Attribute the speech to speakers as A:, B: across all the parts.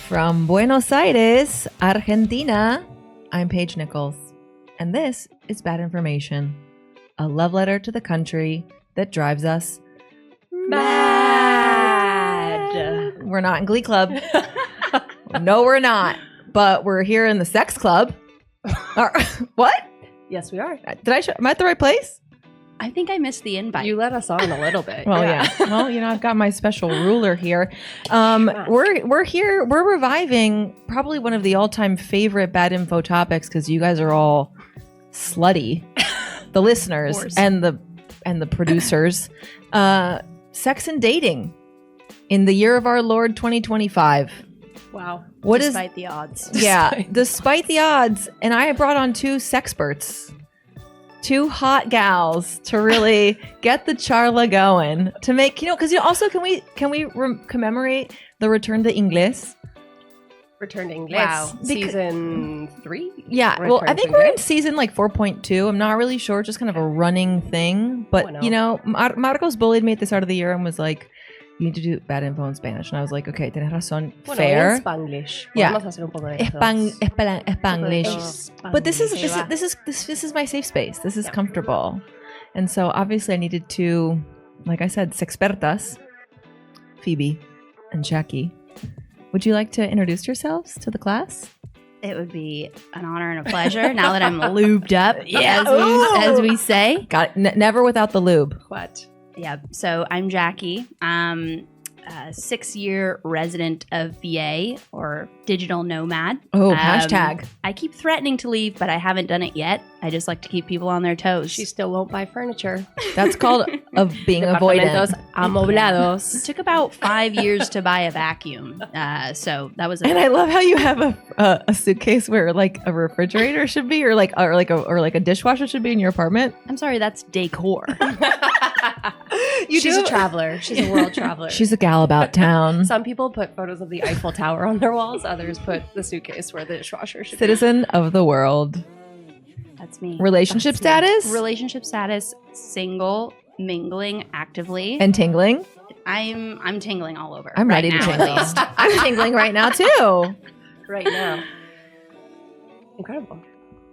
A: From Buenos Aires, Argentina, I'm Paige Nichols, and this is Bad Information, a love letter to the country that drives us mad. We're not in Glee Club. No, we're not. But we're here in the sex club. What?
B: Yes, we are.
A: Am I at the right place?
C: I think I missed the invite.
B: You let us on a little bit.
A: Well, yeah. Well, I've got my special ruler here. We're here. We're reviving probably one of the all-time favorite bad info topics because you guys are all slutty, the listeners and the producers. Sex and dating in the year of our Lord 2025.
B: Wow.
C: Despite the odds.
A: Yeah, despite the odds. And I brought on two sexperts. Two hot gals to really get the charla going to make, because also can we commemorate the return to English?
B: Return to English.
C: Wow.
B: Season 3?
A: Yeah.
B: Return
A: well, I
B: to
A: think we're in
B: English?
A: season 4.2. I'm not really sure. It's just kind of a running thing. But, Marcos bullied me at the start of the year and was like, you need to do bad info in Spanish. And I was like, okay, tienes razón. Fair.
B: En Spanglish.
A: Yeah.
B: Podemos hacer un poco de dos.
A: Spanglish. But this is my safe space. This is comfortable. And so obviously I needed to, like I said, sexpertas, Phoebe and Jackie. Would you like to introduce yourselves to the class?
C: It would be an honor and a pleasure now that I'm lubed up, as we say.
A: Got it. Never without the lube.
B: What?
C: Yeah. So I'm Jackie. I'm a 6-year resident of VA or digital nomad.
A: Oh, hashtag.
C: I keep threatening to leave, but I haven't done it yet. I just like to keep people on their toes.
B: She still won't buy furniture.
A: That's called being avoidant.
B: Departamentos amoblados.
C: It took about 5 years to buy a vacuum. So that was
A: And I love how you have a suitcase where like a refrigerator should be, or like a dishwasher should be in your apartment.
C: I'm sorry, that's decor.
B: She's a traveler. She's a world traveler.
A: She's a gal about town.
B: Some people put photos of the Eiffel Tower on their walls. Others put the suitcase where the dishwasher should
A: Citizen of the world.
C: That's me.
A: Relationship status?
C: Relationship status, single, mingling actively.
A: And tingling?
C: I'm tingling all over.
A: I'm ready to
C: now,
A: tingle.
C: at least.
A: I'm tingling right now too.
B: be right now. Incredible.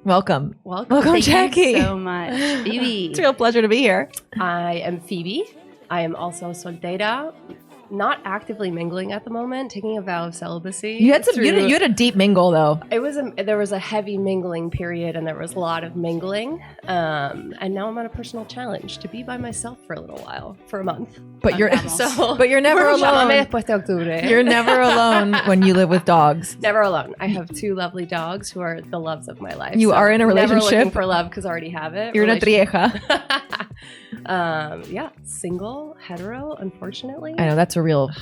A: Welcome.
C: Welcome,
A: Thank
C: Jackie.
A: you
C: So much, Phoebe.
A: It's a real pleasure to be here.
B: I am Phoebe. I am also soltera. Not actively mingling at the moment, taking a vow of celibacy.
A: You had you had a deep mingle though.
B: There was a heavy mingling period, and there was a lot of mingling. And now I'm on a personal challenge to be by myself for a little while, for a month.
A: But you're
B: So
A: but you're never alone.
B: Después de octubre.
A: You're never alone when you live with dogs.
B: Never alone. I have 2 lovely dogs who are the loves of my life.
A: You are in a
B: Never
A: relationship.
B: looking for love because I already have it.
A: You're in a trieja.
B: Yeah, single, hetero, unfortunately.
A: I know that's a real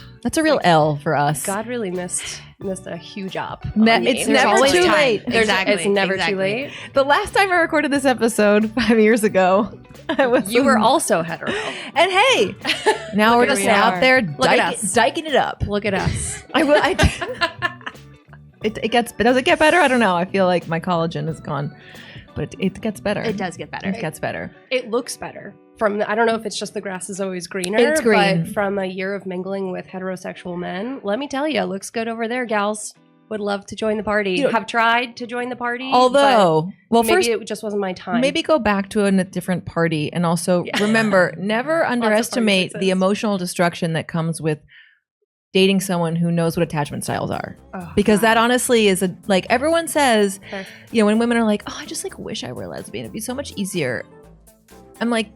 A: L for us.
B: God really missed a huge op.
A: It's never too late.
B: It's never too late.
A: The last time I recorded this episode 5 years ago,
B: You were also hetero.
A: And hey, now we're just out there
B: at us.
A: diking it up.
B: Look at us.
A: Does it get better? I don't know. I feel like my collagen is gone, but it gets better.
C: It does get better.
A: It gets better.
B: It looks better. I don't know if it's just the grass is always greener.
A: It's green.
B: But from a year of mingling with heterosexual men, let me tell you, it looks good over there, gals. Would love to join the party. Have tried to join the party.
A: Although, well,
B: maybe
A: first,
B: it just wasn't my time.
A: maybe go back to a different party. And also remember, never underestimate the emotional destruction that comes with dating someone who knows what attachment styles are.
B: Oh,
A: because that honestly is everyone says,
B: Okay.
A: when women are like, oh, I just wish I were a lesbian. It'd be so much easier. I'm like,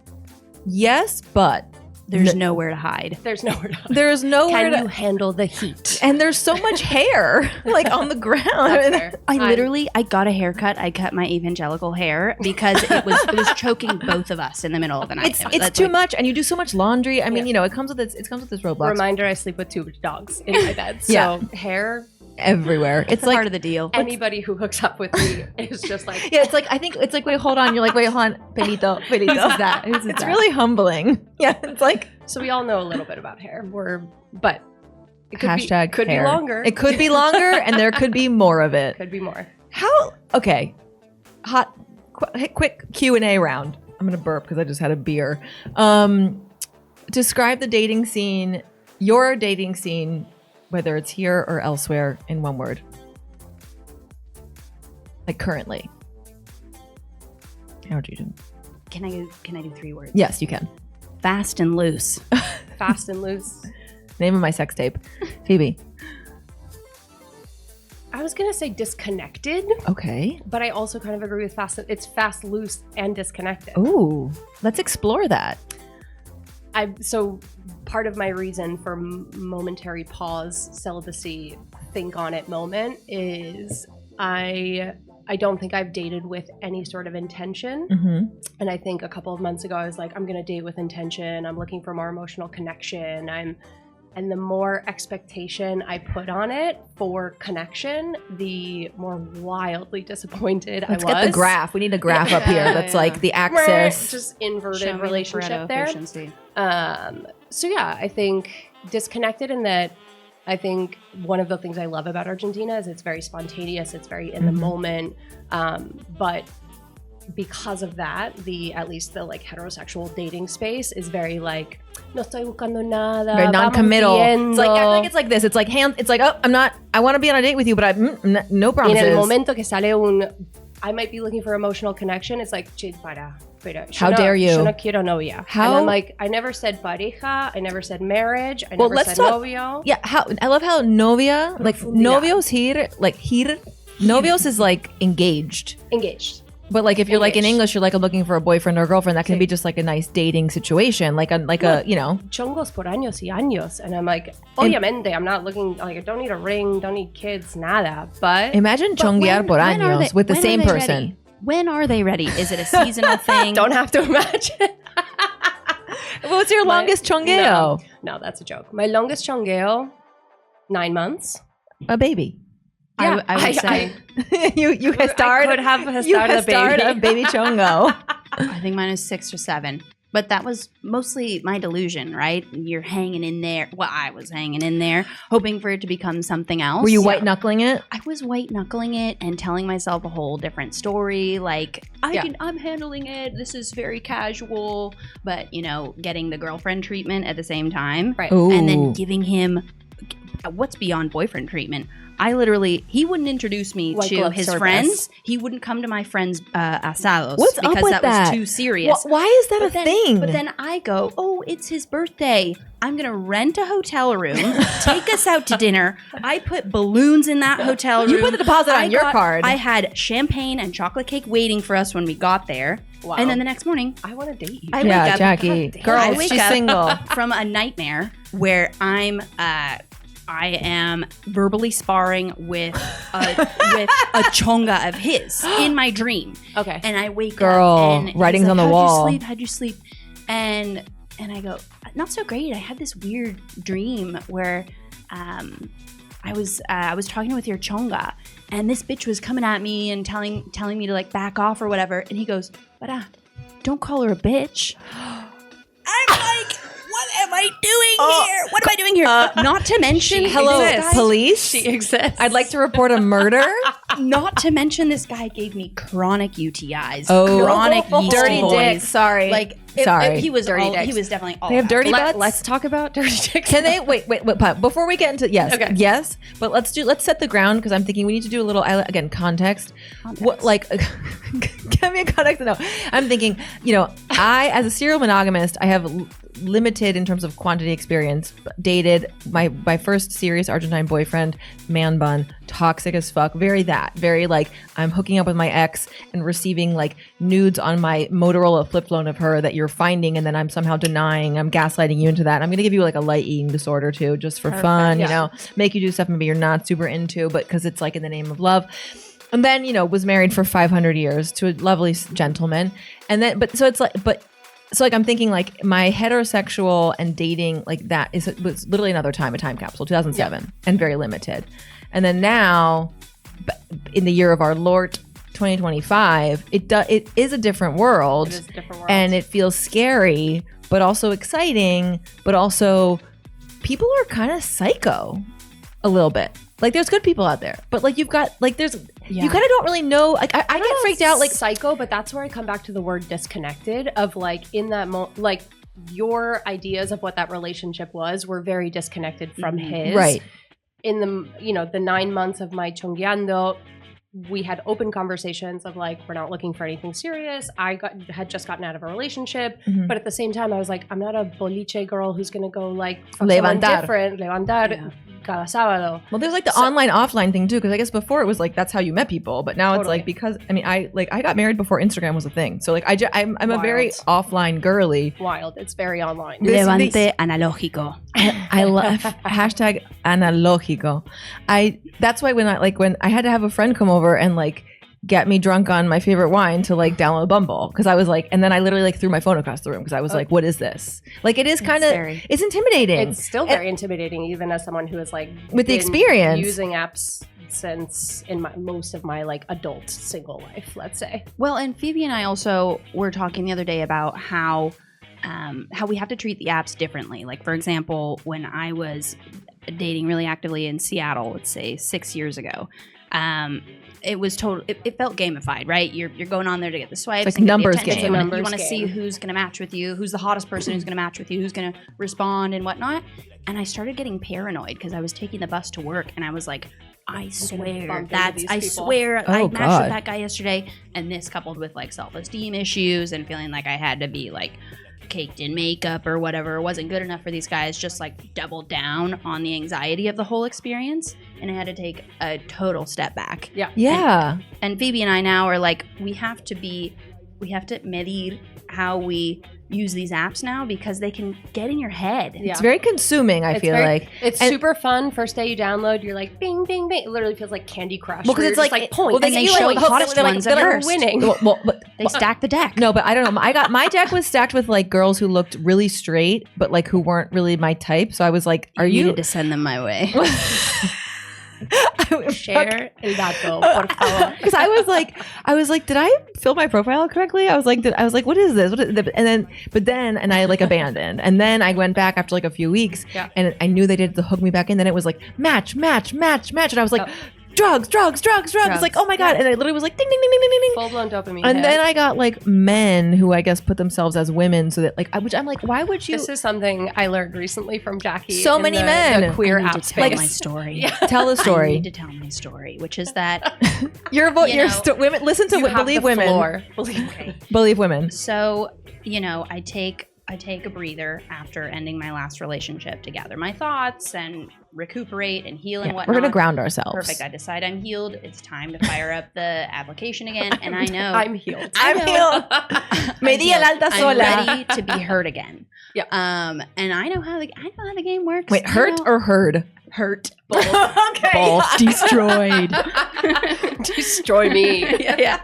A: yes, but
C: There's nowhere to hide.
B: There's nowhere to
A: there's nowhere
B: Can you handle the heat?
A: and there's so much hair on the ground.
C: I got a haircut. I cut my evangelical hair because it was choking both of us in the middle of the night.
A: It's too much, and you do so much laundry. I mean, it comes with this roadblocks.
B: Reminder: I sleep with 2 dogs in my bed, so
A: Yeah.
B: hair
A: everywhere. It's
C: part of the deal.
B: Anybody who hooks up with me is just like
A: I think it's wait, hold on. You're like, wait, hold on, Pelito. Who's that? It's really humbling. Yeah, it's like
B: so we all know a little bit about hair. But it could
A: hashtag
B: could
A: hair.
B: be longer.
A: It could be longer, and there could be more of it.
B: Could be more.
A: Okay, quick Q&A round. I'm gonna burp because I just had a beer. Describe the dating scene, your dating scene whether it's here or elsewhere, in one word? Like currently. How would you do?
C: Can I do 3 words?
A: Yes, you can.
C: Fast and loose.
B: Fast and loose.
A: Name of my sex tape. Phoebe.
B: I was going to say disconnected,
A: Okay.
B: but I also kind of agree with fast. It's fast, loose, and disconnected.
A: Ooh, let's explore that.
B: So part of my reason for momentary pause, celibacy, think on it moment is I don't think I've dated with any sort of intention.
A: Mm-hmm.
B: And I think a couple of months ago, I was like, I'm going to date with intention. I'm looking for more emotional connection. And the more expectation I put on it for connection, the more wildly disappointed
A: Let's
B: I was.
A: get the graph. We need a graph up here. That's like the axis.
B: Just inverted relationship there. So yeah, I think disconnected in that I think one of the things I love about Argentina is it's very spontaneous, it's very in the moment, but because of that, at least the like heterosexual dating space is very like no estoy buscando nada,
A: Very non-committal.
B: vamos
A: It's
B: viendo.
A: like it's like this. It's like it's like, oh, I want to be on a date with you, but no
B: En
A: promises.
B: el momento que sale I might be looking for emotional connection. It's like, para.
A: How dare you?
B: Yo no quiero novia.
A: How?
B: And I'm like, I never said pareja. I never said marriage. I
A: Well,
B: never
A: let's
B: said
A: talk-
B: novio.
A: Yeah, I love how novia, like novios here, novios is like engaged.
B: Engaged.
A: But like if you're like in
B: Engaged.
A: English, you're like looking for a boyfriend or a girlfriend. That can
B: Sí.
A: be just like a nice dating situation, like a you know.
B: Chongos por años y años. And I'm like, obviamente, I'm not looking, like, I don't need a ring, don't need kids, nada. But
A: Imagine chonguear por años with the same person.
C: Ready? When are they ready? Is it a seasonal thing?
B: don't have to imagine.
A: What's your longest chongueo?
B: No, that's a joke. My longest chongueo, 9 months.
A: A baby.
B: Yeah,
C: I would say
A: you
B: could have started a baby.
A: chongo.
C: I think mine is 6 or 7. But that was mostly my delusion, right? You're hanging in there. Well, I was hanging in there, hoping for it to become something else.
A: Were you white knuckling it?
C: I was white knuckling it and telling myself a whole different story. Like, I'm handling it. This is very casual. But, you know, getting the girlfriend treatment at the same time.
B: Right.
A: Ooh.
C: And then giving him what's beyond boyfriend treatment. He wouldn't introduce me
B: White
C: to
B: glove
C: his
B: service.
C: friends. He wouldn't come to my friends' asados
A: What's up
C: because
A: with
C: that was too serious.
A: Why is that
C: But
A: a thing?
C: But then I go, oh, it's his birthday. I'm going to rent a hotel room, take us out to dinner. I put balloons in that hotel room.
A: You put the deposit on your card.
C: I had champagne and chocolate cake waiting for us when we got there.
B: Wow.
C: And then the next morning,
B: I want to date you.
C: I
A: yeah,
C: wake up
A: Jackie.
B: God damn.
A: Girl,
C: I wake
A: she's
C: up
A: single.
C: from a nightmare where I am verbally sparring with a chonga of his in my dream.
B: Okay.
C: And I wake
A: Girl,
C: up and
A: writing's
C: he's
A: on the
C: like,
A: wall.
C: How'd you sleep? And I go, not so great. I had this weird dream where I was talking with your chonga, and this bitch was coming at me and telling me to like back off or whatever. And he goes, "But don't call her a bitch." I'm like, what am I doing here? What am I doing here? Not to mention,
A: Hello,
C: this guy-
A: police.
B: She exists.
A: I'd like to report a murder.
C: Not to mention, this guy gave me chronic UTIs.
A: Oh.
C: Chronic yeasty
A: Dirty
C: boys.
A: dick. Sorry.
C: Like,
A: Sorry.
C: he was
B: Dirty
C: all,
B: dicks.
C: he was definitely all
A: They have
C: that.
A: dirty butts.
B: Let's talk about dirty dicks.
A: Can they wait? Before we get into
B: Okay.
A: yes, but let's set the ground because I'm thinking we need to do a little again context. What like give me a context? No, I'm thinking I as a serial monogamist I have limited in terms of quantity experience. Dated my first serious Argentine boyfriend, man bun, toxic as fuck. Very like I'm hooking up with my ex and receiving like nudes on my Motorola flip phone of her that you're finding, and then I'm somehow denying. I'm gaslighting you into that. I'm gonna give you like a light eating disorder too, just for fun.
B: yeah.
A: Make you do stuff maybe you're not super into, but because it's like in the name of love. And then was married for 500 years to a lovely gentleman, and then So I'm thinking like my heterosexual and dating like that was literally another time, a time capsule, 2007, and very limited. And then now, in the year of our Lord 2025, it is a different world.
B: It is a different world.
A: And it feels scary, but also exciting, but also people are kind of psycho a little bit. Like there's good people out there, but like you've got like you kind of don't really know. Like I get freaked out like
B: psycho, but that's where I come back to the word disconnected of like in that like your ideas of what that relationship was were very disconnected from his.
A: Right.
B: in the 9 months of my chongueando, we had open conversations of like, we're not looking for anything serious. I had just gotten out of a relationship, but at the same time, I was like, I'm not a boliche girl who's gonna go like
A: levantar
B: cada sábado.
A: Well, there's like the online offline thing too, because I guess before it was like that's how you met people, but now it's like because I got married before Instagram was a thing, so like I'm a very offline girly.
B: Wild, it's very online.
C: Levante analógico.
A: I love hashtag analógico. That's why when I had to have a friend come over and like get me drunk on my favorite wine to like download Bumble, because I was like, and then I literally like threw my phone across the room because I was like, what is this? Like it is kind of it's intimidating.
B: It's still very intimidating, even as someone who is like
A: with the experience
B: using apps since in most of my like adult single life, let's say.
C: Well, and Phoebe and I also were talking the other day about how we have to treat the apps differently. Like, for example, when I was dating really actively in Seattle, let's say 6 years ago, it was it felt gamified, right? You're going on there to get the swipes,
A: it's like numbers game.
C: You want to see who's going to match with you, who's the hottest person who's going to match with you, who's going to respond and whatnot. And I started getting paranoid because I was taking the bus to work and I was like, I swear I matched with that guy yesterday. And this coupled with like self-esteem issues and feeling like I had to be like caked in makeup or whatever wasn't good enough for these guys, just like doubled down on the anxiety of the whole experience, and I had to take a total step back. And Phoebe and I now are like, we have to medir how we use these apps now, because they can get in your head.
A: It's very consuming. I feel like
B: it's super fun. First day you download, you're like bing bing bing. It literally feels like Candy Crush.
A: Well, because it's like points.
C: Well, and they show the hottest ones at first.
B: Winning.
C: But they stack the deck.
A: No, but I don't know. My deck was stacked with like girls who looked really straight, but like who weren't really my type. So I was like, "Are you?"
C: needed to send them my way.
B: Share el dato, por favor.
A: Because I was like, did I fill my profile correctly? I was like, what is this? And I like abandoned. And then I went back after like a few weeks, and I knew they did to hook me back in. Then it was like match, and I was like, drugs. It's like, oh my god! And I literally was like, ding, ding, ding, ding, ding, ding.
B: Full blown dopamine.
A: And then I got like men who I guess put themselves as women, so that like, which I'm like, why would you?
B: This is something I learned recently from Jackie.
A: So many men.
B: The queer app
C: space. Like my story.
A: Tell the story.
C: I need to tell my story, which is that
A: women listen to believe women. Believe women.
C: So I take a breather after ending my last relationship to gather my thoughts and recuperate and heal and whatnot.
A: We're going to ground ourselves.
C: Perfect. I decide I'm healed. It's time to fire up the application again. And I know
B: I'm healed.
A: I'm healed. Me di el alta sola.
C: I'm ready to be hurt again.
B: Yeah.
C: And I know how the game works.
A: Wait, hurt or herd?
C: Hurt.
B: Both.
A: Okay.
C: Both destroyed.
B: Destroy me.
C: Yeah.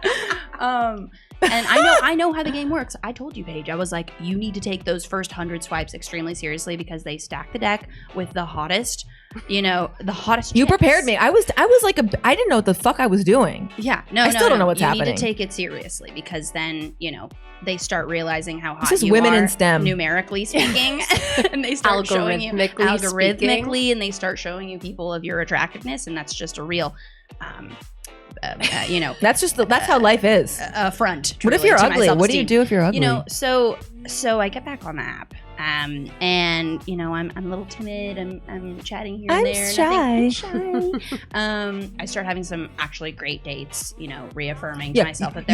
C: And I know how the game works. I told you, Paige. I was like, you need to take those first 100 swipes extremely seriously, because they stack the deck with the hottest. The hottest.
A: You
C: chicks.
A: prepared me. I was like I didn't know what the fuck I was doing.
C: Yeah,
A: I still don't know what's happening.
C: You need to take it seriously, because then they start realizing how hot
A: this is
C: you
A: women
C: are
A: in STEM,
C: numerically speaking, and they start showing you algorithmically, and they start showing you people of your attractiveness, and that's just a real.
A: That's how life is.
C: A front.
A: What if you're ugly? What do you do if you're ugly?
C: So I get back on the app, and I'm a little timid. I'm chatting here and there.
A: I'm
C: shy. I start having some actually great dates. Reaffirming to myself that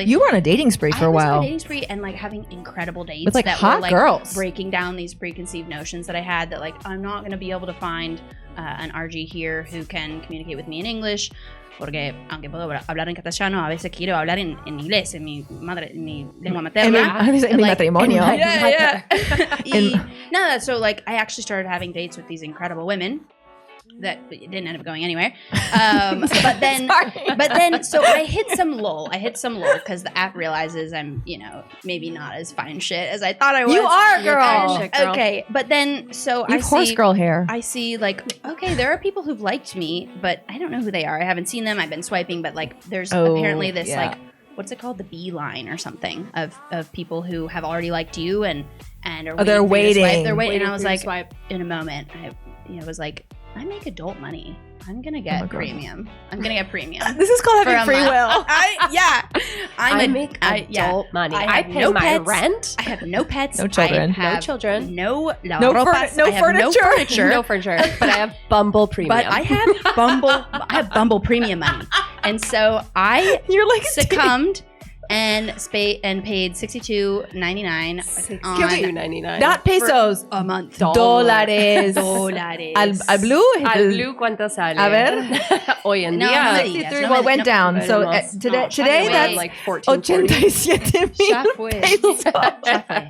A: you were on a dating spree for a while.
C: I was on a dating spree and like having incredible dates
A: with like
C: that
A: hot
C: were like
A: girls,
C: breaking down these preconceived notions that I had, that like I'm not going to be able to find an RG here who can communicate with me in English. Porque aunque puedo hablar en castellano, a veces quiero hablar en inglés, en mi lengua materna.
A: En mi matrimonio.
C: So like I actually started having dates with these incredible women that didn't end up going anywhere. But then so I hit some lull because the app realizes I'm, maybe not as fine shit as I thought I was.
A: You are, girl.
C: Okay. But then, so
A: you have horse girl hair.
C: I see like, okay, there are people who've liked me, but I don't know who they are. I haven't seen them. I've been swiping, but like there's apparently this like, what's it called? The beeline or something of people who have already liked you and are
A: they're waiting.
C: They're waiting. And I was like, in a moment, I was like, I make adult money. I'm gonna get premium.
A: This is called having free will.
C: I
B: make adult money. I pay
C: no
B: my
C: pets.
B: rent.
C: I have no pets.
A: No children.
B: No children.
C: No
A: furniture.
B: No furniture. But I have Bumble Premium.
C: But I have Bumble Premium money, and so
A: You're like
C: succumbed and paid $62.99
B: $62.99.
A: not pesos.
C: a month.
A: Dólares. Al blue.
B: Al blue, ¿cuánto sale?
A: A ver.
B: Hoy en
C: No,
B: día.
C: no,
A: 63. Well, it went down. So today that's
B: like 14.
A: 87
C: Ya
A: mil
C: fue.
A: pesos.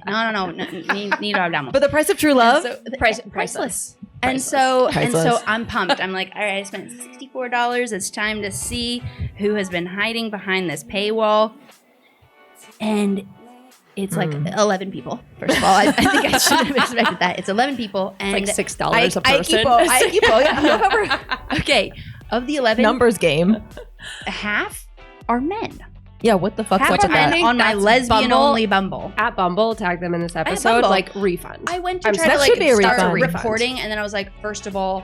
C: No, ni lo hablamos.
A: But the price of true love.
C: So,
B: Priceless.
C: And so
A: Priceless.
C: I'm pumped. I'm like, all right, I spent $64. It's time to see who has been hiding behind this paywall. And it's like 11 people. First of all, I think I should have expected that. It's 11 people, and
B: It's like $6 a person.
C: Okay, of the 11,
A: Numbers game.
C: half are men.
A: Yeah, what the fuck's
C: Half
A: up
C: are
A: with that?
C: men on my
B: That's
C: lesbian-only Bumble.
B: At Bumble, tag them in this episode.
C: Bumble.
B: Like refund.
C: I went to
B: I'm
C: try
B: sorry.
C: to
A: That should be a
C: start
A: refund.
C: reporting, and then I was like, first of all,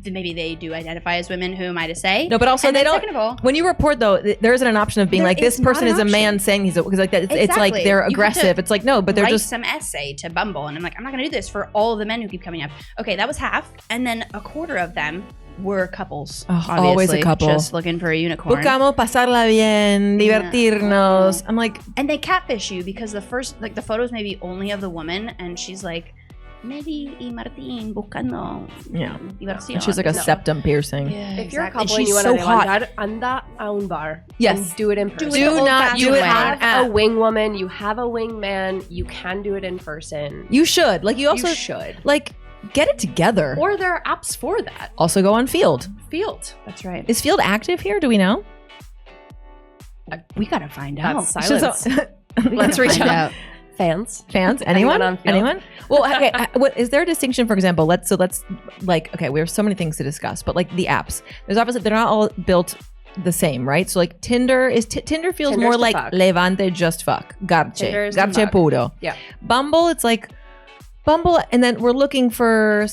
C: maybe they do identify as women. Who am I to say?
A: No, but also
C: And
A: they
C: then
A: don't.
C: Second of all,
A: When you report though, there isn't an option of being
C: There
A: like this
C: is not
A: person
C: an
A: is a man
C: option.
A: saying he's because like that. It's like
C: Exactly.
A: they're
C: You have to
A: aggressive. It's like no, but they're
C: write
A: just
C: some essay to Bumble, and I'm like, I'm not going to do this for all of the men who keep coming up. Okay, that was half, and then a quarter of them were couples.
A: Oh,
C: obviously,
A: always a couple.
C: just looking for a unicorn.
A: buscamos pasarla bien, divertirnos. I'm like,
C: And they catfish you because the photos maybe only of the woman, and she's like, Mary y Martín buscando diversión.
A: and she's like a septum piercing.
C: Yeah,
B: If you're a
C: exactly.
B: couple
C: And
B: and you
C: she's
B: want to
C: so hot.
B: levantar, anda a un bar.
A: Yes.
B: And do it in person.
A: Do not do
B: You
A: it
B: have
A: on app.
B: a wing woman. You have a wing man. You can do it in person.
A: You should like you also
B: You should.
A: like get it together.
B: Or there are apps for that.
A: Also go on Field.
B: Field.
C: That's right.
A: Is Field active here? Do we know?
C: We gotta find out.
B: That's silence.
C: We
B: Let's
C: gotta
B: reach
C: find
B: out. Fans.
A: Anyone?
B: on Field?
A: Anyone? Well, okay. What is there a distinction? For example, let's like okay, we have so many things to discuss, but like the apps, there's obviously they're not all built the same, right? So like Tinder Tinder feels
B: Tinder's
A: more
B: to
A: like
B: fuck.
A: levante just fuck,
B: Tinder's to
A: garche
B: fuck.
A: puro.
B: Yeah.
A: Bumble, it's like Bumble, and then we're looking for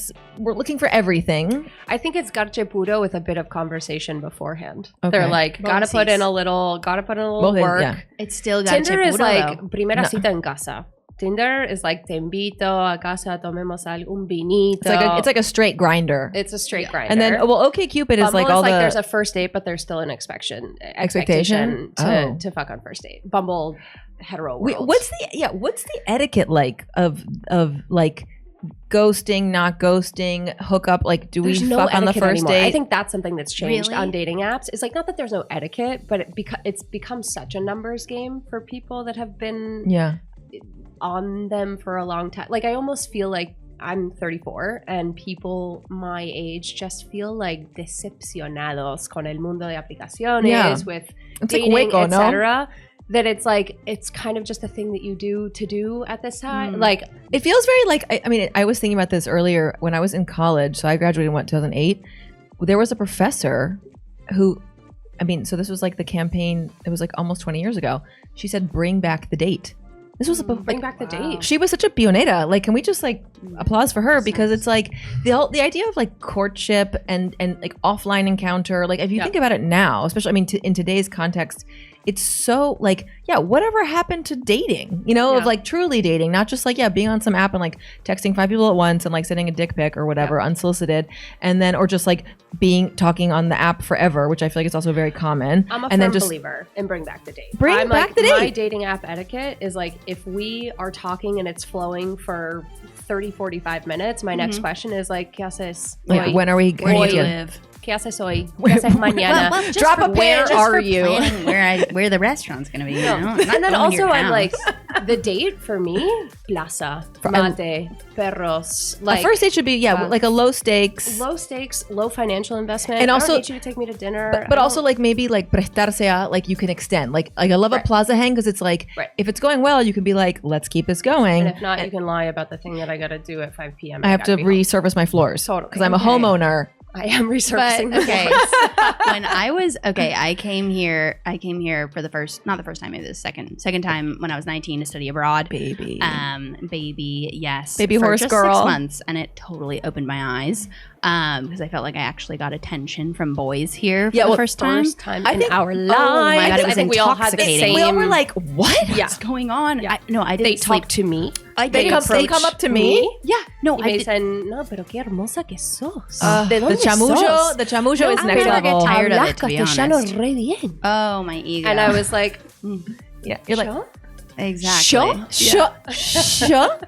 A: everything.
B: I think it's garche puro with a bit of conversation beforehand.
A: Okay.
B: They're like, gotta put in a little
A: Both,
B: work.
A: yeah.
C: It's still got
B: Tinder is like
C: though.
B: primera cita en casa. Tinder is like te invito a casa, tomemos un vinito.
A: It's like a straight grinder.
B: It's a straight grinder.
A: And then OkCupid is
B: Bumble
A: like all the
B: there's a first date, but there's still an expectation to fuck on first date. Bumble hetero world.
A: What's the etiquette like of like ghosting, not ghosting, hook up? Like, do
B: There's
A: we
B: no
A: fuck on the
B: etiquette
A: first
B: anymore.
A: date?
B: I think that's something that's changed
C: Really?
B: on dating apps. It's like not that there's no etiquette, but it's become such a numbers game for people that have been on them for a long time. Like I almost feel like I'm 34 and people my age just feel like decepcionados con el mundo de aplicaciones with
A: It's
B: dating,
A: like Waco,
B: etc. That it's like it's kind of just a thing that you do at this time. Like
A: It feels very like I mean I was thinking about this earlier when I was in college. So I graduated in 2008. There was a professor who, I mean, so this was like the campaign. It was like almost 20 years ago. She said, "Bring back the date." This was
B: bring back the date.
A: She was such a pionera. Like, can we just like applause for her because it's like the idea of like courtship and like offline encounter. Like, if you think about it now, especially I mean in today's context, it's so like whatever happened to dating? You know, of like truly dating, not just like being on some app and like texting 5 people at once and like sending a dick pic or whatever unsolicited, and then or just like talking on the app forever, which I feel like is also very common.
B: I'm a
A: and
B: firm
A: then
B: believer in bring back the date.
A: Bring back the date.
B: My dating app etiquette is like if we are talking and it's flowing for 30-45 minutes, my next question is like, ¿Qué haces?
A: Like, when are we
C: Where do
A: going
C: you
A: to
C: live?
B: ¿Qué haces hoy? ¿Qué haces mañana?
C: Well, just
A: Drop a
C: for
A: pin.
C: where
A: Just
C: are
A: for
C: you? Where the restaurant's gonna be? You know? Not
B: And then
C: going to your
B: also I'm like,
C: house.
B: the date for me, plaza, mate, perros. Like
A: a first date should be like a low stakes.
B: low stakes, low financial investment.
A: And
B: I
A: also-
B: don't need you to take me to dinner.
A: But also like maybe like prestarse a, like you can extend. Like I love a plaza hang because it's like if it's going well, you can be like, let's keep this going.
B: and if not, you can lie about the thing that I got to do at 5 p.m.
A: I have to resurface my floors
B: Totally.
A: because I'm a homeowner.
B: I am resurfacing.
C: But, okay, when I came here for not the first time, maybe the second time when I was 19 to study abroad.
A: Baby.
C: Baby, yes.
A: Baby
C: for
A: horse
C: just
A: girl.
C: 6 months, and it totally opened my eyes. because I felt like I actually got attention from boys here for
A: Yeah,
C: the
A: well,
C: first time.
B: in our lives.
C: Oh my God, it was
B: I think we all had the
C: intoxicating.
B: same.
A: We all were like, what?
C: What's going on?
B: Yeah.
C: I didn't
B: They
C: sleep.
B: talk to me.
A: They come up to me.
C: Yeah, no,
B: Y
C: I
B: me
C: did.
B: dicen, no, pero qué hermosa que sos.
A: The
B: ¿De dónde sos?
A: chamullo is
C: I
A: next
C: never get
A: level.
C: tired of
B: Hablas
C: it, to be
B: castellano
C: honest.
B: re bien.
C: Oh, my ego.
B: And I was like,
A: Yeah, you're like,
B: "Sure?"
C: exactly.
A: sure.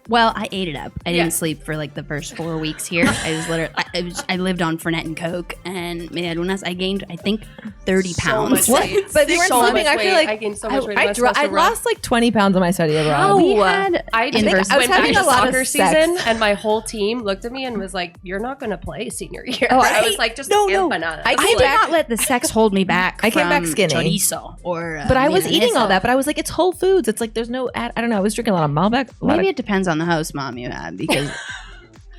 C: Well, I ate it up. I
B: Yeah.
C: didn't sleep for like the first 4 weeks here. I was literally, I lived on Fernet and Coke and medialunas. I gained, I think, 30 pounds.
B: much weight.
A: But you weren't
B: So
A: sleeping.
B: much
A: I feel
B: weight.
A: like
B: I gained so much weight. I was
A: I
B: supposed to run.
A: lost like 20 pounds on my study abroad.
C: We had
B: I
C: inverse-
B: think I was
A: went back
B: having
A: to
B: a lot
A: soccer
B: of season,
A: sex.
B: and my whole team looked at me and was like, "You're not going to play senior year."
A: Oh,
B: I was like, "Just empanadas."
A: I
C: I
A: came
C: did
A: back-
C: not let the sex hold me back.
A: I came back
C: from
A: skinny.
C: chorizo or
A: But I was eating all
C: milanesa.
A: that. But I was like, it's Whole Foods. It's like there's no. I don't know. I was drinking a lot of Malbec.
C: Maybe it depends on the host mom you had because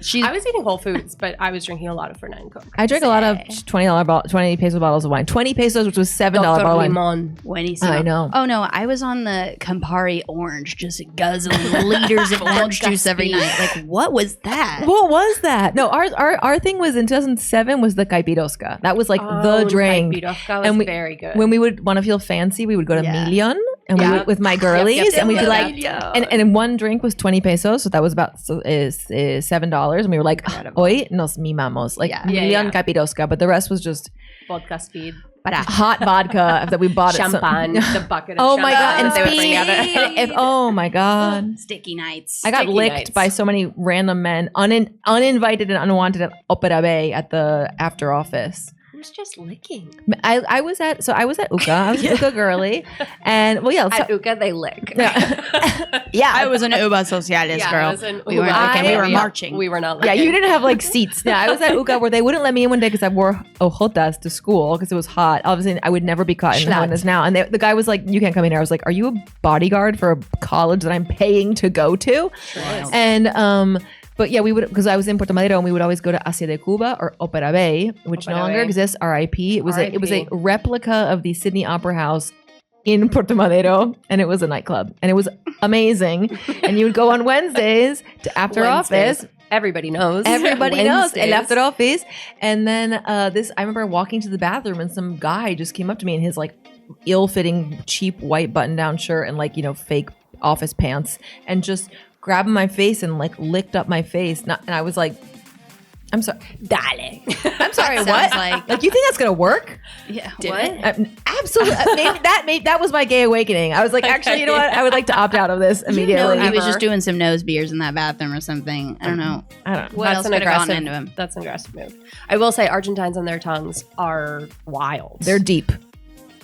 C: she's
B: I was eating Whole Foods, but I was drinking a lot of Fernet and Coke.
A: I drank a lot of $20 peso bottles of wine. 20 pesos, which was $7 bottle of wine.
B: Limon.
C: buenísimo.
A: I know.
C: Oh no, I was on the Campari orange, just guzzling liters of orange juice every night. Like, what was that?
A: What was that? No, our thing was in 2007 was the caipirosca. That was like the drink.
B: Caipirosca was
A: And we-
B: very good.
A: When we would want to feel fancy, we would go to
C: Yeah.
A: Million and we
B: Yeah.
A: would, with my girlies,
B: yep,
A: and we'd be
B: yep,
A: like,
B: yep.
A: and one drink was 20 pesos, so that was about $7, and we were like, hoy nos mimamos, like
C: Yeah.
A: Million
B: Yeah.
A: caipirosca, but the rest was just
B: vodka speed,
A: hot vodka that we bought at some-
B: champagne, the bucket of
A: Oh my god!
B: champagne
A: And
B: they would bring out.
A: speed. Oh my god!
C: Sticky nights.
A: I got
B: Sticky
A: licked
B: nights.
A: by so many random men, uninvited and unwanted at Opera Bay at the after office.
B: Who's just licking?
A: I was at Uca. I was Uca girly, and well, yeah,
B: At Uca, they lick.
A: yeah.
C: I was an Uba Socialis
B: Yeah,
C: girl.
B: I was in
C: We weren't
B: Uba.
C: looking, we were
B: Yeah,
C: marching.
B: We were not
A: Yeah,
B: licking.
A: you didn't have like seats. Yeah, I was at Uca where they wouldn't let me in one day because I wore ojotas to school because it was hot. Obviously, I would never be caught in
B: Schlatt.
A: one as now. And the guy was like, "You can't come in here." I was like, "Are you a bodyguard for a college that I'm paying to go to?" And but yeah, we would, because I was in Puerto Madero, and we would always go to Asia de Cuba or Opera Bay, which no
B: Opera
A: longer
B: Bay.
A: exists. R.I.P. It was a
B: R.I.P.
A: replica of the Sydney Opera House in Puerto Madero, and it was a nightclub, and it was amazing. And you would go on Wednesdays to after
B: Wednesdays.
A: office.
B: Everybody knows.
A: Everybody knows.
B: Wednesdays.
A: And after office. And then I remember walking to the bathroom, and some guy just came up to me in his like ill-fitting, cheap white button-down shirt and like, fake office pants, and just grabbed my face and like licked up my face. And I was like, I'm sorry.
B: Dale.
A: I'm sorry,
C: Sounds
A: what?
C: like-
A: You think that's going to work?
C: Yeah.
B: Did
C: What?
B: it?
A: Absolutely. That was my gay awakening. I was like, actually, you know what? I would like to opt out of this immediately.
C: No, he was
B: Ever.
C: just doing some nose beers in that bathroom or something. I don't know.
A: I don't know.
C: What else could have gone into him?
B: That's an aggressive move. I will say Argentines on their tongues are wild.
A: They're deep.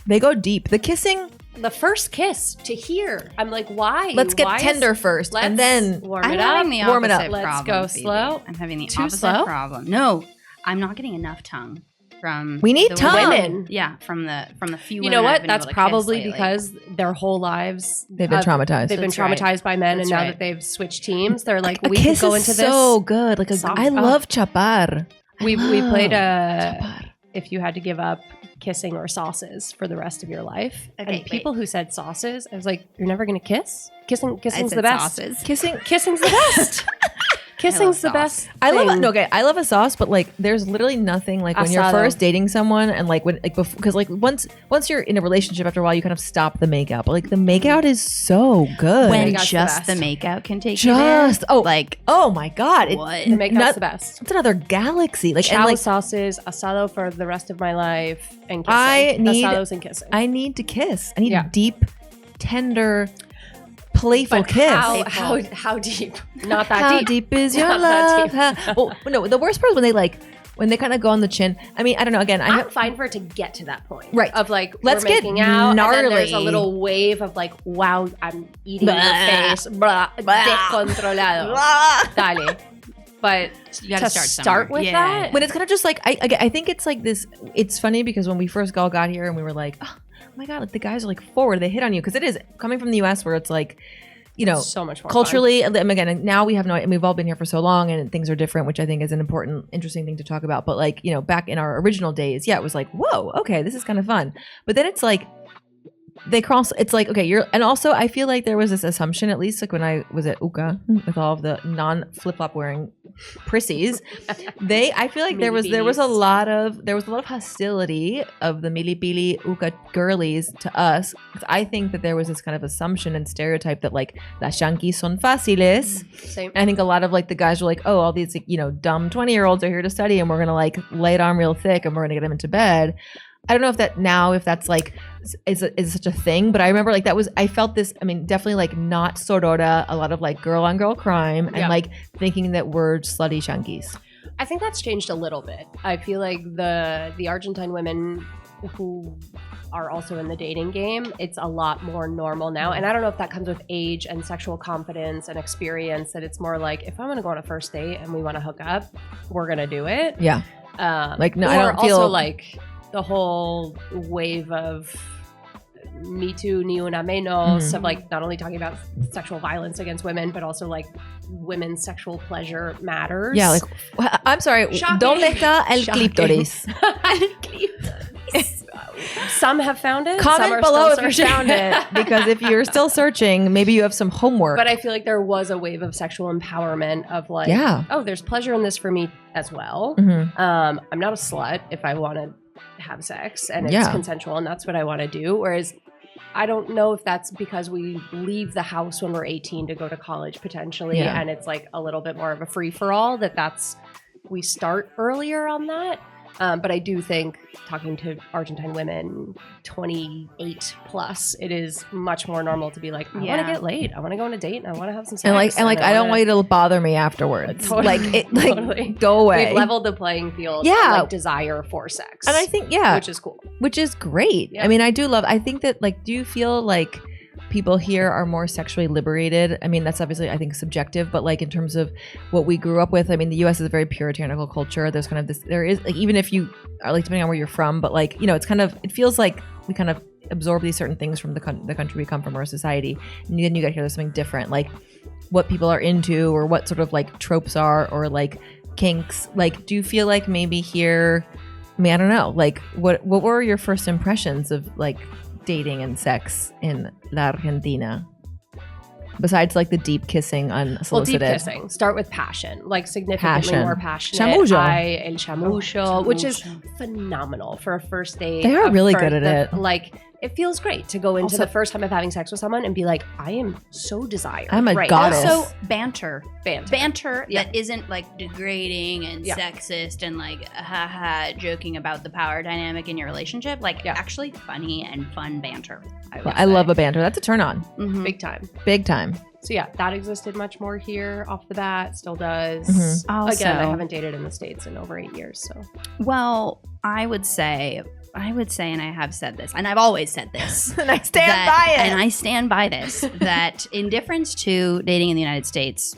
A: They go deep. The kissing,
B: the first kiss to here. I'm like, why?
A: let's get
B: Why is-
A: tender first, and then
B: warm
C: I'm
B: it up.
C: having the
A: warm it up.
C: opposite
B: Let's
C: problem.
B: go
C: Phoebe.
B: slow.
C: I'm having the
B: Too
C: opposite
B: slow?
C: problem. No, I'm not getting enough tongue from.
A: We need
C: the
A: tongue.
B: Women.
C: Yeah, from the few.
B: You
C: women
B: know
C: I've
B: what?
C: been
B: That's
C: able to
B: probably
C: kiss lately.
B: because their whole lives
A: they've been traumatized.
B: They've been
C: That's right.
B: traumatized by men,
C: That's
B: and now
C: right.
B: that they've switched teams, they're like,
A: A
B: we
A: kiss
B: could go
A: is
B: into
A: so
B: this.
A: good. Like
B: Soft-
A: I love chapar.
B: We
A: love
B: played
A: chapar.
B: if you had to give up kissing or sauces for the rest of your life.
C: Okay,
B: and people who said sauces, I was like, you're never gonna kiss? Kissing's
C: I
B: the
C: said
B: best.
C: sauces.
B: Kissing's the best. Kissing's the
C: sauce.
B: best.
A: I love
B: thing.
A: it. Okay, I love a sauce, but like, there's literally nothing like when you're
B: Asado.
A: first dating someone, and like when like because like once you're in a relationship, after a while, you kind of stop the makeout. But like the makeout is so good.
C: When
B: Makeout's the
C: just the
B: best.
C: makeout can take you there.
A: just oh
C: Like
A: oh my god,
C: what?
B: The makeout's
A: not-
B: the best.
A: it's another galaxy. Like
B: Chow
A: and like
B: sauces, asado for the rest of my life, and kissing.
A: I need-
B: asados and kissing.
A: I need to kiss. I need
B: Yeah.
A: a deep, tender, playful
B: But
A: kiss.
B: how deep? Not that
A: How
B: deep.
A: deep is your
B: Not that
A: love?
B: deep.
A: Well, no, the worst part is when they kind of go on the chin. I mean, I don't know. Again,
B: I'm fine for it to get to that point.
A: Right.
B: Of like,
A: Let's
B: we're
A: get
B: making out, and then there's a
A: gnarly.
B: little wave of like, wow, I'm eating
A: Blah.
B: your face. Blah. Descontrolado. Dale. But
C: You gotta
B: to
C: start
B: start
C: somewhere.
B: with
C: Yeah.
B: that,
A: when it's kind of just like I think it's like this. It's funny because when we first all got here and we were like, oh my god, like the guys are like forward, they hit on you because it is coming from the U.S. where it's like, you know,
B: so much more
A: culturally. Again, now we have no, and we've all been here for so long, and things are different, which I think is an important, interesting thing to talk about. But like, you know, back in our original days, yeah, it was like, whoa, okay, this is kind of fun. But then it's like they cross. It's like, okay, and also I feel like there was this assumption, at least like when I was at UCA with all of the non flip flop wearing prissies, I feel like there was a lot of hostility of the Milipili Uka girlies to us. I think that there was this kind of assumption and stereotype that like las yanquis son fáciles.
B: Same.
A: I think a lot of like the guys were like, oh, all these dumb 20-year-olds are here to study and we're gonna like lay it on real thick and we're gonna get them into bed. I don't know if that's like is such a thing, but I remember like I felt this. I mean, definitely like not sorora, a lot of like girl on girl crime, and like thinking that we're slutty shunkies.
B: I think that's changed a little bit. I feel like the Argentine women who are also in the dating game, it's a lot more normal now. And I don't know if that comes with age and sexual confidence and experience, that it's more like, if I'm going to go on a first date and we want to hook up, we're going to do it.
A: Yeah. Like, no, I don't
B: also
A: feel
B: like the whole wave of Me Too, Ni Una Menos, of like not only talking about sexual violence against women, but also like women's sexual pleasure matters.
A: Yeah, like, I'm sorry, ¿dónde está el clítoris?
B: Some have found it.
A: Comment below if you found it, because if you're still searching, maybe you have some homework.
B: But I feel like there was a wave of sexual empowerment of like, oh, there's pleasure in this for me as well. I'm not a slut if I want to have sex and it's consensual and that's what I want to do. Whereas I don't know if that's because we leave the house when we're 18 to go to college potentially, and it's like a little bit more of a free-for-all, we start earlier on that. But I do think, talking to Argentine women 28 plus, it is much more normal to be like, I want to get laid, I want to go on a date, and I want to have some sex.
A: And I don't want you to bother me afterwards. Totally. Go away.
B: We've leveled the playing field. Yeah, like desire for sex,
A: and I think which is cool, which is great. Yeah. I mean, I think that like, do you feel like people here are more sexually liberated? I mean, that's obviously, I think, subjective, but like in terms of what we grew up with, I mean, the U.S. is a very puritanical culture. There's kind of this, there is like, even if you are like, depending on where you're from, but like, it's kind of, it feels like we kind of absorb these certain things from the country we come from, our society. And then you get here, there's something different, like what people are into or what sort of like tropes are, or like kinks. Like, do you feel like maybe here, I mean, I don't know, like what were your first impressions of like dating and sex in La Argentina, besides like the deep kissing unsolicited?
B: Well, deep kissing. Start with passion, like significantly more passionate.
A: Chamullo.
B: El chamullo, which is phenomenal for a first date.
A: They are really good at it.
B: Like, it feels great to go into the first time of having sex with someone and be like, I am so desired.
A: I'm a goddess.
C: Also, banter
B: yeah.
C: that isn't like degrading and sexist and like joking about the power dynamic in your relationship. Like actually funny and fun banter.
A: I love a banter. That's a turn on.
B: Mm-hmm. Big time. So yeah, that existed much more here off the bat. Still does.
C: Mm-hmm. Also,
B: again, I haven't dated in the States in over 8 years. So,
C: well, I would say, and I have said this, and I've always said this,
A: and I stand by it.
C: And I stand by this, that in difference to dating in the United States,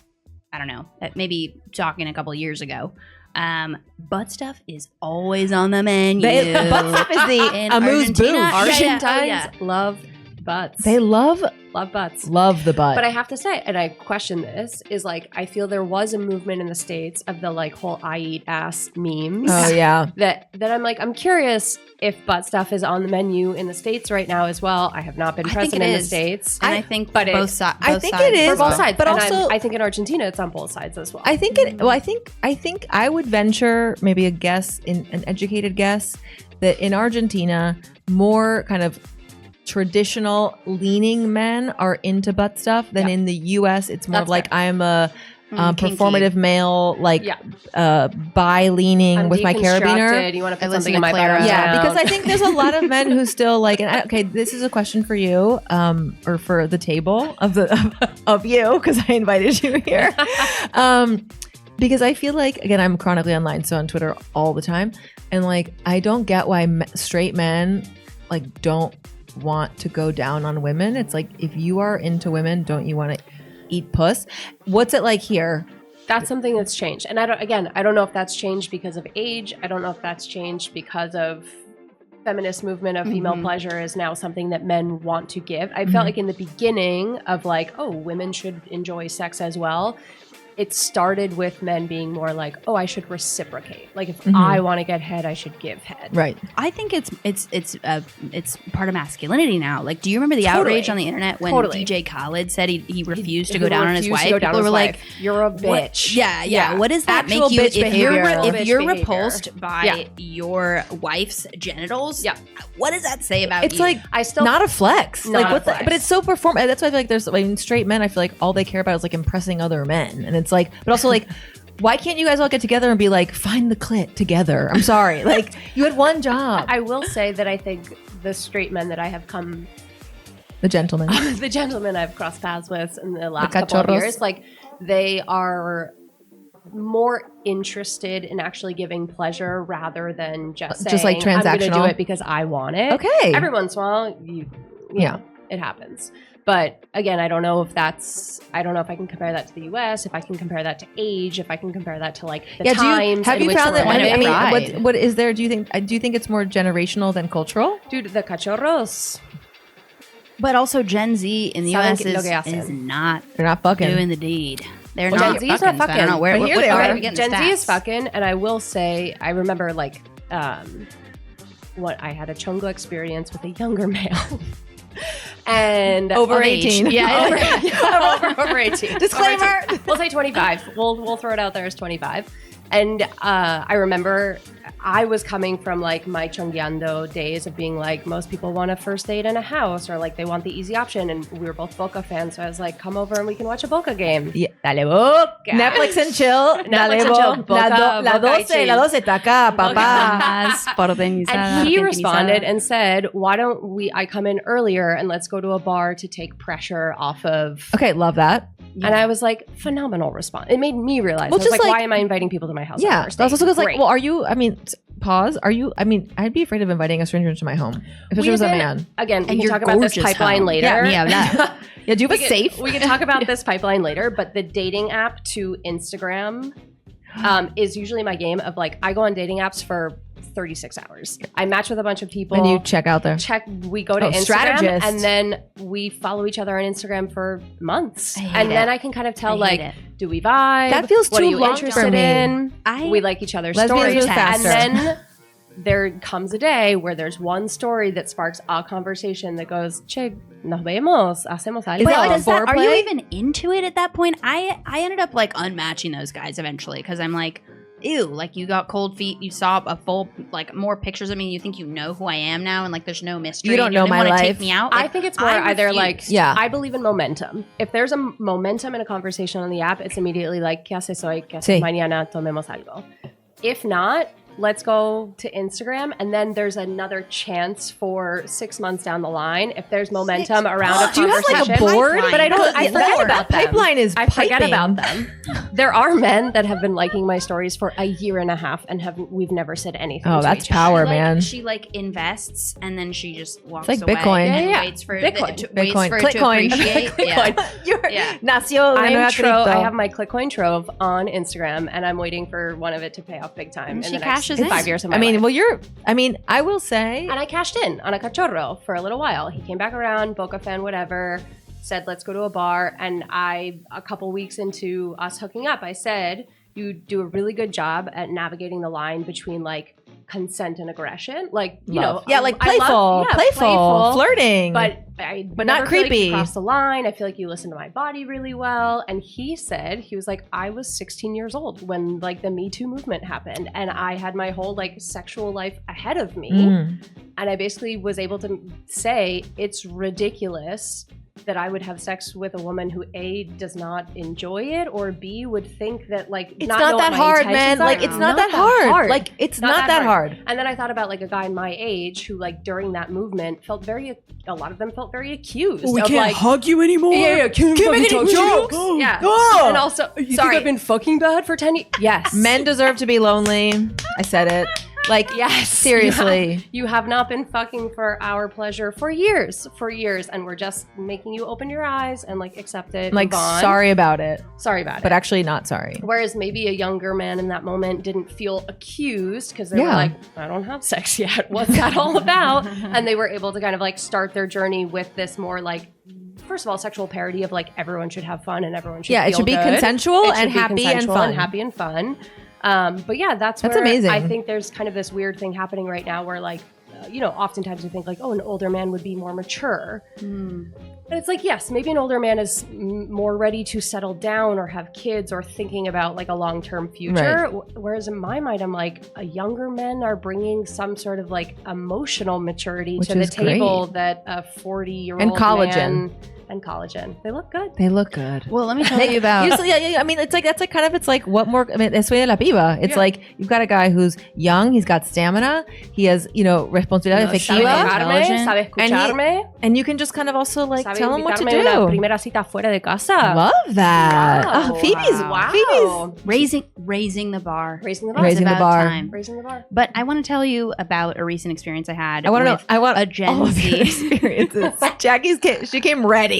C: I don't know, maybe talking a couple of years ago, butt stuff is always on the menu.
A: Butt stuff is the amuse-bouche.
B: Argentines love butts.
A: They love
B: butts.
A: Love the butt.
B: But I have to say, and I question this, is like, I feel there was a movement in the States of the like whole I eat ass memes.
A: Oh yeah.
B: That I'm like, I'm curious if butt stuff is on the menu in the States right now as well. I have not been present in the States.
C: And I think both sides.
A: I think it is
B: for both sides.
A: But
B: and
A: also,
B: I think in Argentina it's on both sides as well.
A: I think it. Well, I think I would venture maybe an educated guess that in Argentina, more kind of traditional leaning men are into butt stuff than in the US. It's more like fair. I'm a performative male, like bi leaning with my carabiner.
B: You want to put something in my butt?
A: Yeah, because I think there's a lot of men who still like. And okay, this is a question for you, or for the table of you, because I invited you here. Because I feel like, again, I'm chronically online, so on Twitter all the time, and like I don't get why straight men like don't want to go down on women. It's like, if you are into women, don't you want to eat puss? What's it like here?
B: That's something that's changed. And I don't know if that's changed because of age. I don't know if that's changed because of feminist movement of female pleasure is now something that men want to give. I felt like in the beginning of like, oh, women should enjoy sex as well. it started with men being more like, oh, I should reciprocate. Like if I want to get head, I should give head.
A: Right.
C: I think it's part of masculinity now. Like, do you remember the outrage on the internet when DJ Khaled said he refused to go down on his wife? People were like,
B: "You're a bitch."
C: Yeah. What does that
B: Actual
C: make you
B: bitch
C: if you're
B: behavior.
C: repulsed by your wife's genitals?
B: Yeah.
C: What does that say about you?
A: It's like
B: I still
A: not a flex.
B: Not
A: Like
B: a
A: what?
B: flex.
A: But it's so perform. That's why I feel like there's straight men. I feel like all they care about is like impressing other men, and it's like, but also like. Why can't you guys all get together and be like, find the clit together? I'm sorry. Like, you had one job.
B: I will say that I think the straight men that I have come,
A: The gentleman.
B: the gentlemen I've crossed paths with in the last
A: The
B: couple of
A: cachorros.
B: years, like they are more interested in actually giving pleasure rather than just saying,
A: like
B: I'm going to do
A: transactional?
B: it because I want it.
A: Okay.
B: Every once in a while, you know, it happens. But again, I don't know if I can compare that to the US, if I can compare that to age, if I can compare that to like the times.
A: Have
B: in
A: you
B: which
A: found
B: we're
A: that?
B: living.
A: I mean, what is there? Do you think it's more generational than cultural?
B: Dude, the cachorros.
C: but also Gen Z in the US
B: Saben lo que hacen.
C: is not
A: They're not fucking.
C: doing the deed. They're
B: Well,
C: not
B: Gen Z is
C: fucking.
B: not
C: So I don't know
B: fucking.
C: where
A: But here
C: what-
A: they
C: where
A: are.
C: we getting
B: Gen
C: the
B: Z is
C: stats?
B: fucking, and I will say, I remember like what I had a chunga experience with a younger male. And
A: Over
B: of age.
A: 18.
B: Yeah, over 18.
A: Disclaimer.
B: Over 18. We'll say 25. We'll throw it out there as 25. And I remember I was coming from like my chongueando days of being like, most people want a first date in a house, or like they want the easy option. And we were both Boca fans, so I was like, come over and we can watch a Boca game.
A: Yeah.
B: Dale Boca.
A: Netflix and chill.
B: Netflix and chill. Boca,
A: La
B: Boca y
A: 12
B: chill.
A: está acá, papá.
B: And he responded and said, why don't I come in earlier and let's go to a bar to take pressure off of.
A: Okay, love that.
B: And I was like, phenomenal response. It made me realize,
A: Well,
B: I was
A: just
B: like,
A: like-
B: why am I inviting people to my house?
A: Yeah.
B: on first
A: That's also
B: date?
A: because like,
B: Great.
A: well, are you? I mean, pause. Are you? I mean, I'd be afraid of inviting a stranger into my home if it was a man.
B: Again, we
C: And
B: can
C: your
B: talk about this
C: gorgeous
B: pipeline
C: home.
B: later.
A: Yeah. Yeah. Do you have a safe?
B: We can talk about this pipeline later, but the dating app to Instagram is usually my game of like, I go on dating apps for 36 hours. I match with a bunch of people.
A: And you check out there.
B: We go to Instagram
A: strategist.
B: and then we follow each other on Instagram for months.
C: I hate
B: And then
C: it.
B: I can kind of tell
C: I hate
B: like,
C: it.
B: do we vibe?
A: That feels
B: what
A: too
B: are you
A: long
B: interested
A: for me.
B: in?
C: I-
B: We like each other's
A: Lesbians
B: stories.
A: move faster.
B: And then there comes a day where there's one story that sparks a conversation that goes, che, nos vemos, hacemos algo.
A: Is
C: But
A: that
C: does that, are you
A: foreplay?
C: even into it at that point? I ended up like unmatching those guys eventually because I'm like, ew, like you got cold feet. You saw a full like more pictures of me. You think you know who I am now, and like there's no mystery.
A: You don't know
C: didn't
A: my
C: wanna
A: life.
C: Take me out.
B: I
C: Like,
B: think it's more
C: I
B: either
C: refuse.
B: like,
A: Yeah.
B: I believe in momentum. If there's a momentum in a conversation on the app, it's immediately like, ¿qué haces hoy? ¿Qué haces
A: Sí.
B: mañana? Tomemos algo. If not, let's go to Instagram. And then there's another chance for 6 months down the line. If there's momentum around a
A: Do you have
B: conversation.
A: like a board?
C: Pipeline.
B: But I don't, I
A: Yeah,
B: forget
A: that
B: about them.
A: pipeline is
B: I forget
A: piping.
B: about them. There are men that have been liking my stories for a year and a half and we've never said anything.
A: Oh,
B: to
A: that's
B: each other.
A: power,
C: She, like,
A: man.
C: She like invests and then she just walks
A: like
C: away
A: Bitcoin.
C: and
B: Yeah.
C: waits for
B: Bitcoin.
C: waits
A: Bitcoin.
C: for it to
A: Clickcoin.
C: appreciate. Yeah.
A: You're
C: Yeah.
A: Nació una nueva
B: I
A: cripto.
B: have my Clickcoin Trove on Instagram, and I'm waiting for one of it to pay off big time
C: She
B: in the next
C: cashes in.
B: 5 years of my
A: I mean,
B: life.
A: well, I will say,
B: And I cashed in on a cachorro for a little while. He came back around, Boca fan, whatever, said, let's go to a bar. And a couple weeks into us hooking up, I said, you do a really good job at navigating the line between like consent and aggression. Like, you know,
A: yeah, like
B: I love-
A: playful, flirting,
B: But
A: But not
B: never feel like
A: creepy.
B: you crossed the line. I feel like you listen to my body really well. And he said, he was like, I was 16 years old when like the Me Too movement happened. And I had my whole like sexual life ahead of me. And I basically was able to say, it's ridiculous that I would have sex with a woman who A, does not enjoy it, or B, would think that like
A: it's
B: not
A: not
B: know
A: that
B: what my
A: hard, man.
B: intentions are.
A: Like it's not that hard. Like it's not that hard.
B: And then I thought about like a guy my age who like during that movement felt a lot of them felt very accused of like,
D: hug you anymore.
B: yeah, can't
A: make any
B: talk to you.
A: jokes.
B: Yeah.
A: Oh.
B: And also,
D: You
B: sorry,
D: think
B: I've been fucking bad for 10 years. Yes.
A: Men deserve to be lonely. I said it. Like,
B: Yes.
A: seriously.
B: You have not been fucking for our pleasure for years. And we're just making you open your eyes and like accept it.
A: Like,
B: move on.
A: sorry about it,
B: Sorry about
A: but
B: it.
A: actually not sorry.
B: Whereas maybe a younger man in that moment didn't feel accused because they were
A: Yeah.
B: like, I don't have sex yet. What's that all about? And they were able to kind of like start their journey with this more like first of all, sexual parity of like everyone should have fun and everyone should
A: Yeah,
B: feel
A: it should be
B: good.
A: consensual
B: It should
A: and
B: be
A: happy and
B: consensual
A: fun.
B: and happy and fun. But yeah, that's where
A: amazing.
B: I think there's kind of this weird thing happening right now where like, oftentimes we think like, oh, an older man would be more mature. And it's like, yes, maybe an older man is more ready to settle down or have kids or thinking about like a long-term future.
A: Right.
B: Whereas in my mind, I'm like, younger men are bringing some sort of like emotional maturity
A: Which
B: to the
A: is
B: table
A: great.
B: that a 40-year-old
A: And collagen.
B: man and collagen. They look good.
A: They look good.
C: Well, let me tell you about.
A: Usually, I mean, it's like it's like what more? I mean, es sueño de la piba. It's like you've got a guy who's young, he's got stamina, he has responsabilidad efectiva,
B: Sabe escucharme.
A: and you can just kind of also like
B: Sabe
A: tell him what to
B: invitarme a una
A: do.
B: primera cita fuera de casa.
A: Love that.
B: Wow.
A: Oh, Phoebe's
B: Wow.
C: raising the bar.
B: Raising the bar.
A: Raising the
C: It's about
A: bar.
C: time.
B: Raising the bar.
C: But I want to tell you about a recent experience I had.
A: I want to know.
C: with
A: I want
C: a Gen
A: all of your
C: Z.
A: experiences. She came ready.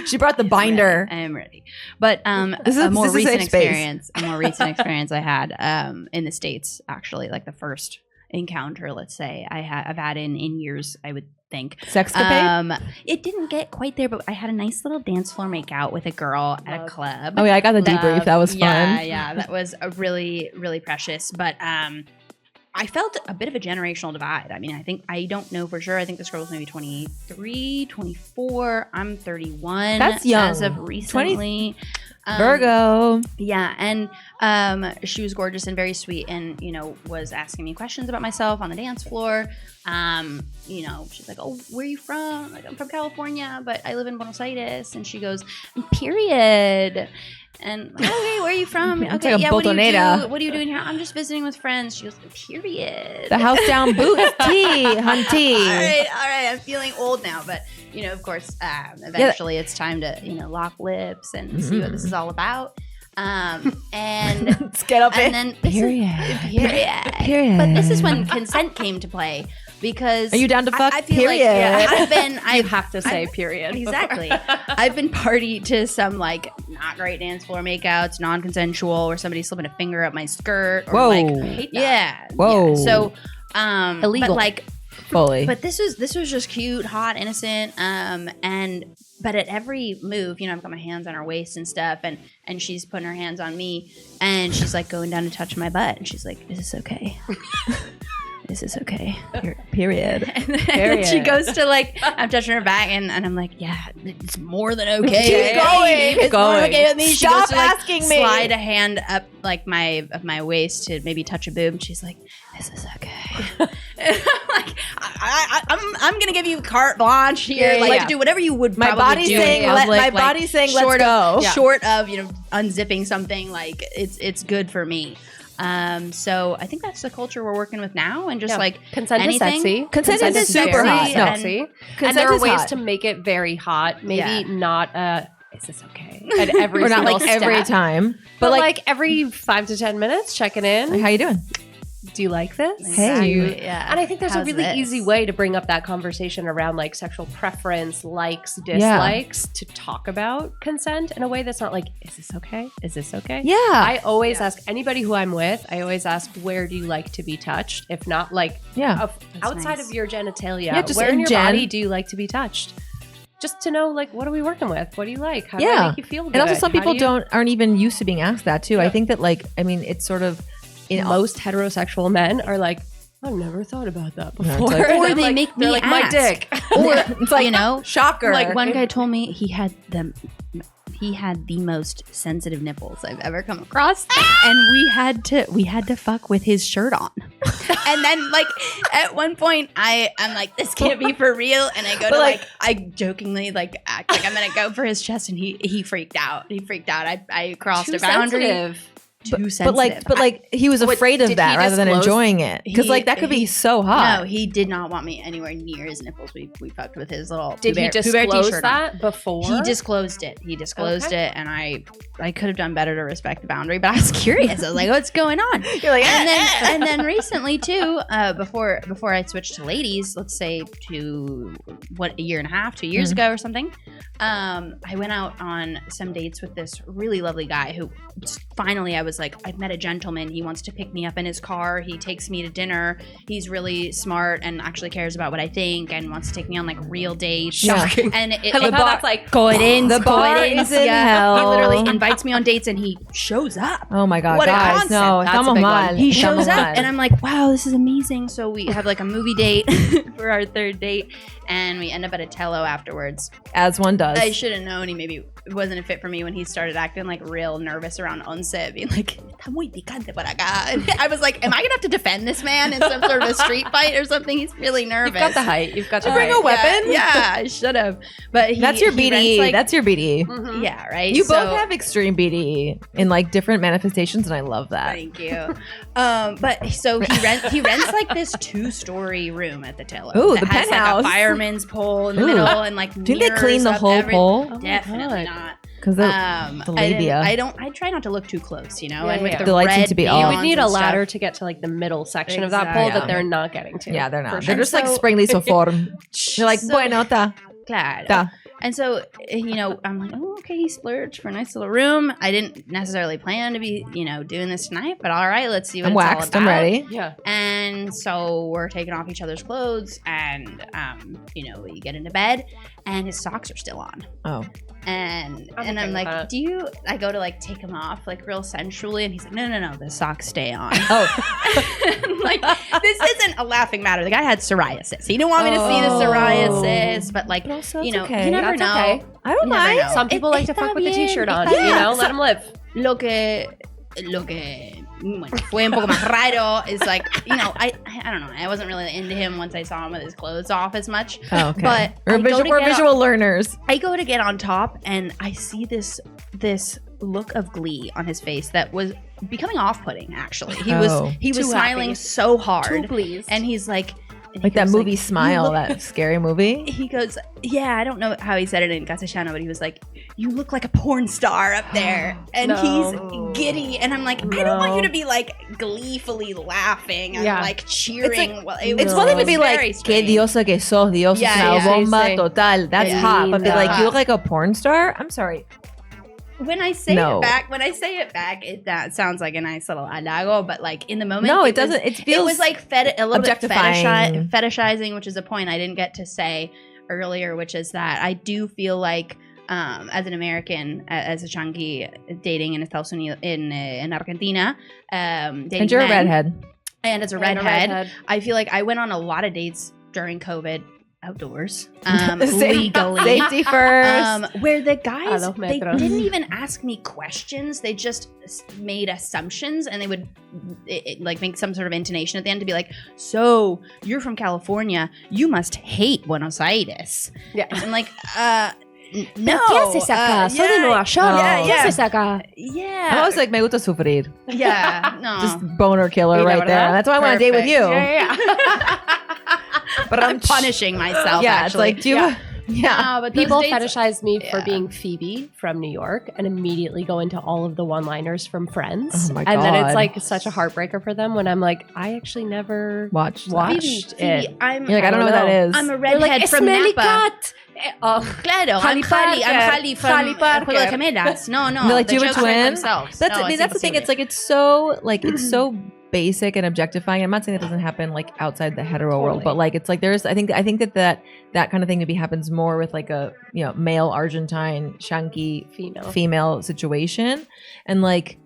A: She brought the binder.
C: I am ready. But
A: This is
C: a more
A: a
C: recent
A: safe space.
C: experience I had in the States, actually, like the first encounter, let's say, I've had in years, I would think.
A: Sexcapade?
C: It didn't get quite there, but I had a nice little dance floor makeout with a girl at a club.
A: Oh yeah, I got the debrief. That was fun.
C: Yeah, that was a really, really precious. But I felt a bit of a generational divide. I mean, I don't know for sure. I think this girl was maybe 23, 24. I'm 31.
A: That's young.
C: As of recently.
A: Virgo.
C: Yeah, and she was gorgeous and very sweet, and was asking me questions about myself on the dance floor. She's like, "Oh, where are you from?" Like, "I'm from California, but I live in Buenos Aires." And she goes, "Period." And like, "Okay, where are you from?"
A: It's
C: "Okay,
A: like a
C: yeah, what do you
A: botonera.
C: do? What are you doing here?" "I'm just visiting with friends." She goes, "Period."
A: The house down boots. Tea. Hunty.
C: All right. I'm feeling old now, but of course, eventually it's time to lock lips and see what this is all about. And
A: Let's get up
C: and then
A: Period.
C: Period. But this is when consent came to play, because
A: Are you down to fuck?
C: I feel
A: Period.
C: like
B: You have to say period.
C: Exactly. I've been party to some like not great dance floor makeouts, non-consensual, or somebody slipping a finger up my skirt. Or
A: Whoa.
C: like,
B: hate that.
C: yeah.
A: Whoa.
C: Yeah. So
B: Illegal.
C: But like,
A: Fully.
C: but this was just cute, hot, innocent. But at every move, I've got my hands on her waist and stuff, and she's putting her hands on me, and she's like going down to touch my butt, and she's like, "Is this okay? Is this okay?"
A: Period.
C: And then
B: Period.
C: she goes to like, I'm touching her back, and I'm like, "Yeah, it's more than okay.
A: Keep going.
C: It's more than okay with me." She
A: Stop
C: goes to like
A: asking me.
C: slide a hand up like my waist to maybe touch a boob, and she's like, "Is this okay?" And I'm like, I'm gonna give you carte blanche here,
A: Yeah.
C: do whatever you would.
A: My
C: probably
A: body's
C: do in
A: saying,
C: public,
A: my body's saying, let's
C: short
A: go.
C: of, short of unzipping something, like it's good for me. So I think that's the culture we're working with now, and just like
B: consent
C: anything.
B: is sexy.
A: Consent is super
B: very
A: hot. No.
B: Sexy. And
A: Consent
B: there are
A: is
B: ways
A: hot.
B: to make it very hot. Maybe not is this okay? At every
A: Or not
B: single
A: like every
B: step.
A: time.
B: But like every 5 to 10 minutes, checking in.
A: Like, how you doing?
B: Do you like this?
A: Hey.
B: Do you-
C: Yeah.
B: And I think there's
C: How's
B: a really
C: this?
B: easy way to bring up that conversation around like sexual preference, likes, dislikes, to talk about consent in a way that's not like, is this okay? Is this okay?
A: Yeah.
B: I always ask anybody who I'm with, I always ask, where do you like to be touched? If not like outside
C: nice.
B: of your genitalia,
A: Yeah, just
B: where in
A: in
B: your
A: gen.
B: body do you like to be touched? Just to know, like, what are we working with? What do you like? How do I make you feel good?
A: And also some
B: How
A: people
B: do you-
A: aren't even used to being asked that too. I think that it's sort of
B: most heterosexual men are like, I've never thought about that
A: Yeah, it's
B: before.
A: like-
C: Or
B: And I'm
C: they
B: like,
C: make me
B: they're like, my
C: ask.
B: dick.
C: Or
A: it's like, shocker.
C: Like one guy told me he had the most sensitive nipples I've ever come across, and we had to fuck with his shirt on. And then like at one point I'm like, this can't be for real, and I go to like I jokingly like act like I'm gonna go for his chest, and he freaked out. I crossed
B: Too
C: a boundary.
B: sensitive.
C: Too sensitive.
A: But he was afraid of
B: did
A: that
B: he
A: rather than
B: disclose-
A: enjoying it. Because that could be so hot.
C: No, he did not want me anywhere near his nipples. We fucked with his little
B: Did he
C: Pooh Bear
B: disclose
C: t-shirt on.
B: that before?
C: He disclosed it.
B: Okay.
C: And I could have done better to respect the boundary, but I was curious. I was like, what's going on?
A: You're like,
C: And then recently too, before I switched to ladies, let's say a year and a half, 2 years ago or something, I went out on some dates with this really lovely guy who finally I was like, I've met a gentleman. He wants to pick me up in his car. He takes me to dinner. He's really smart and actually cares about what I think and wants to take me on like real dates.
A: Shocking.
C: And
B: I love how that's like
C: the
A: bar is in hell.
C: He literally invites me on dates and he shows up.
A: Oh my God,
C: What a
A: guys.
C: concept.
A: No,
C: That's
A: estamos
C: a big
A: mal.
C: one. He shows
A: Estamos
C: up
A: mal.
C: and I'm like, wow, this is amazing. So we have like a movie date for our third date and we end up at a Tello afterwards.
A: As one does.
C: I should have known he maybe wasn't a fit for me when he started acting like real nervous around once, being like, está muy picante por acá. And I was like, am I gonna have to defend this man in some sort of a street fight or something? He's really nervous.
B: You've got the height. You've got the
A: bring
B: height.
A: a weapon?
C: Yeah, I should have. But
A: That's your
C: he
A: BDE.
C: rents, like-
A: That's your BDE.
B: Mhm.
C: yeah, right.
A: You
C: So-
A: both have extreme BDE in like different manifestations, and I love that.
C: Thank you. But so he rents like this 2-story room at the Tello.
A: Ooh,
C: that
A: the
C: has
A: penthouse.
C: like a fireman's pole in the
A: Ooh.
C: middle and like
A: Do you think they clean
C: mirrors
A: the
C: up
A: whole pole?
B: Oh my
C: Definitely
B: God.
C: not.
A: Because the labia.
C: I try not to look too close, you know.
B: Yeah,
C: and with
B: yeah.
C: the,
A: The lights need
C: red
A: to be
C: neons
A: off.
B: You would need a
C: and stuff.
B: ladder to get to like the middle section of that pole
C: Exactly.
B: that they're not getting to.
A: Yeah, they're
B: For
A: not.
B: sure.
A: They're just like
C: So-
A: springly so form. They're like,
C: So-
A: bueno, ta.
C: Claro.
A: Ta.
C: And so, you know, I'm like, oh, okay, he splurged for a nice little room. I didn't necessarily plan to be, you know, doing this tonight, but all right, let's see what
A: I'm
C: it's all
A: waxed.
C: about.
A: I'm ready.
B: Yeah.
C: And so we're taking off each other's clothes, and you know, we get into bed, and his socks are still on.
A: Oh.
C: And
B: I'm
C: I'm
B: okay with
C: like,
B: that.
C: I go to like take him off like real sensually, and he's like, no, the socks stay on.
A: Oh.
C: Like, this isn't a laughing matter. The guy had psoriasis. He didn't want me to see the psoriasis, but like,
A: But also,
C: you
A: it's
C: know,
A: okay.
C: you never
B: That's
C: know.
B: okay.
A: I don't
C: You never
A: mind.
C: know.
B: Some people like to
C: Está
B: fuck with the
C: bien,
B: t-shirt on.
C: está
B: You
C: bien.
B: know, let them live.
C: Lo que bueno, fue un poco más raro is like, you know, I don't know. I wasn't really into him once I saw him with his clothes off as much.
A: Oh, okay.
C: But
A: we're,
C: I go
A: visual,
C: to
A: we're
C: get
A: visual learners.
C: I go to get on top and I see this look of glee on his face that was becoming off-putting. Actually, he was
B: Too
C: smiling
B: happy.
C: so hard,
B: Too pleased.
C: and he's like,
A: Like that movie Smile, that scary movie.
C: He goes, yeah, I don't know how he said it in Castellano, but he was like, you look like a porn star up there. And
B: No.
C: he's giddy. And I'm like, I don't want you to be like gleefully laughing and
B: Yeah.
C: like cheering.
A: It's
C: well,
A: It's
B: No.
A: one thing to
C: was
A: be
C: very
A: like, que
C: strange.
A: diosa que sos, Dios
C: Yeah,
A: es una
C: yeah.
A: bomba
B: Sí, sí.
A: total. That's
C: Yeah.
A: hot. But be like,
C: Linda.
A: you look like a porn star? I'm sorry.
C: When I say
A: No.
C: it back, that sounds like a nice little halago, but like in the moment,
A: No, it
C: was-
A: doesn't. It feels
C: It was like a little bit
A: objectifying.
C: fetishizing, which is a point I didn't get to say earlier, which is that I do feel like as an American, as a chanqui dating in Estados Unidos, in Argentina, dating
A: and you're a
C: men,
A: redhead.
C: and as a
B: And a
C: redhead, I feel like I went on a lot of dates during COVID, outdoors,
A: Safe-
C: legally.
A: Safety first.
C: Where the guys,
B: A los
C: they
B: metros.
C: didn't even ask me questions. They just made assumptions, and they would like make some sort of intonation at the end to be like, "So you're from California? You must hate Buenos Aires."
B: Yeah.
C: And like, no.
B: ¿Qué haces acá? Soy de Nueva York.
A: Yeah,
B: ¿Qué
C: yeah.
B: haces acá?
C: Yeah.
A: I was like, me gusta sufrir.
C: yeah. No.
A: Just boner killer
B: Mira,
A: right there.
B: ¿verdad?
A: That's why I want to date with
C: Perfect.
A: you.
B: Yeah.
A: But
C: I'm punishing myself.
A: Yeah,
C: actually.
A: it's like, do you? Yeah.
C: No, but those
B: People
C: dates-
B: fetishize me for
C: Yeah.
B: being Phoebe from New York and immediately go into all of the one-liners from Friends.
A: Oh my
B: And then
A: God.
B: it's like such a heartbreaker for them when I'm like, I actually never
A: Watch.
B: watched
C: Phoebe,
B: it.
C: I'm,
A: You're like, I don't know what that is.
C: I'm a
B: They're
C: redhead
B: like,
C: from
B: "Smelly
C: Napa.
B: cat." Oh,
C: Claro, I'm
B: Jali
C: Jali from
B: Jali Parker.
C: Juego de Gemelas. No,
A: And they're like,
C: the
A: do you have a
C: jokes write
A: twin?
C: themselves.
A: That's
C: No,
A: I mean, that's the thing. It's like it's so basic and objectifying. I'm not saying that doesn't happen like outside the hetero world,
B: Totally.
A: but like it's like there's I think that kind of thing maybe happens more with like a male Argentine shanky female situation, and like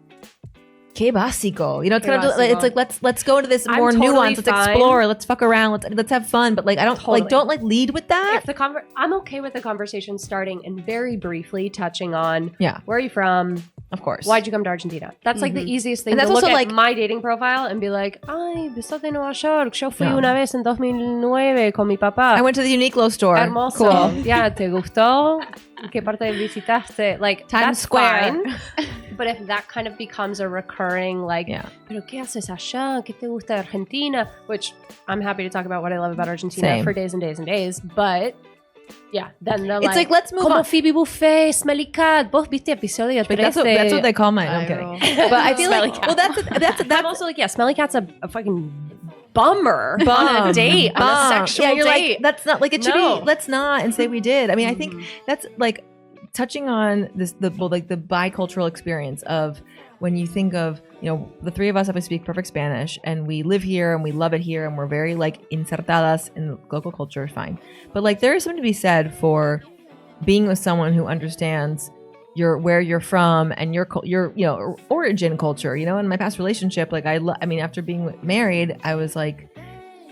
A: que básico, it's
B: Que
A: kind of
B: básico.
A: it's like let's go into this
B: I'm
A: more
B: totally
A: nuance. Let's
B: fine.
A: explore. Let's fuck around. Let's have fun. But like I don't
B: Totally.
A: don't lead with that.
B: If I'm okay with the conversation starting and very briefly touching on
A: Yeah,
B: where are you from?
A: of course.
B: Why'd you come to Argentina? That's like the easiest thing
A: And that's
B: to look
A: also,
B: at
A: like-
B: my dating profile and be like, ay, sos de Nueva York. Yo fui
A: No.
B: una vez en 2009 con mi papá.
A: I went to the Uniqlo store.
B: Hermoso.
A: Cool.
B: Yeah, ¿te gustó? ¿Qué parte visitaste? Like,
A: Times
B: that's
A: Square.
B: fine. But if that kind of becomes a recurring, like,
A: Yeah.
B: ¿pero qué haces allá? ¿Qué te gusta de Argentina? Which I'm happy to talk about what I love about Argentina
A: Same.
B: for days and days and days. But, yeah, then they're
A: It's like let's move
B: como
A: on.
B: Phoebe Buffet, Smelly Cat. ¿Vos viste episodio 13?
A: Like, that's what they call mine. I'm kidding. But I feel
B: Smelly
A: like
B: cat.
A: that's
B: I'm also like, yeah, Smelly Cat's a fucking bummer on a date, on a sexual
A: you're
B: date.
A: like, that's not like it should be. Let's not and say we did. I mean, I think that's like touching on the bicultural experience of when you think of, you know, the three of us have to speak perfect Spanish and we live here and we love it here and we're very like insertadas in the local culture, fine. But like there is something to be said for being with someone who understands where you're from and your you know, origin culture. You know, in my past relationship, like I mean, after being married, I was like,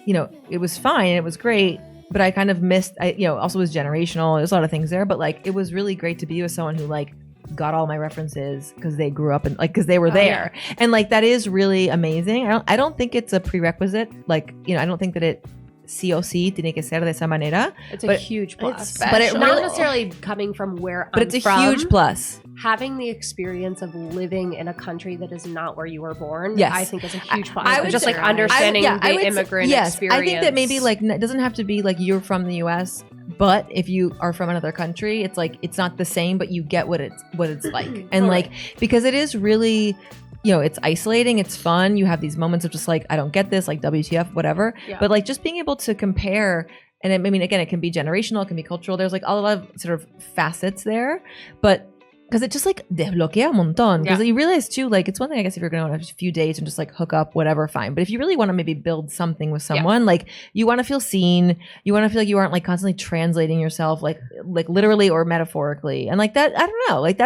A: you know, it was fine, it was great, but I kind of missed, you know, also was generational. There's a lot of things there, but like it was really great to be with someone who like got all my references because they grew up and like because they were there, and like that is really amazing. I don't think it's a prerequisite. Like, you know, I don't think that it sí o sí tiene que ser de esa manera.
B: It's a huge plus,
A: but it
B: not
A: really,
B: necessarily coming from where
A: but
B: I'm
A: it's a
B: from,
A: huge plus.
B: Having the experience of living in a country that is not where you were born,
A: yes,
B: I think is a huge plus.
A: I would
B: just
A: say,
B: like understanding the immigrant experience.
A: I think that maybe like it doesn't have to be like you're from the U.S., but if you are from another country, it's like it's not the same, but you get what it's like, and like because it is really, you know, it's isolating, it's fun. You have these moments of just like, I don't get this, like WTF, whatever. Yeah. But like just being able to compare, and I mean, again, it can be generational, it can be cultural. There's like a lot of sort of facets there, but because it just like desbloquea un montón. Because you realize too, like it's one thing, I guess, if you're going on a few dates and just like hook up, whatever, fine. But if you really want to maybe build something with someone, like you want to feel seen, you want to feel like you aren't like constantly translating yourself, like literally or metaphorically, and like that. I don't know, like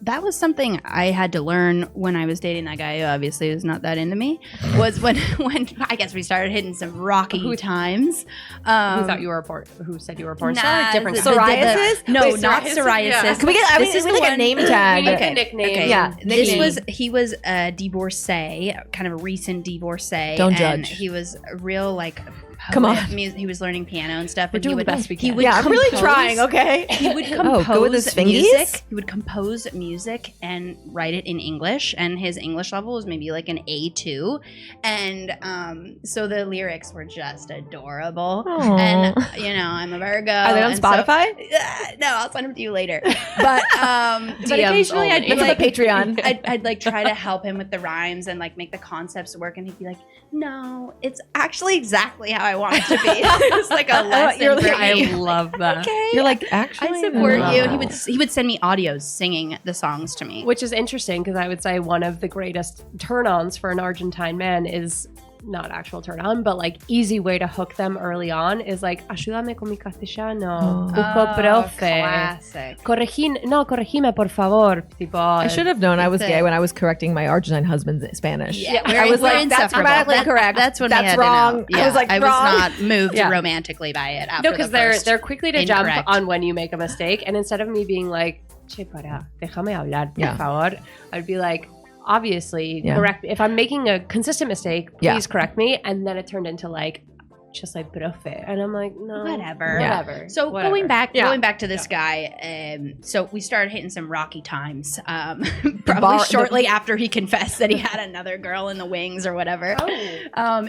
C: that was something I had to learn when I was dating that guy who obviously was not that into me, was when I guess we started hitting some rocky times.
B: Who said you were a porn star? Different
A: psoriasis?
C: No, not psoriasis.
A: Yeah. Can we get, I mean, this is like a name tag.
B: We need a nickname.
C: Okay.
A: Yeah.
C: He was a divorcee, kind of a recent divorcee.
A: Don't judge.
C: He was a real like
A: come on.
C: He was learning piano and stuff.
B: We're doing the best we can.
A: I'm really trying, okay?
C: He would compose
A: go with his
C: music. He would compose music and write it in English, and his English level was maybe like an A2. And so the lyrics were just adorable.
A: Aww.
C: And, you know, I'm a Virgo.
A: Are they on Spotify?
C: So, no, I'll send them to you later. But occasionally
A: I'd like Patreon.
C: I'd like try to help him with the rhymes and like make the concepts work, and he'd be like, no, it's actually exactly how I want it to be. It's like a lesson for me.
B: I love that.
C: Okay.
A: You're like, actually,
C: I support you. He would send me audios singing the songs to me.
B: Which is interesting because I would say one of the greatest turn-ons for an Argentine man is not actual turn-on, but like easy way to hook them early on is like, ayúdame con mi castellano. Profe.
C: Classic.
B: Corregime por favor. Tipo,
A: I should have known I was gay when I was correcting my Argentine husband's Spanish.
C: Yeah,
A: I was like, that's grammatically correct.
C: That's when
A: that's wrong.
C: Yeah,
A: I was like,
C: I
A: wrong.
C: was not moved romantically by it. After
B: no, because they're quickly to
C: incorrect.
B: jump on when you make a mistake, and instead of me being like, che para, déjame hablar, por favor, I'd be like, obviously, correct me. If I'm making a consistent mistake, please correct me. And then it turned into like, just like profe. And I'm like, no.
C: Whatever. So going back to this guy, so we started hitting some rocky times. Probably shortly after he confessed that he had another girl in the wings or whatever.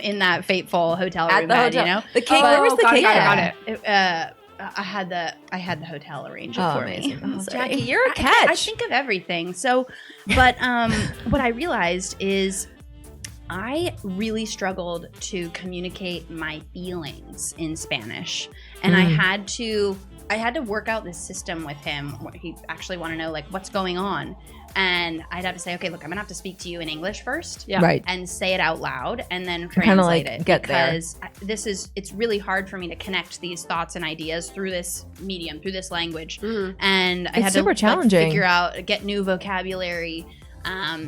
C: In that fateful hotel room bed, you know?
A: The king, where was the king?
B: Got it.
C: I had the hotel arrange it for me.
A: Jackie, you're a catch.
C: I think of everything. So, but what I realized is I really struggled to communicate my feelings in Spanish, and I had to work out this system with him where he actually want to know like what's going on. And I'd have to say, okay, look, I'm gonna have to speak to you in English first,
A: right,
C: and say it out loud, and then translate it.
A: Because
C: it's really hard for me to connect these thoughts and ideas through this medium, through this language, and I had to figure out, get new vocabulary.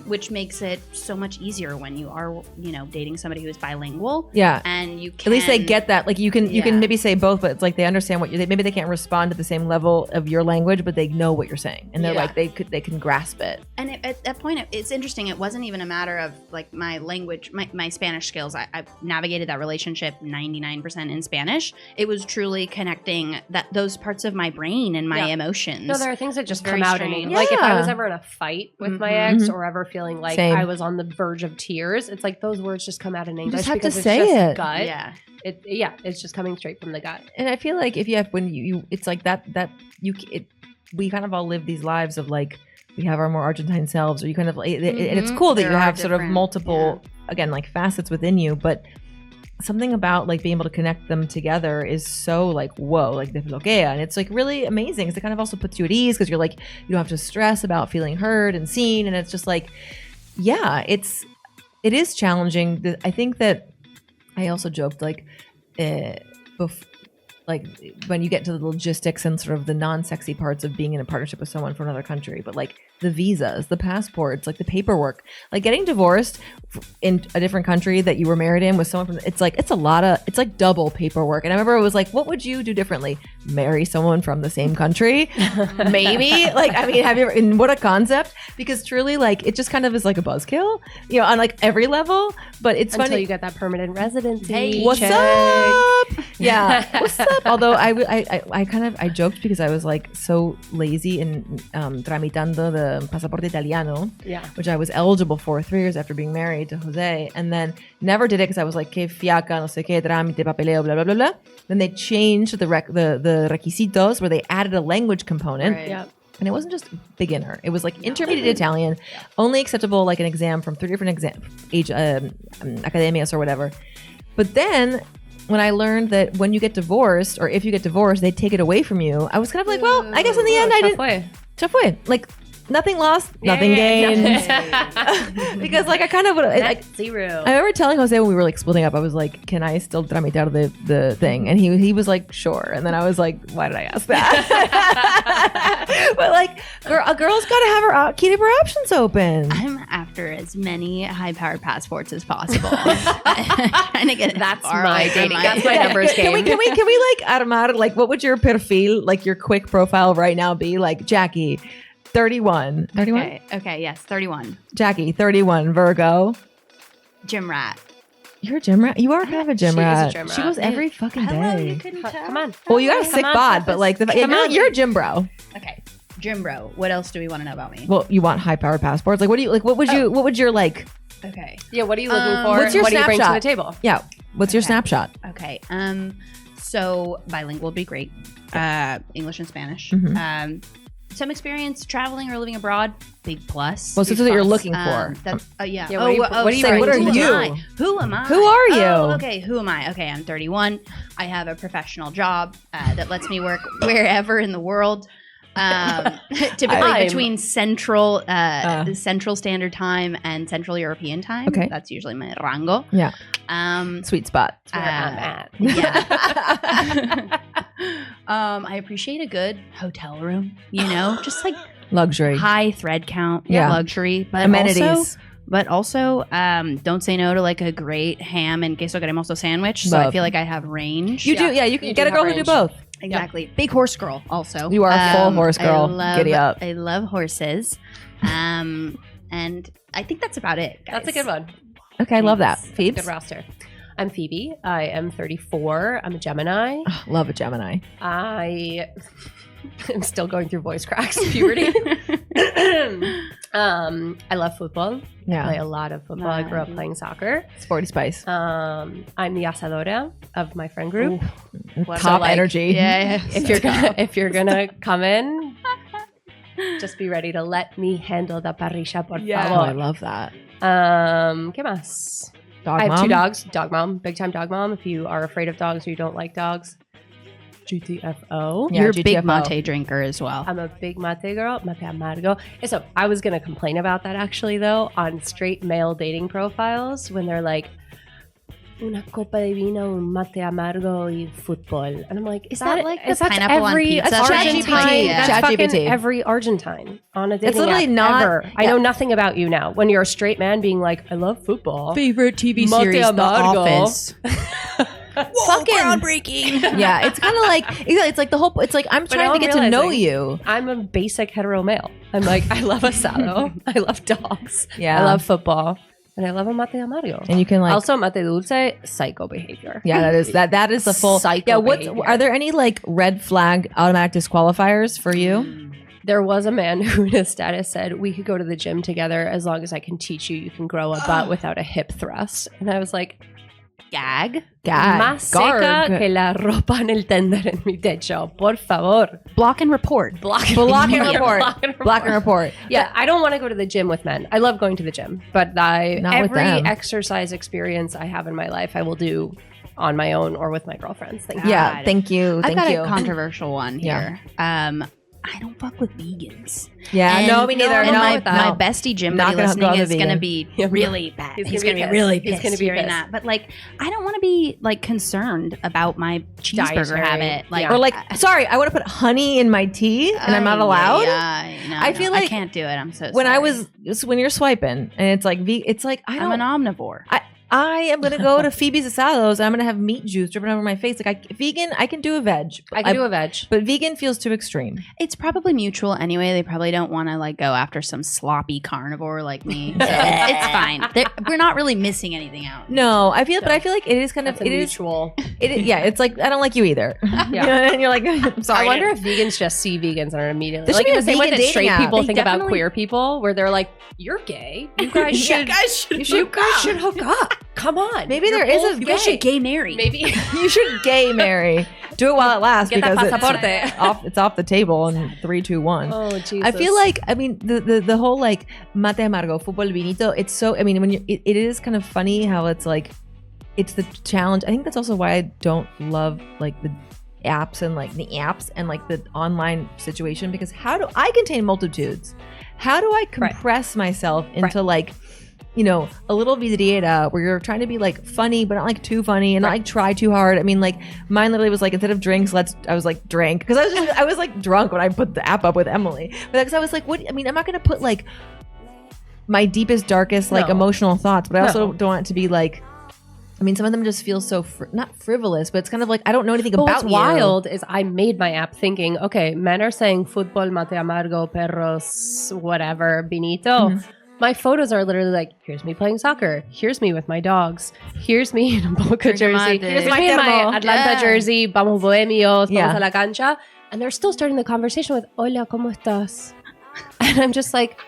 C: Which makes it so much easier when you are, you know, dating somebody who is bilingual. Yeah, and you can,
A: at least they get that. Like you can maybe say both, but it's like they understand what maybe they can't respond to the same level of your language, but they know what you're saying, and they're like they can grasp it.
C: And at that point, it's interesting. It wasn't even a matter of like my language, my Spanish skills. I navigated that relationship 99% in Spanish. It was truly connecting those parts of my brain and my emotions.
B: No, there are things that just come out in me. Like if I was ever in a fight with my ex, or ever feeling like I was on the verge of tears, it's like those words just come out in English because it's just gut. It's just coming straight from the gut.
A: And I feel like if you have it's like we kind of all live these lives of like we have our more Argentine selves, or you kind of and it's cool that you have sort of multiple again like facets within you, but something about like being able to connect them together is so like, whoa, like desbloquea. And it's like really amazing because it kind of also puts you at ease because you're like, you don't have to stress about feeling heard and seen. And it's just like, yeah, it is challenging. I think that I also joked like, like when you get to the logistics and sort of the non-sexy parts of being in a partnership with someone from another country, but like the visas, the passports, like the paperwork, like getting divorced in a different country that you were married in with someone from, it's like double paperwork. And I remember it was like, what would you do differently? Marry someone from the same country? Maybe. Like, I mean, have you ever, and what a concept, because truly like, it just kind of is like a buzzkill, you know, on like every level, but it's
B: until
A: funny.
B: you get that permanent residency.
A: Hey, what's up? Yeah. What's up? Although I joked because I was like so lazy in tramitando the pasaporte italiano, which I was eligible for 3 years after being married to Jose, and then never did it because I was like, que fiaca, no sé qué, trámite, papeleo, blah, blah, blah, blah. Then they changed the requisitos where they added a language component.
B: Right. Yep.
A: And it wasn't just beginner. It was like intermediate Italian, only acceptable like an exam from 3 different academias or whatever. But then when I learned that when you get divorced, or if you get divorced, they take it away from you, I was kind of like, well, I guess in the end I didn't. Chafue. Like, nothing lost, nothing gained. Because like I kind of would like
B: zero.
A: I remember telling Jose when we were like splitting up, I was like, can I still tramitar the thing? And he was like, sure. And then I was like, why did I ask that? But like a girl's got to keep her options open.
C: I'm after as many high-powered passports as possible. Trying to get
B: that's my dating. That's my numbers game.
A: Can we like armar, like what would your perfil, like your quick profile right now be? Like Jackie, 31. 31?
C: Okay, yes, 31.
A: Jackie, 31, Virgo.
C: Gym rat.
A: You're a gym rat? You are kind of a gym rat.
B: Is a gym rat.
A: She goes every fucking day.
C: Hello, you couldn't tell? Come on.
A: Well, you got a sick bod, but like, you're a gym bro.
C: Okay, gym bro. What else do we want to know about me?
A: Well, you want high-powered passports. Like, what do you, like, what would your like...
C: Okay.
B: Yeah, what are you looking for?
A: What's your
B: what
A: snapshot?
B: do you bring to the table?
A: Yeah, what's your snapshot?
C: Okay, so bilingual would be great. English and Spanish.
A: Mm-hmm.
C: Some experience traveling or living abroad, big plus.
A: Well, so that's what you're looking for.
C: Yeah.
B: What are you
A: what are you?
C: Who am I?
A: Who are you?
C: Oh, okay, who am I? Okay, I'm 31. I have a professional job that lets me work wherever in the world. Typically between Central Standard Time and Central European Time.
A: Okay.
C: That's usually my rango.
A: Yeah. Sweet spot.
B: That's where I'm at.
C: Yeah. I appreciate a good hotel room, you know, just like
A: Luxury.
C: high thread count,
A: Yeah.
C: luxury, but
A: amenities.
C: Also, don't say no to like a great ham and queso cremoso sandwich. So I
A: Love.
C: feel like I have range.
A: You do, yeah. You can get a girl who do both.
C: Exactly. Yep. Big horse girl also.
A: You are a full horse girl. Giddy up.
C: I love horses. And I think that's about it, guys.
B: That's a good one.
A: Okay, I love that. Phoebe?
B: Good roster. I'm Phoebe. I am 34. I'm a Gemini.
A: Oh, love a Gemini.
B: I am still going through voice cracks, puberty. I love football.
A: Yeah.
B: I play a lot of football. I grew up playing soccer.
A: Sporty spice.
B: I'm the asadora of my friend group.
A: Top energy.
C: Yeah.
B: If you're gonna come in, just be ready to let me handle the parrilla, por
A: Oh, I
B: favor.
A: love that.
B: ¿Qué más?
A: Dog
B: I have
A: mom?
B: 2 dogs. Dog mom. Big time dog mom. If you are afraid of dogs or you don't like dogs, GTFO.
A: Yeah,
C: You're a big
A: GTFO.
C: mate drinker as well.
B: I'm a big mate girl. Mate amargo. So I was going to complain about that actually, though, on straight male dating profiles when they're like, una copa de vino, un mate amargo y fútbol. And I'm like, is that
C: like
B: is
C: the
B: that
C: pineapple on
B: every
C: pizza?
B: that's Argentine?
A: ChatGPT.
B: That's
A: ChatGPT.
B: fucking every Argentine on a dating
A: literally
B: app
A: not-
B: ever. I know nothing about you now. When you're a straight man being like, I love football.
C: Favorite TV
B: Mate
C: series, The
B: amargo.
C: Office.
A: Fucking
C: groundbreaking.
A: Yeah, it's kind of like it's like the whole. It's like I'm
B: But
A: trying
B: now
A: to
B: I'm
A: get to know
B: realizing
A: you.
B: I'm a basic hetero male. I'm like, I love asado. I love dogs.
A: Yeah.
B: I love football. And I love a mate amargo.
A: And you can like
B: Also, mate dulce, psycho behavior.
A: yeah, that is the full
B: Psycho
A: Yeah, what
B: behavior.
A: are there any like red flag automatic disqualifiers for you?
B: There was a man who in his status said, we could go to the gym together as long as I can teach you you can grow a butt without a hip thrust. And I was like,
C: Gag.
B: más seca que la ropa en el tender en mi techo. Por favor.
C: Block and report.
B: Block
A: Block and
B: Yeah,
A: report.
B: block and
A: Black and report.
B: Yeah, I don't want to go to the gym with men. I love going to the gym, but
A: Not with
B: every
A: them.
B: exercise experience I have in my life, I will do on my own or with my girlfriends. Thank you.
A: Yeah, thank you.
C: I've got
A: you.
C: a controversial one here. I don't fuck with vegans.
A: Yeah,
C: And-
A: no, me neither.
C: And
A: No,
C: my
A: with that.
C: bestie Jim
A: Not
C: buddy
A: gonna go
C: listening
A: the
C: is going to
A: vegan.
C: be
B: Yeah.
C: really bad.
B: He's
C: He's
B: gonna
C: going
B: be
C: to be
B: pissed.
C: really
B: He's
C: pissed
B: gonna be
C: hearing
B: pissed.
C: that. But like, I don't want to be like concerned about my cheeseburger
B: Dietary.
C: habit. Like,
B: Yeah.
A: Or like, sorry, I want to put honey in my tea and I'm not allowed. I feel like
C: I can't do it. I'm so
A: When
C: sorry.
A: when you're swiping and it's like it's like
C: I'm an omnivore.
A: I am gonna go to Phoebe's Asados and I'm gonna have meat juice dripping over my face. Like vegan, I can do a veg.
B: I can do a veg.
A: But vegan feels too extreme.
C: It's probably mutual anyway. They probably don't want to like go after some sloppy carnivore like me. So it's fine. We're not really missing anything out.
A: No, I feel like it is kind of
B: That's a mutual.
A: It is, yeah, it's like I don't like you either.
B: Yeah.
A: And you're like, I'm sorry.
B: I wonder if vegans just see vegans and are immediately
A: There should
B: like
A: be
B: in the
A: a
B: same way
A: vegan
B: that straight
A: dating app.
B: people
C: They
B: think about
C: definitely-
B: queer people, where they're like, "You're gay. You guys should.
A: you
B: guys should hook up. Come on.
A: Maybe
B: You're
A: there is
B: both
A: a-
C: You guys should gay marry.
B: Maybe
A: you should gay marry. Do it while it lasts
B: Get that
A: because
B: pasaporte.
A: it's off the table in 3, 2, 1.
B: Oh Jesus.
A: I feel like the whole like mate amargo, fútbol vinito. It's so when it is kind of funny how it's like it's the challenge. I think that's also why I don't love like the apps and like the online situation, because how do I contain multitudes? How do I compress myself into like a little vidriera where you're trying to be like funny but not like too funny and not like try too hard? I mean, like mine literally was like, instead of drinks, I was like drink, because I was like drunk when I put the app up with Emily, but because I was like, I'm not gonna put like my deepest, darkest like emotional thoughts, but I also don't want it to be like, some of them just feel so not frivolous, but it's kind of like I don't know anything
B: But
A: about
B: what's wild is I made my app thinking, okay, men are saying fútbol, mate amargo, perros, whatever, vinito.
A: Mm-hmm.
B: My photos are literally like, here's me playing soccer. Here's me with my dogs. Here's me in a Boca jersey. Here's me in my Atlanta jersey. Vamos bohemios. Vamos a la cancha. And they're still starting the conversation with, hola, ¿cómo estás? And I'm just like,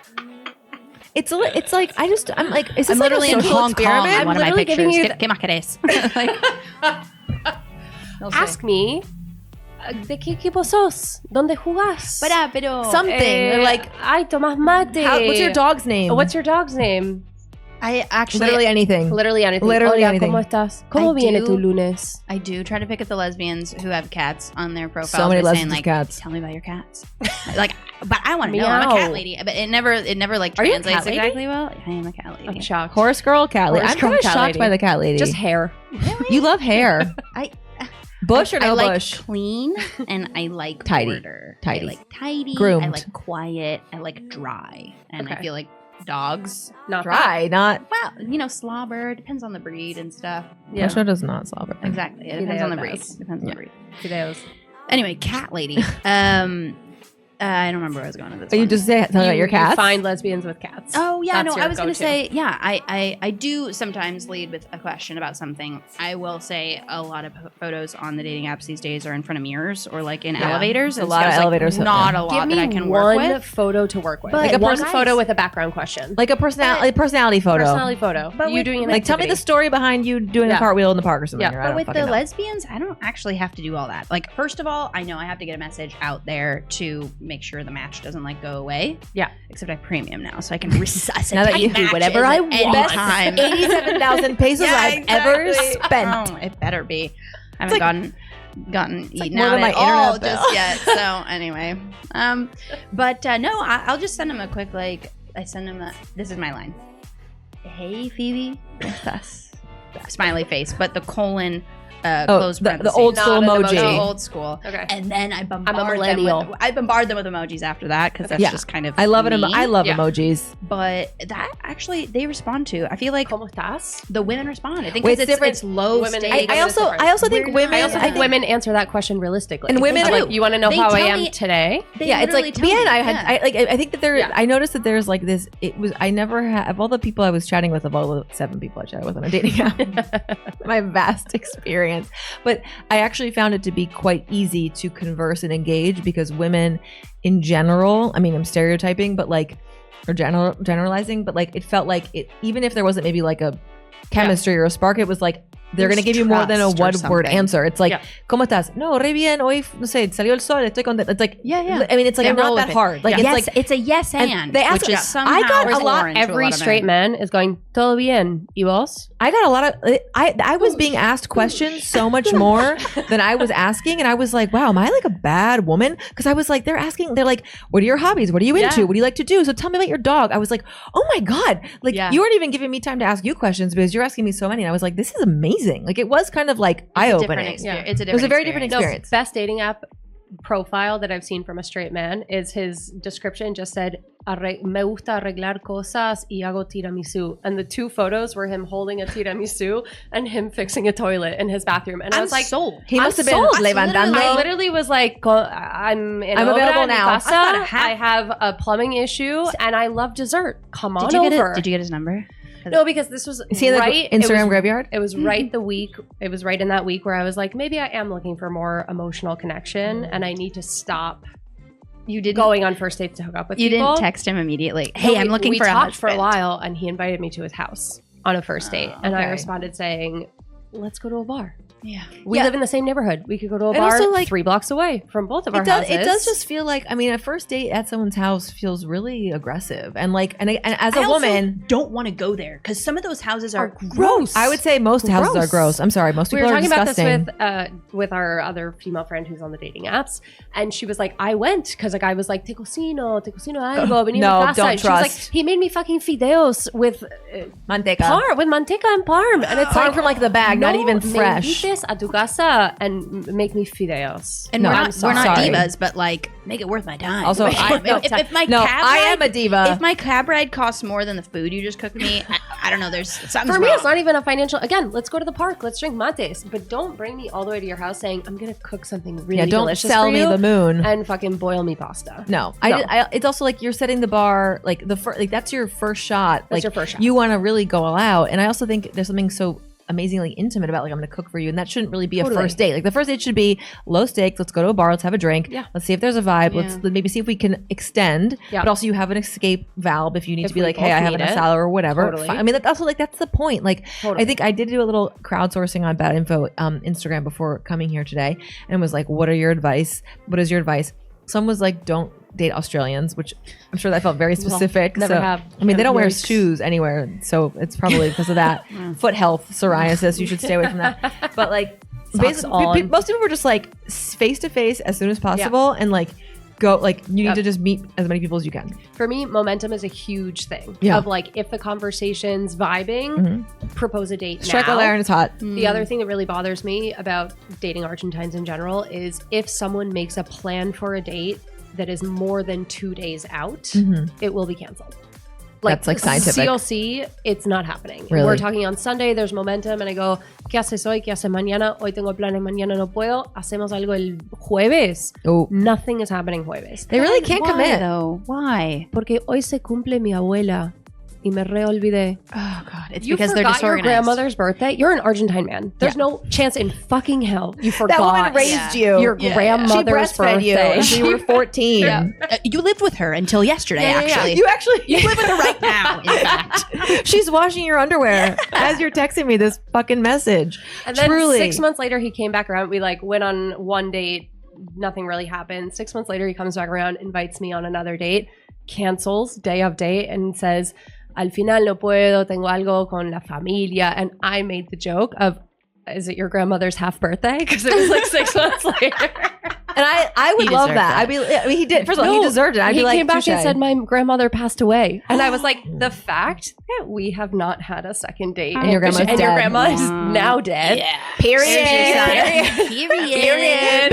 A: It's like I'm like, is this
C: I'm literally
A: like a
C: in
A: social
C: Hong Kong
A: experiment?
C: in one of my
B: literally giving
C: pictures.
B: you
C: ¿Qué más querés? Like,
B: ask me, ¿de qué equipo sos? ¿Dónde jugás?
C: pero
A: Something or like,
B: ay, tomás mate.
A: what's your dog's name?
B: What's your dog's name?
C: I actually
A: Literally anything.
B: Literally anything.
A: Literally
B: Hola,
A: anything.
B: ¿cómo estás? ¿Cómo
C: I
B: viene
C: do-
B: tu lunes?
C: I do try to pick at the lesbians who have cats on their profiles.
A: So many
C: by saying,
A: lesbians
C: like,
A: cats.
C: Tell me about your cats. Like, but I want to know. I'm a
B: Meow.
C: cat lady. But it never like
B: Are you a
C: translates
B: cat lady?
C: exactly well. I am a cat lady.
B: I'm shocked.
A: Horse girl, cat lady.
B: Horse
A: I'm
B: girl,
A: kind of
B: cat
A: shocked
B: lady.
A: by the cat lady.
B: Just hair.
A: You love hair. Bush or no
C: I like
A: bush?
C: clean and I like
A: Tidy.
C: order.
A: Tidy.
C: I like tidy.
A: Groomed.
C: I like quiet. I like dry. And I
B: Okay.
C: feel like dogs.
B: Not
A: Dry, not.
C: Well, slobber. Depends on the breed and stuff.
B: Yeah.
A: Bush does not slobber.
C: Exactly. It
B: Fideo
C: depends on the breed.
B: does.
C: Depends on the breed.
B: Videos.
C: Anyway, cat lady. I don't remember where I was going with this.
A: But you
C: one.
A: just say tell about your cats.
B: You find lesbians with cats.
C: Oh yeah,
B: That's
C: no,
B: your
C: I was gonna
B: go-to.
C: say, yeah, I do sometimes lead with a question about something. I will say a lot of photos on the dating apps these days are in front of mirrors or like in elevators.
A: A
C: and
A: lot
C: so
A: of
C: it's, like,
A: elevators,
C: not
A: yeah.
C: a lot
B: Give me
C: that I can
B: one
C: work with.
B: photo to work with.
C: But
B: Like
C: like
B: one
C: guys-
B: photo with a background question.
A: Like a personality photo.
B: Personality photo.
C: But
B: you
C: with-
B: doing an
A: Like tell me the
B: activity.
A: story behind you doing a
B: Yeah.
A: cartwheel in the park or something.
B: Yeah.
A: or I
C: But
A: don't
C: with
A: fucking
C: the
A: know.
C: lesbians, I don't actually have to do all that. Like, first of all, I know I have to get a message out there to make sure the match doesn't like go away.
B: Yeah.
C: Except I premium now, so I can resuscitate
A: Now that you do
C: whatever I want.
A: Best 87,000 pesos
C: Yeah,
A: I've ever
C: exactly.
A: spent.
C: Oh, it better be. I haven't gotten eaten
A: more
C: out
A: than my
C: at all
A: internet
C: just
A: bill.
C: yet. So anyway, but no, I'll just send them a quick I send them this is my line. Hey Phoebe, ¿cómo estás? Smiley face, but the colon. Close
A: the
C: parentheses.
A: old school
B: Not an
A: emoji.
C: The old school.
B: Okay.
C: And then I bombard
B: millennial.
C: them with emojis after that because that's
A: Yeah.
C: just kind of
A: I love it.
C: me.
A: I love
B: Yeah.
A: emojis.
C: But that actually they respond to. I feel like
B: ¿Cómo estás?
C: the women respond. I think
A: Wait,
C: because
A: it's different.
C: it's low
B: Women
C: stakes.
A: I also think
C: We're
A: women.
C: not-
B: I also think
A: think
B: women answer that question realistically.
A: And women
B: like,
A: do.
B: you want to know
C: They
B: how I
C: tell
B: am
C: me-
B: today?
C: They
A: Yeah, it's
C: literally
A: like
C: tell
A: me and
C: me,
A: I had.
C: yeah.
A: I think that there.
B: Yeah.
A: I noticed that there's like this. It was. I never had of all the people I was chatting with, of all the 7 people I chatted with on a dating app. My vast experience, but I actually found it to be quite easy to converse and engage because women, in general. I mean, I'm stereotyping, but like, or generalizing, but like, it felt like it. Even if there wasn't maybe like a chemistry or a spark, it was like they're going to give you more than a
D: trust or
A: one-word
D: something.
A: answer. It's like, ¿Cómo estás? No, re bien. Hoy, no sé, salió el sol. Estoy contenta. It's like,
D: Yeah.
A: I mean, it's like
D: They
A: not
D: roll
A: that
D: with it.
A: hard. Like,
D: Yeah.
A: it's like,
C: it's a yes and.
A: they ask
C: which
A: me-
C: is somehow
A: I got a lot-
C: foreign to
B: Every
C: lot of
B: straight
C: men.
B: man is going, todo bien, ¿y vos?
A: I got a lot of, I was being asked questions so much more than I was asking. And I was like, wow, am I like a bad woman? Because I was like, they're like, what are your hobbies? What are you into?
B: Yeah.
A: What do you like to do? So tell me about your dog. I was like, oh my God. Like you weren't even giving me time to ask you questions because you're asking me so many. And I was like, this is amazing. Like it was kind of like eye-opening.
C: It's a different
A: It was a very different
C: experience.
A: experience.
B: Best dating app profile that I've seen from a straight man is his description just said, me gusta arreglar cosas y hago tiramisú. And the two photos were him holding a tiramisú and him fixing a toilet in his bathroom. And I was like,
D: sold.
A: He must have been
B: sold.
A: levantando.
B: I literally was like, I'm
A: available now.
B: I have a plumbing issue and I love dessert. Come on
C: Did you
B: over.
C: get his number?
B: No, because this was
A: Is he in the
B: right.
A: Instagram graveyard?
B: It was right the week. It was right in that week where I was like, maybe I am looking for more emotional connection, and I need to stop.
C: You didn't
B: Going on first dates to hook up with
C: You
B: people.
C: didn't text him immediately.
B: No,
C: Hey, I'm looking
B: we
C: for a
B: talked for a
C: husband.
B: while, and he invited me to his house on a first date, and I
C: okay.
B: responded saying, "Let's go to a bar."
C: Yeah.
B: We live in the same neighborhood. We could go to a
A: And
B: bar
A: also, like,
B: 3 blocks away from both of our houses.
A: It does just feel like, I mean, a first date at someone's house feels really aggressive. And like, and as a
D: I also
A: woman,
D: don't want to go there because some of those houses are
B: gross.
A: I would say most houses are gross. I'm sorry. Most
B: We
A: people
B: were
A: are
B: talking about
A: disgusting.
B: this with our other female friend who's on the dating apps, and she was like, I went because a guy was like, te cocino algo, vení a mi
A: No,
B: casa.
A: don't
B: And she was like,
A: trust.
B: he made me fucking fideos with
A: Manteca.
B: with manteca and parm, and it's
A: Parm
B: like
A: from like the bag, not even fresh.
B: Me invites a tu casa and make me fideos.
D: And
A: No,
D: we're
A: I'm
D: not
A: sorry.
D: divas, but like make it worth my time.
A: Also,
D: if my
A: no,
D: cab
A: I
D: ride,
A: am a diva.
D: If my cab ride costs more than the food you just cooked me, I don't know. There's something
B: For me, it's not even a financial. Again, let's go to the park. Let's drink mates. But don't bring me all the way to your house saying I'm gonna cook something really
A: Yeah, don't
B: delicious
A: sell
B: for
A: me
B: you
A: the moon.
B: and fucking boil me pasta.
A: No,
B: No.
A: it's also like you're setting the bar, like like that's your first shot.
B: That's
A: like
B: your first shot.
A: You want to really go all out, and I also think there's something so amazingly intimate about like I'm going to cook for you, and that shouldn't really be a
B: Totally.
A: first date. Like the first date should be low stakes. Let's go to a bar. Let's have a drink.
B: Yeah.
A: Let's see if there's a vibe.
D: Yeah.
A: Let's maybe see if we can extend.
B: Yeah.
A: But also you have an escape valve if you need
B: If
A: to be
B: we
A: like, hey,
B: both
A: I have
B: need
A: an
B: it.
A: salad or whatever.
B: Totally.
A: Fine. I mean, that's also like that's the point. Like
B: Totally.
A: I think I did do a little crowdsourcing on Bad Info Instagram before coming here today, and was like, what are your advice? What is your advice? Some was like, don't date Australians, which I'm sure that felt very specific.
B: never
A: So,
B: have.
A: I mean, they don't wear
B: Yikes.
A: shoes anywhere, so it's probably because of that. Foot health, psoriasis, you should stay away from that. But like, basically,
B: on.
A: most people were just like face to face as soon as possible, and like go like you need
B: Yep.
A: to just meet as many people as you can.
B: For me, momentum is a huge thing.
A: Yeah.
B: Of like, if the conversation's vibing, propose a date
A: Strike
B: now.
A: while the iron is hot.
B: The other thing that really bothers me about dating Argentines in general is if someone makes a plan for a date that is more than 2 days out, it will be canceled.
A: That's, like, scientific.
B: CLC, it's not happening.
A: Really?
B: We're talking on Sunday, there's momentum, and I go, ¿qué haces hoy? ¿Qué haces mañana? Hoy tengo planes, mañana no puedo. Hacemos algo el jueves.
A: Oh,
B: Nothing is happening jueves.
A: they really can't
C: Why,
A: commit.
C: though? Why?
B: Porque hoy se cumple mi abuela y me reolvidé.
D: Oh god, it's
B: You
D: because they're
B: forgot your
D: disorganized.
B: grandmother's birthday. You're an Argentine man. There's no chance in fucking hell you forgot.
A: That woman raised you.
B: Your
D: Yeah.
B: grandmother's
A: She breastfed
B: birthday.
A: you. You were 14.
B: Yeah.
D: You lived with her until yesterday.
B: Yeah, yeah, yeah.
D: Actually,
A: You
D: live with her right now. In fact,
A: She's washing your underwear as you're texting me this fucking message.
B: And then
A: Truly.
B: 6 months later, he came back around. We like went on one date. Nothing really happened. 6 months later, he comes back around, invites me on another date, cancels day of date, and says, "Al final no puedo. Tengo algo con la familia." And I made the joke of, "Is it your grandmother's half birthday?" Because it was like 6 months later.
A: And I would
D: He
A: love
D: deserved
A: that.
D: that.
A: I mean, he did. First of all, he deserved it. I'd
B: he
A: be like,
B: came back and
A: touche.
B: said, "My grandmother passed away," and I was like, "The fact that we have not had a second date,
A: And your grandma's
B: and your
A: dead.
B: grandma is now dead,
A: Period.
D: Period.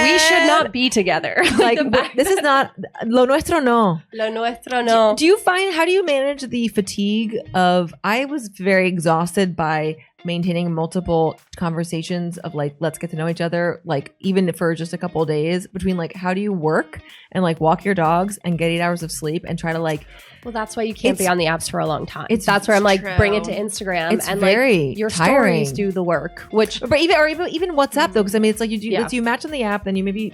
B: we should not be together."
A: Like, this is not lo nuestro. No.
B: Lo nuestro no.
A: Do you find, how do you manage the fatigue of, I was very exhausted by maintaining multiple conversations of like, let's get to know each other, like even for just a couple of days, between like, how do you work and like walk your dogs and get 8 hours of sleep and try to like,
B: Well, that's why you can't be
A: It's-
B: on the apps for a long time.
A: it's-
B: That's where I'm like,
D: True.
B: bring it to Instagram
A: It's
B: and
A: very
B: like your
A: tiring.
B: stories do the work. Which
A: but even WhatsApp though, because I mean, it's like you do,
B: Yeah.
A: you match on the app, then you maybe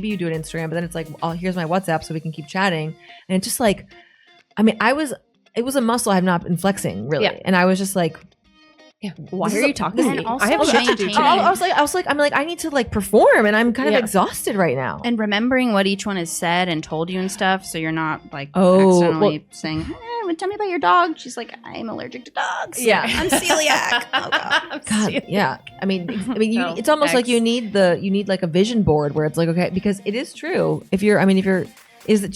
A: you do it Instagram, but then it's like, oh, here's my WhatsApp so we can keep chatting. And it's just like, I mean, it was a muscle I have not been flexing really.
B: Yeah.
A: And I was just like,
B: Yeah. Why are you talking to me?
C: also
B: I have shit to do
C: maintaining-
B: today.
A: I'm like, I need to like perform, and I'm kind of exhausted right now.
C: And remembering what each one has said and told you and stuff, so you're not like
A: Oh,
C: accidentally saying, tell me about your dog. She's like, I'm allergic to dogs.
B: Yeah.
C: I'm celiac. Oh, God.
A: God, yeah. I mean,
B: No,
A: it's almost like
B: X.
A: you need like a vision board where it's like, okay, because it is true. Do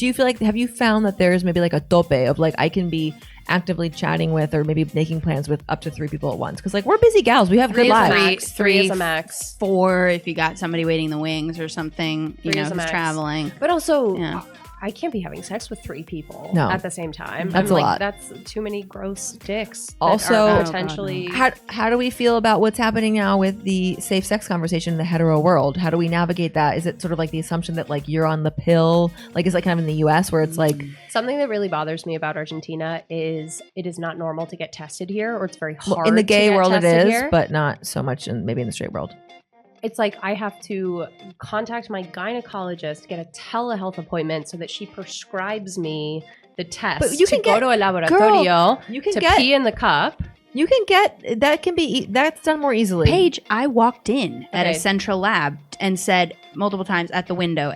A: you feel like, have you found that there's maybe like a tope of like, I can be actively chatting with or maybe making plans with up to 3 people at once? Because like, we're busy gals. We have good lives.
B: Three is a max.
C: 4 if you got somebody waiting in the wings or something,
B: Three is a
C: who's
B: max.
C: traveling.
B: But also,
C: Yeah.
B: I can't be having sex with 3 people
A: No.
B: at the same time.
A: That's
B: I'm
A: a
B: like,
A: lot.
B: That's too many gross dicks. that
A: Also-
B: are
A: Oh, God,
B: potentially.
A: How do we feel about what's happening now with the safe sex conversation in the hetero world? How do we navigate that? Is it sort of like the assumption that like you're on the pill? Like, is like kind of in the US where it's like,
B: Something that really bothers me about Argentina is it is not normal to get tested here, or it's very hard.
A: well, in the
B: to
A: gay
B: get
A: world it
B: tested
A: is,
B: here.
A: but not so much maybe in the straight world.
B: It's like I have to contact my gynecologist, get a telehealth appointment so that she prescribes me the test.
A: But you can
B: to go
A: get-
B: to a laboratorio
A: You can
B: to
A: get
B: pee in the cup.
A: You can get that can be that's done more easily.
C: Paige, I walked in at a
B: Okay.
C: central lab and said multiple times at the window,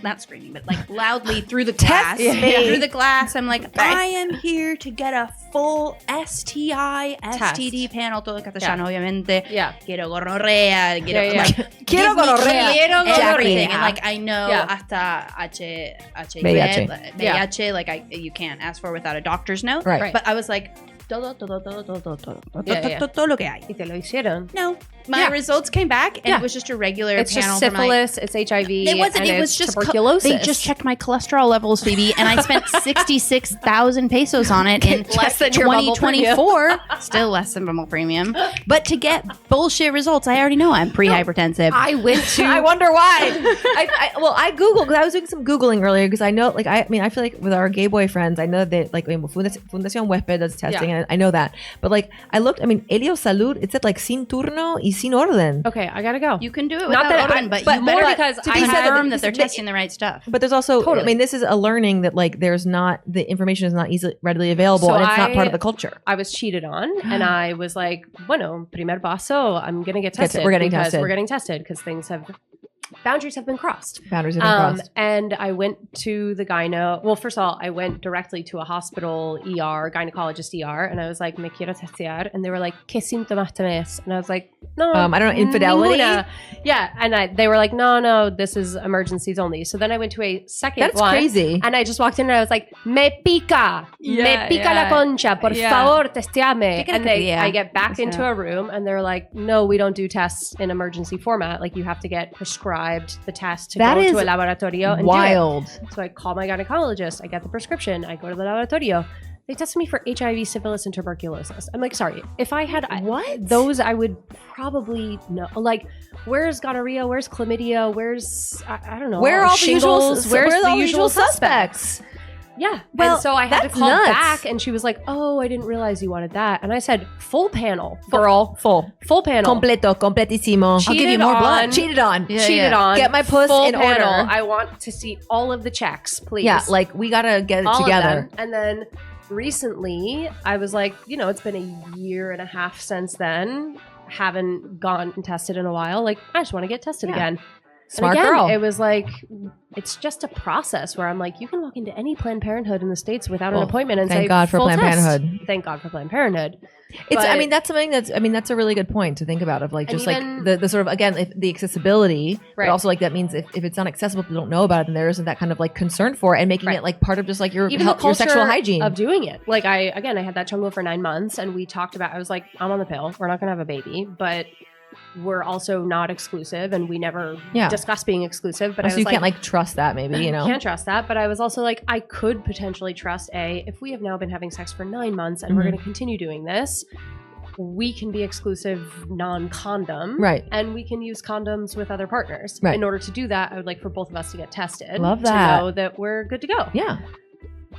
C: not screaming, but like loudly through the glass.
A: me.
C: Through the glass, I'm like, I am here to get a full STI, STD panel. Todo castellano, obviamente.
B: Yeah.
C: Quiero gonorrea.
B: Yeah, yeah.
C: Like,
A: Quiero
C: give me
A: gonorrea.
B: Quiero
C: everything.
B: gonorrea.
C: And like, I know
B: Yeah.
C: hasta HIV,
A: VIH.
C: VIH, like you can't ask for without a doctor's note.
A: Right.
C: But I was like, todo lo que hay.
B: Y te lo hicieron.
C: No, my
B: Yeah.
C: results came back, and
B: Yeah.
C: it was just a regular
B: It's
C: panel
B: just
C: for my.
B: syphilis, it's HIV.
C: It wasn't.
B: and
C: It was
B: it's
C: just
B: tuberculosis.
C: They just checked my cholesterol levels, Phoebe, and I spent 66,000 pesos on it in
B: Less than your bubble
C: 2024. Still less than bubble premium, but to get bullshit results, I already know I'm pre-hypertensive.
B: I went to.
A: I wonder why. I googled because I was doing some googling earlier because I know, like, I mean, I feel like with our gay boyfriends, I know that like Fundación Huésped does testing,
B: Yeah.
A: and I know that. But like, I looked. I mean, Helio Salud. It said like sin turno y sin orden.
B: Okay, I gotta go.
C: You can do it
B: Not
C: without
B: that
C: orden,
B: I-
C: but
B: but
C: you
B: more
C: better
B: because
C: to
B: I had-
C: confirm that they're
A: but-
C: testing the right stuff.
A: But there's also,
B: Totally.
A: I mean, this is a learning that like there's not the information is not easily readily available,
B: So
A: and it's not
B: I-
A: part of the culture.
B: I was cheated on, and I was like, bueno, primer paso, I'm gonna get tested.
A: We're getting
B: because
A: tested.
B: We're getting tested because boundaries have been crossed.
A: Boundaries have been crossed.
B: And I went to the gyno. Well, first of all, I went directly to a hospital ER, gynecologist ER, and I was like, me quiero testear. And they were like, ¿qué síntomas tenés? And I was like, no.
A: I don't know, infidelity?
B: ninguna. Yeah. And they were like, no, this is emergencies only. So then I went to a second
A: That's
B: one.
A: crazy.
B: And I just walked in and I was like, me pica.
A: Yeah,
B: me pica
A: yeah.
B: la concha. Por
A: Yeah.
B: favor, testeame.
C: Pica la
B: And
C: costilla.
B: I get back
C: Yeah.
B: into a room and they're like, no, we don't do tests in emergency format. Like you have to get prescribed the test to
A: That
B: go
A: is
B: to a laboratorio and
A: Wild.
B: do it. So I call my gynecologist. I get the prescription. I go to the laboratorio. They tested me for HIV, syphilis, and tuberculosis. I'm like, sorry, if I had those, I would probably know. Like, where's gonorrhea? Where's chlamydia? Where's I don't know.
A: Where are all
B: shingles?
A: the usual?
B: Where's
A: Where are
B: the
A: all the
B: usual suspects? Yeah.
A: Well,
B: and so I had to
A: that's
B: call
A: nuts.
B: back, and she was like, "Oh, I didn't realize you wanted that." And I said, "Full panel, girl,
A: Full.
B: panel."
A: Completo. Completissimo.
B: Cheated
C: give you more blood.
B: on-
A: Cheated on.
C: Yeah,
B: cheated
C: yeah.
B: on.
A: Get my puss
B: full
A: in
B: panel.
A: order.
B: I want to see all of the checks, please.
A: Yeah, like we gotta get it
B: all
A: together.
B: of them. And then recently, I was like, it's been a year and a half since then. Haven't gone and tested in a while. Like, I just want to get tested
A: Yeah.
B: again.
A: Smart
B: and again,
A: girl.
B: It was like, it's just a process where I'm like, you can walk into any Planned Parenthood in the States without
A: Well,
B: an appointment and
A: thank
B: say,
A: God for
B: full
A: Planned
B: test.
A: Parenthood.
B: Thank God for Planned Parenthood.
A: It's.
B: But-
A: I mean, that's something that's a really good point to think about. Of like
B: And
A: just
B: even-
A: like the sort of again the accessibility,
B: Right.
A: but also like that means if it's not accessible, people don't know about it, then there isn't that kind of like concern for it and making
B: Right.
A: it like part of just like your
B: Even the
A: health, your
B: culture
A: sexual hygiene.
B: of doing it. Like I had that chungo for 9 months, and we talked about. I was like, I'm on the pill. We're not gonna have a baby, but we're also not exclusive, and we never
A: Yeah.
B: discussed being exclusive. But
A: so
B: I was
A: you
B: like,
A: can't like trust that maybe
B: can't trust that. But I was also like, I could potentially trust if we have now been having sex for 9 months and we're
A: Mhm.
B: going to continue doing this, we can be exclusive non-condom.
A: Right.
B: And we can use condoms with other partners.
A: Right.
B: In order to do that, I would like for both of us to get tested.
A: Love that.
B: To know that we're good to go.
A: Yeah.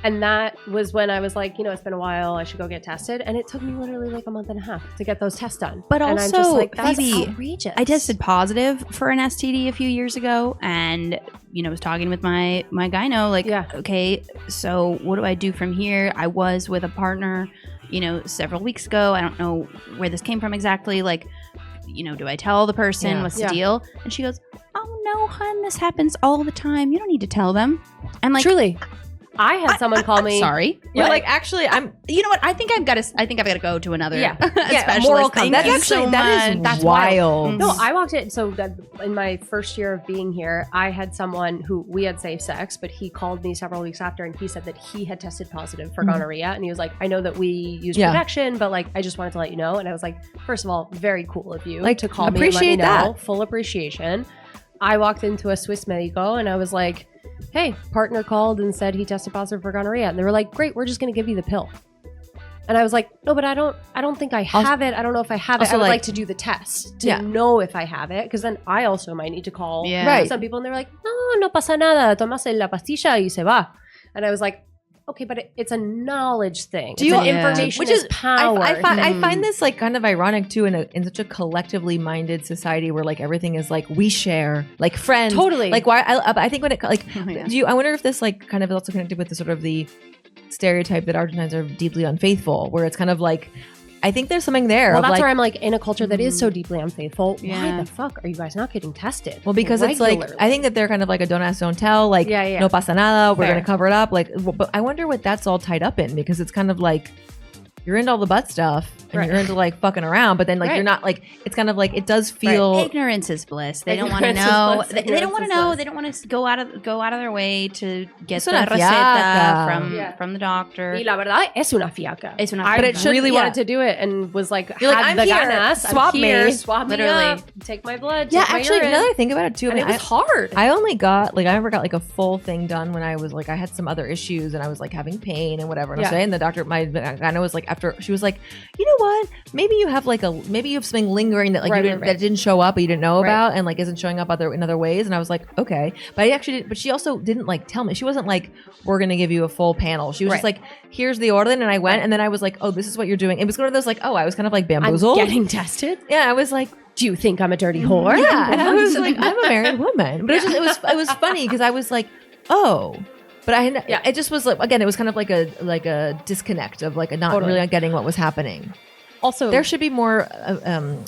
B: And that was when I was like, it's been a while. I should go get tested. And it took me literally like a month and a half to get those tests done.
C: But
B: and I'm
C: also,
B: just like, that's
C: Phoebe,
B: outrageous.
C: I tested positive for an STD a few years ago, and was talking with my gyno, like,
B: Yeah.
C: okay, so what do I do from here? I was with a partner, several weeks ago. I don't know where this came from exactly. Like, do I tell the person? What's the deal? And she goes, oh no, hun, this happens all the time. You don't need to tell them. I'm like,
B: truly. I had someone call me.
C: Sorry.
A: You're like, actually, I'm.
C: You know what? I think I've got to go to another specialist.
B: Moral
C: Thank
A: That's
C: you
A: actually
C: so
A: that
C: much.
A: is wild.
B: No, I walked in. So in my first year of being here, I had someone who we had safe sex, but he called me several weeks after, and he said that he had tested positive for gonorrhea, and he was like, I know that we use protection, but like, I just wanted to let you know. And I was like, first of all, very cool of you to call me and let me know. Full appreciation. I walked into a Swiss Medico, and I was like, hey, partner called and said he tested positive for gonorrhea. And they were like, great, we're just going to give you the pill. And I was like, no, but I don't think I have it. I don't know if I have it. I would like to do the test to know if I have it. Because then I also might need to call some people. And they're like, no pasa nada. Tomas la pastilla y se va. And I was like, okay, but it's a knowledge thing. Information
A: which
B: is power.
A: I find this like kind of ironic too in such a collectively minded society where like everything is like we share, like friends.
B: Totally.
A: Like why I think when it like I wonder if this like kind of is also connected with the sort of the stereotype that Argentines are deeply unfaithful, where it's kind of like I think there's something there.
B: Well, that's where I'm like, in a culture that is so deeply unfaithful, why the fuck are you guys not getting tested?
A: Well, because regularly? It's like, I think that they're kind of like a don't ask, don't tell, like, no pasa nada, we're going to cover it up. Like, but I wonder what that's all tied up in, because it's kind of like, you're into all the butt stuff and you're into like fucking around, but then like you're not like, it's kind of like, it does feel
C: ignorance is bliss. They don't want to know. They don't want to know. They don't want to go out of their way to get the receta from the doctor.
B: Y la verdad es una fiaca.
C: Es una
B: fiaca. But it really wanted to do it and was like, you're like, I'm the here. Ganas, swap me, swap literally. Me take my blood.
A: Yeah, actually, now that I think about it too,
B: and it was hard.
A: I only got like I never got like a full thing done when I was like I had some other issues and I was like having pain and whatever. And I was saying the doctor, my gyno was like after she was like, you know what? Maybe you have something lingering that like that didn't show up, but you didn't know about, and like isn't showing up in other ways. And I was like, okay, but she also didn't like tell me. She wasn't like, we're gonna give you a full panel. She was just like, here's the orden, and I went, and then I was like, oh, this is what you're doing. It was one of those like, oh, I was kind of like bamboozled.
B: I'm getting tested.
A: Yeah, I was like,
B: do you think I'm a dirty whore?
A: Yeah, and I was like, I'm a married woman, but it was funny because I was like, oh. But it just was like, again, it was kind of like a disconnect of like not really getting what was happening. Also, there should be more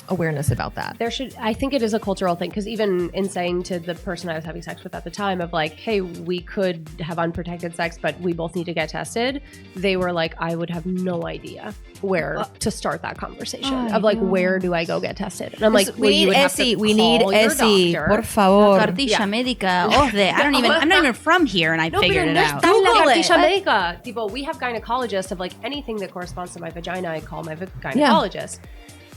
A: awareness about that.
B: I think it is a cultural thing, because even in saying to the person I was having sex with at the time of like, hey, we could have unprotected sex, but we both need to get tested. They were like, I would have no idea where to start that conversation of like, where do I go get tested? And I'm like,
A: we need ESI, por favor.
C: Cartilla médica. I'm not even from here, and I figured it out.
B: Google it. Cartilla médica. Tipo, we have gynecologists of like anything that corresponds to my vagina. I call my gynecologist.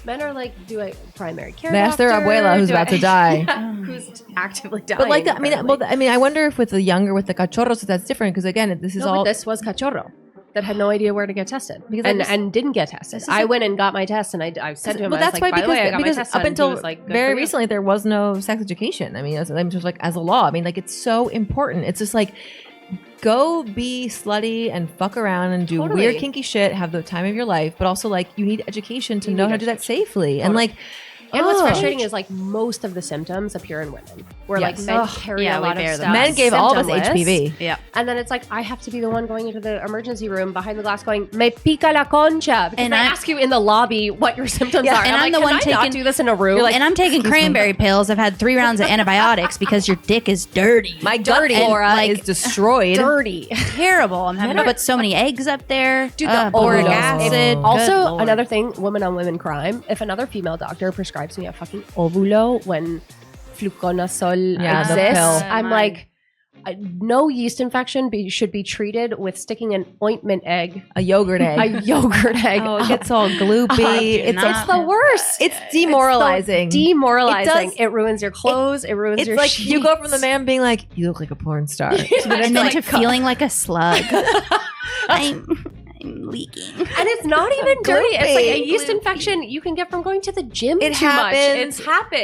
B: Men are like, do I primary care? They
A: ask their abuela who's about to die,
B: who's actively dying.
A: But like, I wonder if with the cachorros that's different, because again, this is all.
B: This was cachorro that had no idea where to get tested and didn't get tested. I went and got my test, and I said to him, I was like, by the way, I got my test.
A: Up until very recently, there was no sex education. I mean, I'm just like, as a law, I mean, like, it's so important. It's just like, go be slutty and fuck around and do weird kinky shit, have the time of your life, but also like you need education to know how to do that safely. And like,
B: and what's frustrating is like most of the symptoms appear in women. Where like men carry a lot of stuff.
A: Men gave all of us HPV.
B: Yeah. And then it's like, I have to be the one going into the emergency room behind the glass going, me pica la concha. Because I ask you in the lobby what your symptoms are.
C: And I'm the one taking,
B: not do this in a room?
C: Like, and I'm taking cranberry pills. I've had 3 rounds of antibiotics because your dick is dirty.
A: My gut flora is destroyed.
B: Dirty.
C: Terrible. I'm having to put so many eggs up there.
B: Dude, the boric acid. Also, another thing, woman on women crime. If another female doctor prescribes me a fucking ovulo when fluconazole exists, I'm like, no yeast infection should be treated with sticking an ointment egg,
A: a yogurt egg.
B: Oh,
A: it gets all gloopy.
B: It's the worst.
A: It's demoralizing.
B: It ruins your clothes. It ruins your
A: like
B: sheets.
A: You go from the man being like, you look like a porn star,
C: and then to feeling like a slug. I'm leaking.
B: And it's not even dirty. It's like a yeast infection you can get from going to the gym too much. It happens.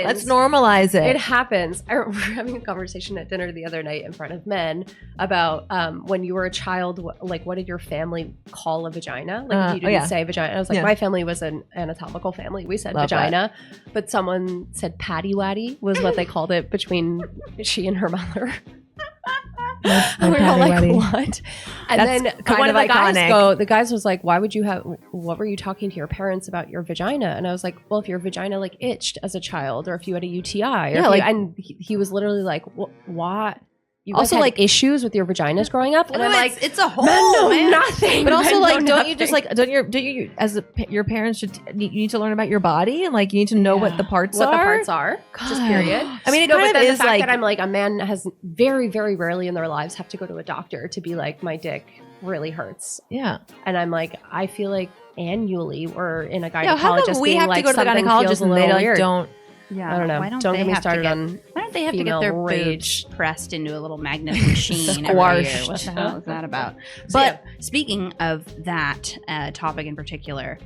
A: Let's normalize it.
B: It happens. I remember having a conversation at dinner the other night in front of men about when you were a child, like what did your family call a vagina? Like you didn't say vagina. I was like, my family was an anatomical family. We said vagina. But someone said patty waddy was what they called it between she and her mother. And we were all like, what? And
A: That's
B: then
A: kind
B: one of
A: of
B: the guys
A: iconic.
B: the guys was like, what were you talking to your parents about your vagina? And I was like, well, if your vagina like itched as a child, or if you had a UTI, and he was literally like, what? You guys
A: Also,
B: had
A: like,
B: issues with your vaginas growing up, and I'm like,
D: it's a whole
B: men know
D: man.
B: nothing.
A: But also,
B: Men
A: like,
B: know
A: don't you just like don't you as your parents should you need to learn about your body and like you need to know what the parts
B: what
A: are.
B: the parts are, just period.
A: I mean, it
B: No,
A: kind
B: but
A: of
B: then
A: is
B: the fact
A: like
B: that I'm like a man has very, very rarely in their lives have to go to a doctor to be like, my dick really hurts,
A: yeah.
B: and I'm like, I feel like annually we're in a
A: Yeah, how
B: gynecologist
A: come we
B: being
A: have to
B: like,
A: go to the
B: something
A: gynecologist
B: feels a
A: and they
B: little
A: like
B: weird.
A: don't?
C: Yeah.
B: I don't know.
D: Why
B: Don't
D: they
B: get me
D: have to
B: started
D: get-
B: on.
D: Why don't they have to get
B: female
D: their
B: rage.
D: boobs pressed into a little magnet machine every year?
A: Squashed.
D: What the hell is that about?
B: So,
D: But speaking of that topic in particular,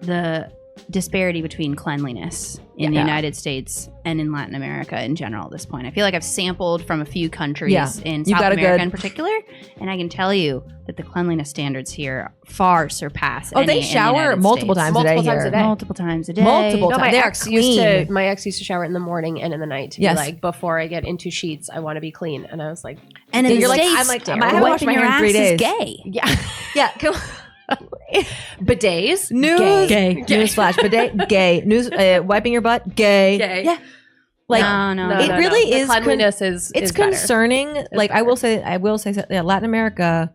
D: the disparity between cleanliness in the
A: Yeah.
D: United States and in Latin America in general at this point. I feel like I've sampled from a few countries
A: Yeah.
D: in
A: You
D: South
A: got a
D: America
A: good-
D: in particular, and I can tell you that the cleanliness standards here far surpass
A: Oh,
D: any
A: they
D: in the
A: shower
D: United
A: multiple
D: States.
A: times a day
B: Multiple times
A: here.
B: a day.
D: Multiple times a day.
A: Multiple
B: No,
A: times. They are clean.
B: my ex used to shower in the morning and in the night to
A: Yes.
B: be like, before I get into sheets, I want to be clean. And I was like,
D: And in
A: You're
D: the
A: like,
D: States,
A: I'm like, I haven't washed
D: wiping
A: my
D: your
A: hair in 3
D: ass is
A: days.
D: gay.
B: yeah,
A: Yeah, come on.
B: bidets,
A: News,
B: gay.
A: newsflash, bidet, gay. News, wiping your butt, gay.
B: Gay.
A: Yeah, like
D: No.
A: it really
B: The
A: is.
B: cleanliness is
A: It's
B: better.
A: concerning. Like I will say, yeah, Latin America,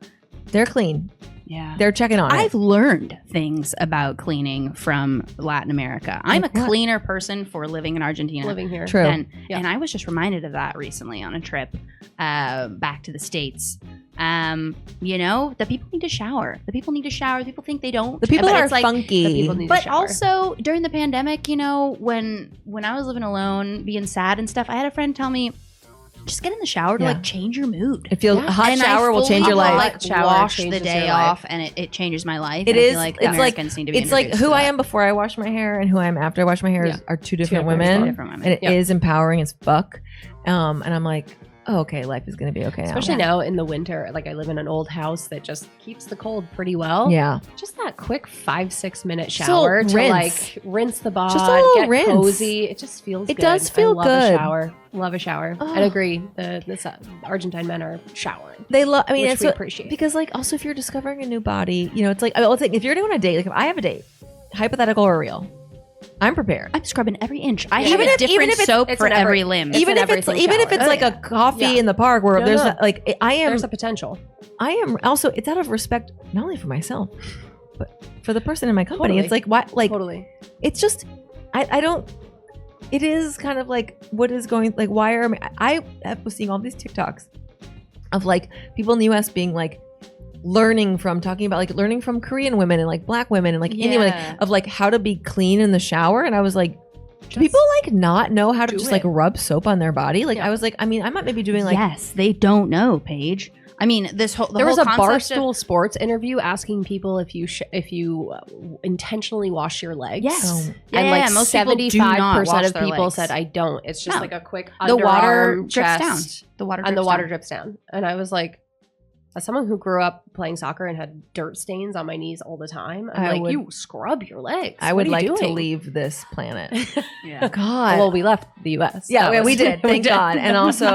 A: they're clean.
D: Yeah.
A: They're checking on
D: I've
A: it.
D: learned things about cleaning from Latin America. I'm a
A: Like what?
D: cleaner person for living in Argentina.
B: living here.
A: True.
D: than-
B: Yeah.
D: And I was just reminded of that recently on a trip back to the States. The people need to shower. The people need to shower. People think they don't.
A: The people
D: But
A: are
D: it's like,
A: funky.
B: the people need to
D: But
B: shower.
D: also during the pandemic, when I was living alone, being sad and stuff, I had a friend tell me, just get in the shower to
A: Yeah.
D: like change your mood.
A: It feels
B: Yeah.
A: a hot
D: And I
A: shower will
D: fully
A: change your
D: will,
A: life.
D: Like
B: Shower
D: wash the
B: changes
D: day
B: your life.
D: off, and it changes my life.
A: It
D: and I
A: is.
D: feel like
A: It's like
D: Americans need to be.
A: it's like
D: introduced
A: who
D: to
A: I
D: that.
A: am before I wash my hair and who I am after I wash my hair
B: Yeah.
A: are two different
B: different
A: women.
D: women.
A: And it is
B: Yeah.
A: empowering as fuck. And I'm like, oh, okay, life is gonna be okay now.
B: Especially now in the winter, like I live in an old house that just keeps the cold pretty well.
A: Yeah.
B: Just that quick 5-6 minute
A: Just a
B: shower
A: little
B: to
A: rinse.
B: like rinse the bod,
A: Just a little
B: get
A: rinse.
B: cozy. It just feels
A: It
B: good.
A: does feel
B: I love
A: good.
B: a shower. Love a shower.
A: Oh.
B: And agree. The Argentine men are showering.
A: They love. I mean,
B: Which
A: it's
B: we
A: what-
B: appreciate.
A: because like also if you're discovering a new body, it's like I think if you're doing a date, like if I have a date, hypothetical or real, I'm prepared.
D: I'm scrubbing every inch. I
B: Even
D: have a
B: if-
D: different
B: even if it's-
D: soap
B: it's
D: for
B: an every-
D: every limb.
B: It's
A: even
B: an
A: if it's
B: everything
A: even if it's
B: shower.
A: like a coffee
B: Yeah.
A: in the park where
B: No,
A: there's
B: no.
A: like I am
B: There's a potential.
A: I am also it's out of respect not only for myself but for the person in my company.
B: Totally.
A: It's like what like
B: Totally.
A: it's just I don't. It is kind of like what is going like why are I was seeing all these TikToks of like people in the U.S. being like learning from Korean women and like black women and like Indian women
D: Yeah.
A: of like how to be clean in the shower, and I was like, do people like not know how to
B: do
A: just
B: it.
A: like rub soap on their body? Like
B: Yeah.
A: I was like, I mean, I might maybe doing like
D: yes, they don't know, Paige. I mean, the
B: There was
D: whole
B: a
D: concept
B: Barstool Sports interview asking people if you intentionally wash your legs.
D: Yes.
A: Oh.
B: And
D: Yeah,
B: like
D: most people do not
B: 75%
D: wash
B: of
D: their
B: people
D: legs.
B: said I don't. It's just
D: No.
B: like a quick
D: the water
B: underarm,
D: drips
B: chest,
D: down. The water
B: and the
D: drips
B: water
D: down.
B: drips down. And I was like, as someone who grew up playing soccer and had dirt stains on my knees all the time, I'm
A: I
B: like,
A: would-
B: you scrub your legs.
A: I
B: What
A: would
B: are you
A: like to
B: doing?
A: leave this planet.
D: Yeah.
A: God.
B: Well, we left the U.S.
A: Yeah,
B: That
A: we
B: was-
A: did. Thank
B: did.
A: God. And also,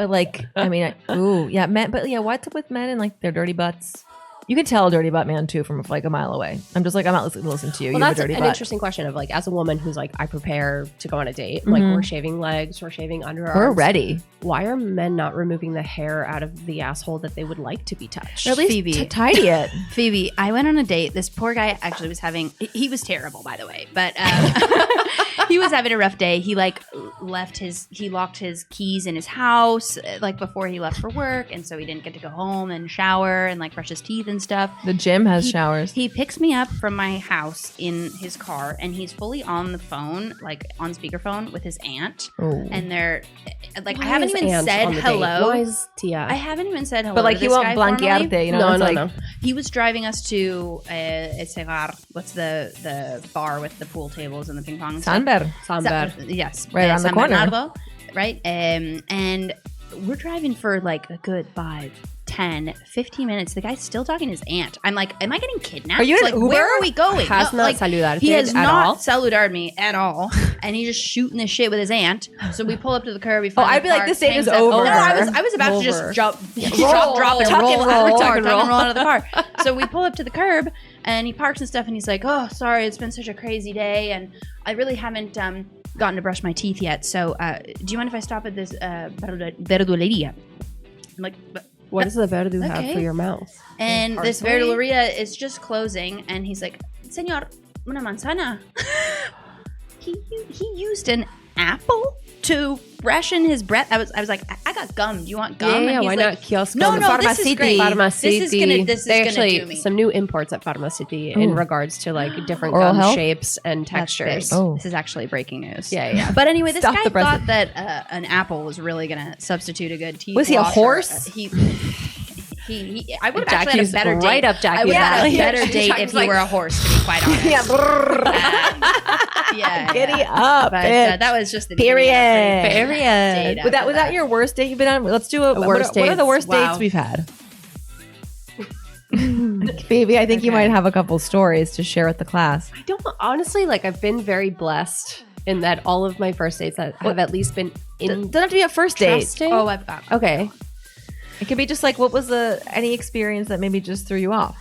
A: like, I mean, men. But yeah, what's up with men and like their dirty butts? You can tell a dirty butt man too from like a mile away. I'm just like, I'm not listening to you.
B: Well,
A: You have
B: that's
A: a dirty
B: an
A: butt.
B: interesting question of like, as a woman who's like, I prepare to go on a date. Like,
A: Mhm.
B: we're shaving legs, we're shaving underarms.
A: We're ready.
B: Why are men not removing the hair out of the asshole that they would like to be touched?
A: Or at least
D: Phoebe.
A: tidy it.
D: Phoebe, I went on a date. This poor guy actually was having, he was terrible, by the way, but he was having a rough day. He like he locked his keys in his house like before he left for work. And so he didn't get to go home and shower and like brush his teeth and stuff.
A: The gym has showers.
D: He picks me up from my house in his car and he's fully on the phone, like on speakerphone with his aunt.
A: Oh.
D: And they're like,
B: Why
D: I haven't
B: is
D: even
B: Aunt
D: said
B: on the date?
D: hello.
B: Why is Tia?
D: I haven't even said hello.
A: But like
D: to
A: he
D: this
A: won't
D: guy
A: blanquearte,
D: formally.
A: you know?
B: no,
A: It's
B: no,
A: like,
B: no.
D: He was driving us to Cegar. What's the bar with the pool tables and the ping pong? and stuff?
A: Sanber.
B: Sambar.
D: Yes,
A: Right around the
D: San
A: corner.
D: Bernardo, right? And we're driving for like a good 5-10 10, 15 minutes. The guy's still talking to his aunt. I'm like, am I getting kidnapped?
A: Are you in
D: like,
A: Uber?
D: where are we going?
B: Has not saludarte
D: he has
B: at
D: not
B: all.
D: saludared me at all. And he's just shooting this shit with his aunt. So we pull up to the curb. We
A: Oh,
D: find
A: I'd be like, this date is
D: hangs up.
A: over.
D: No, I was about to just drop, drop, and roll out of the car. Tuck and roll out of the car. So we pull up to the curb, and he parks and stuff, and he's like, oh, sorry, it's been such a crazy day, and I really haven't gotten to brush my teeth yet. So do you mind if I stop at this verduleria? I'm like,
B: What does the verdu have
D: Okay.
B: for your mouth?
D: and this verduleria is just closing, and he's like, Señor, una manzana. he used an apple to freshen his breath. I was like, I got gum. Do you want gum?
B: Yeah,
D: And
B: why
D: he's like,
B: not kiosk?
D: No, this is great.
B: Pharmacity.
D: This is
B: They
D: gonna
B: actually
D: do me.
B: some new imports at Pharmacity in regards to like different
A: Oral
B: gum
A: health?
B: shapes and
D: That's big.
B: textures.
A: Oh.
D: This is actually breaking news.
B: Yeah.
D: But anyway, this
A: Stop
D: guy
A: the
D: thought
A: president.
D: that an apple was really going to substitute a good teeth
A: Was he a
D: washer.
A: horse?
D: He I would have actually
B: Jackie's
D: had a better
B: right
D: date.
B: up Jackie's
D: I would have
B: alley.
D: had a better date if
B: Jackie's
D: he
B: like-
D: were a horse, to be quite honest. Yeah.
A: Giddy up,
D: But
A: bitch.
D: that was just the
A: Period.
D: beginning of a pretty
B: Period.
D: date
A: Was
D: after
A: that your worst date you've been on? Let's do a
B: worst
A: what are the
B: dates?
A: worst
B: Wow.
A: dates we've had? Baby, I think you might have a couple stories to share with the class.
B: I don't honestly like. I've been very blessed in that all of my first dates that have at least been
A: Doesn't have to be a first date.
B: interesting.
D: Oh, I've got.
B: Okay.
A: It could be just like, what was any experience that maybe just threw you off?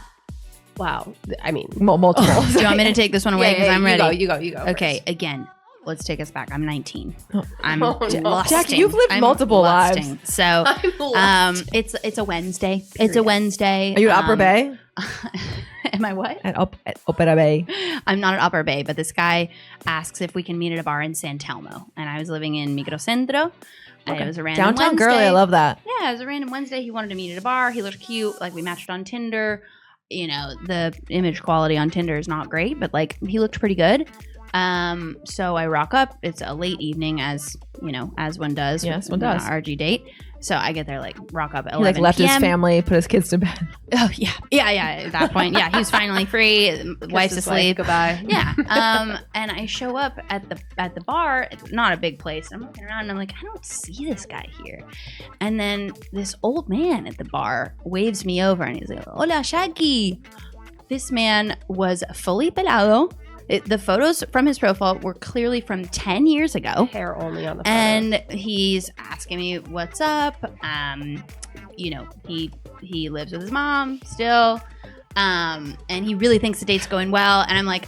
B: Wow. I mean,
A: Multiple.
D: Do you want me to take this one away? Because I'm ready.
B: You go.
D: Okay,
B: first.
D: again, let's take us back. I'm 19. I'm
B: Oh, no.
D: lusting.
A: Jackie, you've lived
D: I'm
A: multiple
D: lusting.
A: lives.
D: So,
B: I'm lusting.
D: it's a Wednesday. It's a Wednesday.
A: Are you at Upper Bay?
D: Am I what?
A: At Opera Bay.
D: I'm not at Upper Bay, but this guy asks if we can meet at a bar in San Telmo, and I was living in Microcentro. And it was a random
A: Downtown
D: Wednesday.
A: girly, I love that.
D: Yeah, it was a random Wednesday. He wanted to meet at a bar. He looked cute. Like, we matched on Tinder. You know, the image quality on Tinder is not great, but like, he looked pretty good. So I rock up. It's a late evening, as you know, as one does.
A: Yes,
D: with
A: one does.
D: an RG date. So I get there, like, rock up at
A: He
D: 11
A: like left his
D: PM.
A: family, put his kids to bed.
D: Oh yeah. At that point, yeah, he was finally free. Wife's
B: His wife,
D: asleep.
B: goodbye.
D: Yeah. And I show up at the bar. It's not a big place. I'm looking around and I'm like, I don't see this guy here. And then this old man at the bar waves me over and he's like, "Hola, Jackie." This man was fully pelado. The photos from his profile were clearly from 10 years ago.
B: Hair only on the photo.
D: And he's asking me what's up. You know, he lives with his mom still. And he really thinks the date's going well. And I'm like,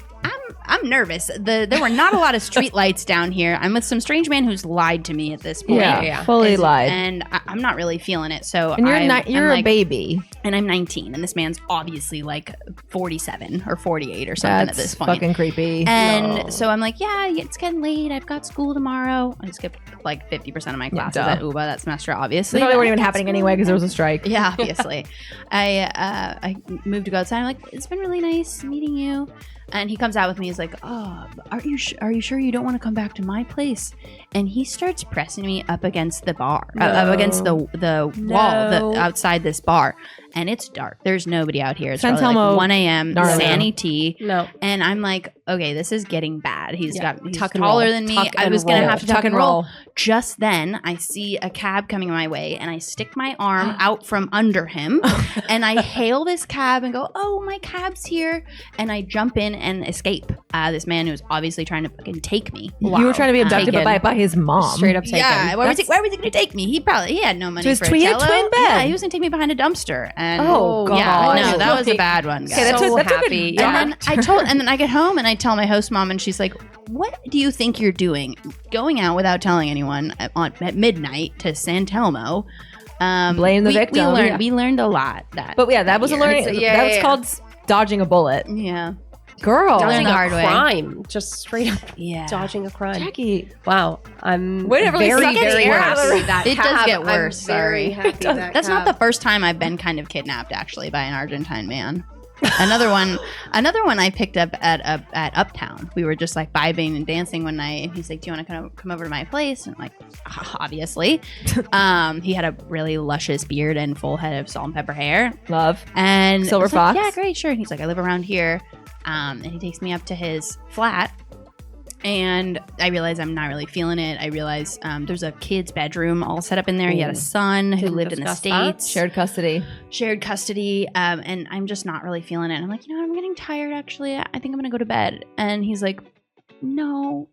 D: I'm nervous. There were not a lot of street lights down here. I'm with some strange man who's lied to me at this point.
B: Yeah.
A: Fully lied.
D: And I'm not really feeling it. So
A: And you're
D: I'm
A: a
D: like,
A: baby.
D: and I'm 19, and this man's obviously like 47 or 48 or something
A: That's
D: at this point.
A: fucking creepy.
D: And so I'm like, yeah, it's getting late. I've got school tomorrow. I skipped like 50% of my classes
A: duh.
D: at UBA that semester, obviously.
A: They probably
D: but
A: weren't
D: I
A: even
D: got
A: happening
D: school.
A: anyway because there was a strike.
D: Yeah, obviously. I moved to go outside. I'm like, it's been really nice meeting you. And he comes out with me. He's like, oh, are you sure you don't want to come back to my place? And he starts pressing me up against the bar, up against the wall outside this bar. And it's dark. There's nobody out here. It's
A: San
D: probably
A: Telmo,
D: like 1 a.m.
A: gnarly.
D: Sandy tea.
B: No.
D: And I'm like, okay, this is getting bad. He's
B: Tuck and
D: taller
B: roll.
D: than me.
B: Tuck
D: I
B: and
D: was going to
B: roll.
D: have to tuck and roll. Just then, I see a cab coming my way, and I stick my arm out from under him, and I hail this cab and go, oh, my cab's here. And I jump in and escape. This man who was obviously trying to fucking take me.
A: You were trying to be abducted
B: Taken.
A: by his mom.
B: Straight up taken.
D: Yeah, why was he going to take me? He had no money
A: To his
D: for
A: twin
D: a cello.
A: bed.
D: Yeah, he was going to take me behind a dumpster. And
A: Oh,
D: yeah,
A: God.
D: no, that was a bad one, guys.
A: Okay, that took a
B: happy.
A: dark
D: And then I get home and I tell my host mom, and she's like, "What do you think you're doing? Going out without telling anyone at midnight to San Telmo?"
A: Blame the victim.
D: We learned a lot.
A: But yeah, that was a learning. That was called dodging a bullet.
D: Yeah,
A: Girl.
D: Learning
B: Dodging
D: the
B: a
D: hard way.
B: crime. Just straight up
D: yeah.
B: dodging a crime.
A: Jackie.
B: Wow. I'm
A: Way to really
B: very,
A: suck it
B: very
A: in.
B: happy that
D: It does
B: cab-
D: get
B: I'm
D: worse,
B: very
D: sorry.
B: happy that
D: That's not the
B: cab-
D: first time I've been kind of kidnapped, actually, by an Argentine man. Another one I picked up at Uptown. We were just like vibing and dancing one night, and he's like, "Do you want to come over to my place?" And I'm like, obviously. He had a really luscious beard and full head of salt and pepper hair,
A: Love.
D: and
A: Silver
D: I was like,
A: fox?
D: yeah, great, sure. And he's like, "I live around here," and he takes me up to his flat. And I realized I'm not really feeling it. I realized there's a kid's bedroom all set up in there. He had a son who lived in the States.
A: Shared custody.
D: And I'm just not really feeling it. And I'm like, I'm getting tired, actually. I think I'm going to go to bed. And he's like, no,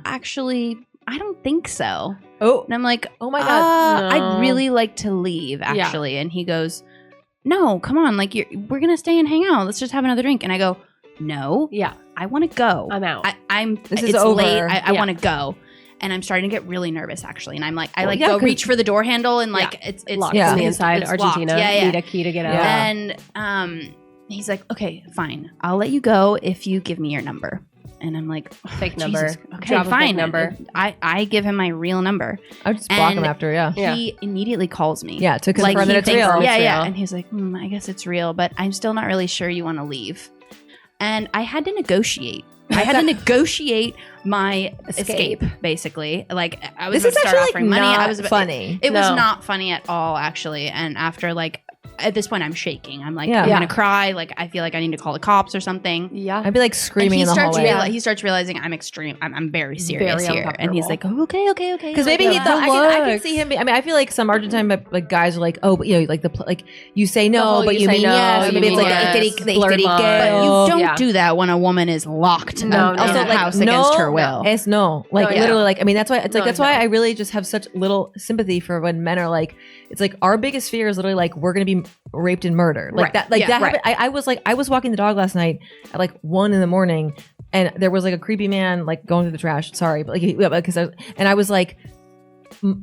D: actually, I don't think so.
A: Oh.
D: And I'm like,
A: oh my God.
B: No.
D: I'd really like to leave, actually. Yeah. And he goes, no, come on. Like, we're going to stay and hang out. Let's just have another drink. And I go, no.
B: Yeah.
D: I want to go.
B: I'm out.
D: It's
A: over.
D: Late. I want to go. And I'm starting to get really nervous, actually. And I'm like, go reach for the door handle, and like it's
B: locked on the inside.
D: it's
B: Argentina. Need a key to get out.
D: Yeah. And he's like, okay, fine. I'll let you go if you give me your number. And I'm like,
B: fake number.
D: Okay,
B: Drop
D: fine.
B: A fake number.
D: I give him my real number.
A: I would just block him after. Yeah.
D: He immediately calls me.
A: Yeah, to confirm that it's real.
D: Yeah. And he's like, I guess it's real, but I'm still not really sure you want to leave. And I had to negotiate. I had to negotiate my escape, basically. Like, I was
A: this is
D: start
A: actually
D: offering money.
A: Not
D: I was
A: funny.
D: It was not funny at all, actually. And after at this point, I'm shaking. I'm like,
A: Yeah.
D: I'm gonna cry. Like, I feel like I need to call the cops or something.
B: Yeah.
A: I'd be like screaming in the hallway.
D: He starts realizing I'm extreme. I'm very serious
B: Very
D: here, and he's like, oh, okay.
A: Because maybe he thought I can see him. I feel like some Argentine guys are like, oh, but like you say no, but you mean yes. Or maybe it's like
D: but you don't do that when a woman is locked in a house against her will.
A: It's literally like, I mean, that's why it's like that's why I really just have such little sympathy for when men are like, it's like our biggest fear is literally like we're gonna be raped and murdered like that happened. I was walking the dog last night at like 1 a.m. and there was like a creepy man like going through the trash, sorry, but I was like,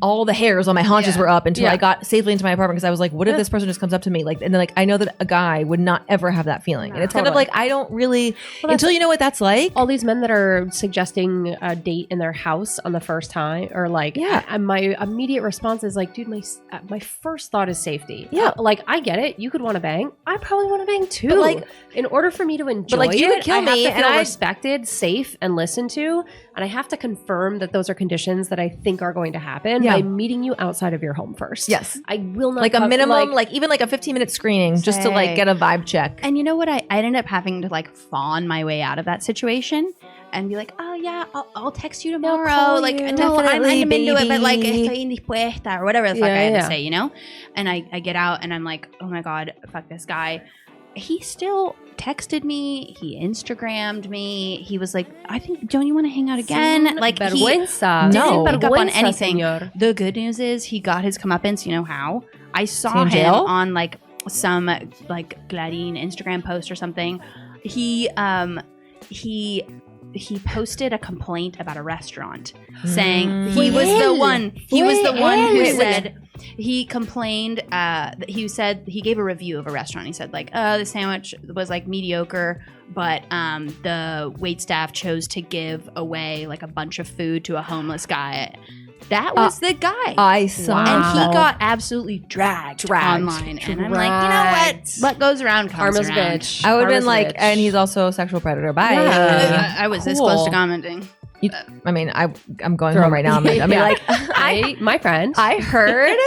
A: all the hairs on my haunches were up until I got safely into my apartment, because I was like, what if this person just comes up to me and then I know that a guy would not ever have that feeling. And it's kind of like, I don't really, until you know what that's like.
B: All these men that are suggesting a date in their house on the first time, or my immediate response is like, dude, my first thought is safety. Like, I get it, you could want to bang, I probably want to bang too, but like, in order for me to enjoy
A: you would kill
B: I
A: me
B: have to feel
A: and
B: respected, safe, and listened to, and I have to confirm that those are conditions that I think are going to happen by meeting you outside of your home first.
A: Yes.
B: I will not,
A: like a minimum, like even like a 15-minute screening just to like get a vibe check.
D: And you know what? I ended up having to like fawn my way out of that situation and be like, oh yeah, I'll text you tomorrow. Like, no, I'm into it, but like, estoy indispuesta, or whatever the fuck I had to say, And I get out and I'm like, oh my God, fuck this guy. He still texted me. He Instagrammed me. He was like, don't you want to hang out again? Like, he didn't pick up on anything. Señor. The good news is he got his comeuppance. You know how? I saw him on like some like Clarín Instagram post or something. He posted a complaint about a restaurant saying he was the one who said, he complained, he said, he gave a review of a restaurant. He said like, the sandwich was like mediocre, but the waitstaff chose to give away like a bunch of food to a homeless guy. That was the guy.
A: I saw.
D: And he got absolutely dragged online. And I'm like, you know what goes around comes
B: Karma's
D: around.
B: bitch.
A: I would have been like, and he's also a sexual predator. Bye.
D: Yeah. I was this close to commenting.
A: I mean, I'm going home right now.
B: My friend.
A: I heard.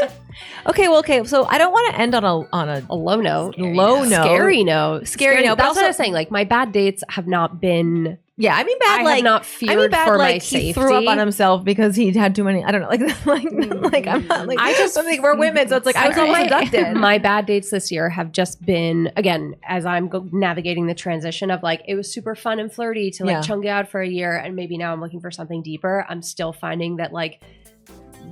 A: Okay. So I don't want to end on a
B: low note.
A: Scary
B: note.
A: But
B: that's what I was saying. Like, my bad dates have not been.
A: Yeah, I mean bad.
B: I have not feared for my safety.
A: He threw up on himself because he had too many. I don't know. Like I'm not like. I just think we're women, so it's like I was all seductive.
B: My bad dates this year have just been, again, as I'm navigating the transition of like, it was super fun and flirty to like chung out for a year, and maybe now I'm looking for something deeper. I'm still finding that like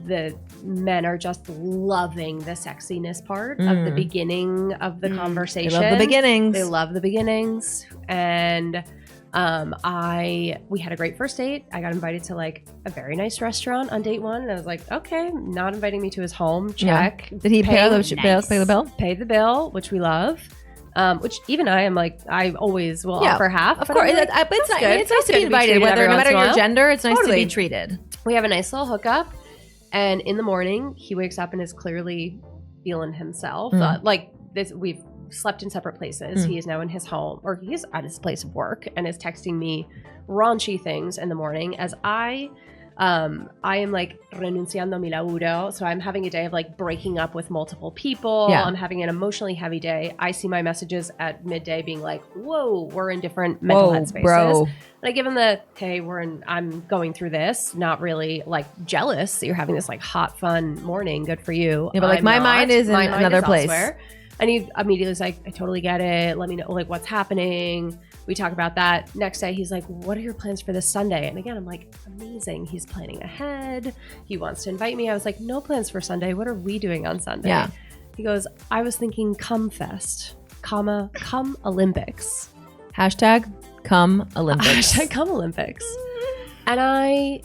B: the men are just loving the sexiness part of the beginning of the conversation.
A: They love the beginnings.
B: They love the beginnings, and. We had a great first date. I got invited to like a very nice restaurant on date 1, and I was like, okay, not inviting me to his home. Check.
A: Yeah. Did he pay the bill?
B: Pay the bill, which we love. Which even I am like, I always will offer half.
A: Of course,
B: like,
A: it's nice to be invited. No matter your gender, it's nice to be treated.
B: We have a nice little hookup, and in the morning he wakes up and is clearly feeling himself. We've slept in separate places. He is now in his home, or he is at his place of work, and is texting me raunchy things in the morning as I I am like renunciando mi laburo. So I'm having a day of like breaking up with multiple people.
A: Yeah.
B: I'm having an emotionally heavy day. I see my messages at midday being like, whoa, we're in different mental headspaces.
A: Bro.
B: And I give them the, hey, I'm going through this, not really like jealous that you're having this like hot, fun morning. Good for you.
A: Yeah, but like my mind is in another place.
B: Elsewhere. And he immediately was like, I totally get it. Let me know like what's happening. We talk about that. Next day, he's like, what are your plans for this Sunday? And again, I'm like, amazing. He's planning ahead. He wants to invite me. I was like, no plans for Sunday. What are we doing on Sunday?
A: Yeah.
B: He goes, I was thinking Cum Fest, Cum Olympics.
A: Hashtag Cum Olympics.
B: Hashtag Cum Olympics. And I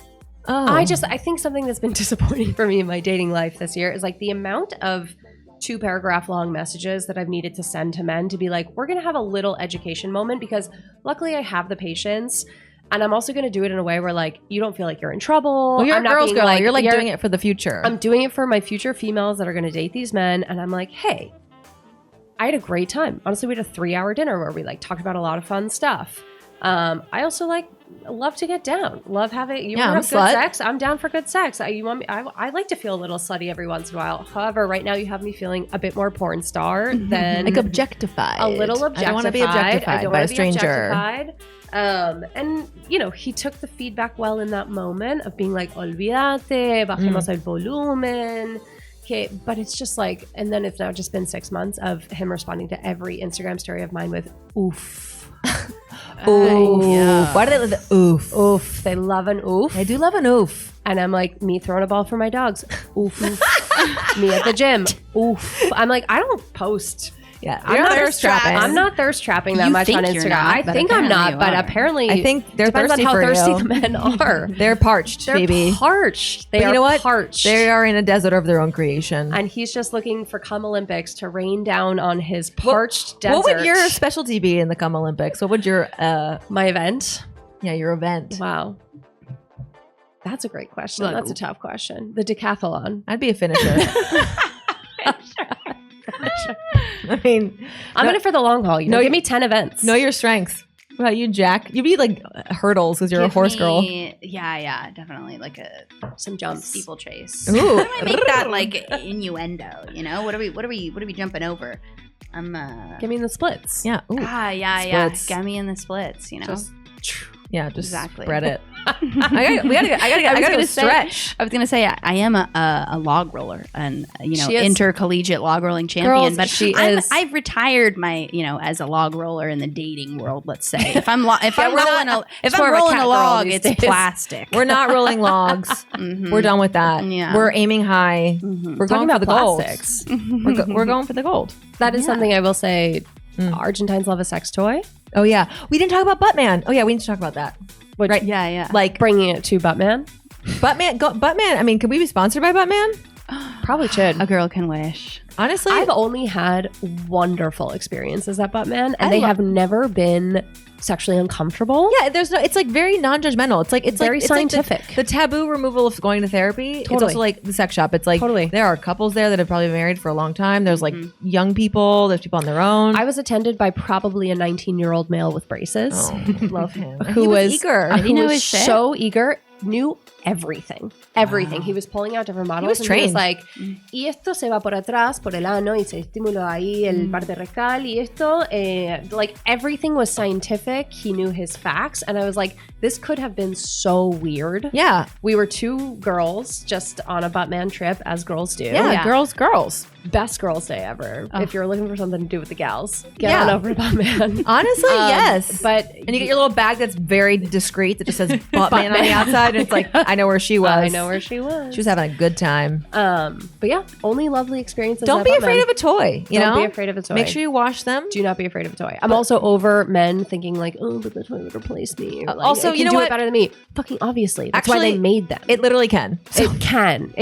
B: think something that's been disappointing for me in my dating life this year is like the amount of 2-paragraph long messages that I've needed to send to men to be like, we're going to have a little education moment, because luckily I have the patience, and I'm also going to do it in a way where like you don't feel like you're in trouble.
A: Well, you're
B: I'm
A: a
B: not
A: girl's
B: being
A: girl. You're like doing it for the future.
B: I'm doing it for my future females that are going to date these men. And I'm like, hey, I had a great time. Honestly, we had a 3-hour dinner where we like talked about a lot of fun stuff. I also like love to get down. Love having you want to have good sex. I'm down for good sex. I like to feel a little slutty every once in a while. However, right now you have me feeling a bit more porn star than
A: like objectified.
B: A little objectified.
A: I don't want to be objectified by a stranger.
B: And you know, he took the feedback well in that moment of being like, olvídate, bajemos el volumen. Okay, but it's just like, and then it's now just been 6 months of him responding to every Instagram story of mine with oof.
A: Oof. Yeah. Why do they love the oof?
B: Oof. They love an oof.
A: They do love an oof.
B: And I'm like, me throwing a ball for my dogs. Oof. Me at the gym. Oof. I'm like, I don't post.
A: Yeah,
B: I'm not thirst trapping. I'm not thirst trapping that much on Instagram. I think I'm not, but apparently
A: I think they're
B: depends
A: thirsty
B: on how
A: for
B: thirsty
A: you.
B: the men are.
A: They're parched,
B: They're
A: baby.
B: parched. They
A: but
B: are
A: you know what?
B: Parched.
A: They are in a desert of their own creation.
B: And he's just looking for Cum Olympics to rain down on his parched desert.
A: What would your specialty be in the Cum Olympics? What would your
B: my event?
A: Yeah, your event.
B: Wow. That's a great question. That's a tough question. The decathlon.
A: I'd be a finisher. I mean,
B: I'm in it for the long haul. Give me 10 events.
A: Know your strengths. What about you, Jack? You'd be like hurdles because you're a horse girl.
D: Yeah, definitely like
B: some jumps,
D: steeplechase.
A: Ooh,
D: How do I make that like innuendo? You know, what are we jumping over?
B: Give me in the splits.
A: Yeah. Ooh.
D: Yeah. Get me in the splits. You know.
B: Just
D: exactly.
A: Spread it. I gotta stretch.
D: I was gonna say I am a log roller and intercollegiate log rolling champion.
B: Girls,
D: but I've retired my as a log roller in the dating world. Let's say if I'm rolling a log, it's plastic.
A: We're not rolling logs. Mm-hmm. We're done with that.
D: Yeah.
A: We're aiming high. Mm-hmm. We're going for the
B: plastics.
A: gold. We're going for the gold.
B: That is something I will say. Argentines love a sex toy.
A: Oh yeah, we didn't talk about Buttman. Oh yeah, we need to talk about that.
B: Right?
D: Yeah.
B: Like bringing it to Buttman.
A: Buttman. I mean, could we be sponsored by Buttman?
B: Probably should.
D: A girl can wish.
A: Honestly,
B: I've only had wonderful experiences at Buttman, and they have never been sexually uncomfortable.
A: Yeah, it's like very non-judgmental. It's
B: very scientific.
A: Like the taboo removal of going to therapy. Totally. It's also like the sex shop. It's like there are couples there that have probably been married for a long time. There's like young people. There's people on their own.
B: I was attended by probably a 19-year-old male with braces.
A: Oh, love him.
B: Who was
A: eager.
B: Who was so eager. Knew everything. Wow. He was pulling out different models.
A: He was trained.
B: He was like, y esto se va por atrás, por el ano, y se estimula ahí el parte rectal, y esto. Like everything was scientific. He knew his facts. And I was like, this could have been so weird.
A: Yeah.
B: We were 2 girls just on a Buttman trip, as girls do.
A: Yeah. Girls.
B: Best girls day ever. If you're looking for something to do with the gals, get on over to Buttman.
A: Honestly, yes.
B: And
A: you get your little bag that's very discreet that just says Buttman on the outside. And it's like, I know where she was.
B: I know where she was.
A: She was having a good time.
B: But yeah, only lovely experiences.
A: Don't be afraid of a toy.
B: Don't be afraid of a toy.
A: Make sure you wash them.
B: Do not be afraid of a toy. I'm also over men thinking like, oh, but the toy would replace me. Or like,
A: also,
B: you know what? It better than me. Fucking obviously. That's why they made them.
A: It literally can.
B: It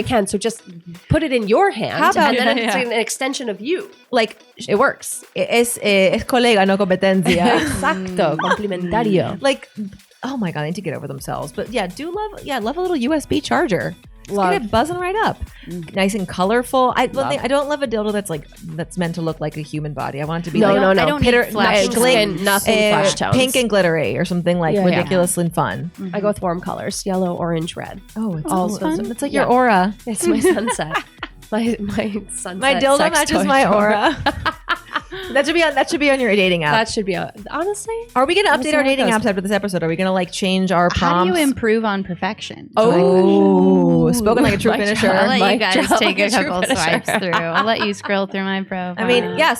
B: can. So just put it in your hand, and then it's an extension of you. Like it works.
A: Es colega, no competencia.
B: Exacto. Complementario.
A: Like, oh my god, they need to get over themselves. But yeah, love a little USB charger.
B: Love.
A: Get it buzzing right up. Nice and colorful. I don't love a dildo that's meant to look like a human body. I want it to be
B: No,
A: like
B: no.
D: I don't need flash
B: nothing flash tones.
A: pink and glittery or something like ridiculously fun.
B: I go with warm colors: yellow, orange, red.
A: Oh, it's
B: All
A: all fun.
B: fun.
A: It's like your aura.
B: It's my sunset. my sunset.
A: My dildo
B: sex
A: matches
B: toy
A: my
B: drawer.
A: aura. That should be on your dating app.
B: That should be honestly.
A: Are we going to update
B: see
A: our
B: how it
A: dating
B: goes.
A: apps after this episode? Are we going to like change our prompts?
D: How do you improve on perfection?
A: Oh, spoken like a true
B: Mic
A: finisher.
B: drop.
D: I'll let
B: Mic
D: you guys
B: drop.
D: take a
B: True
D: couple
B: finisher.
D: swipes through. I'll let you scroll through my profile.
A: I mean, yeah.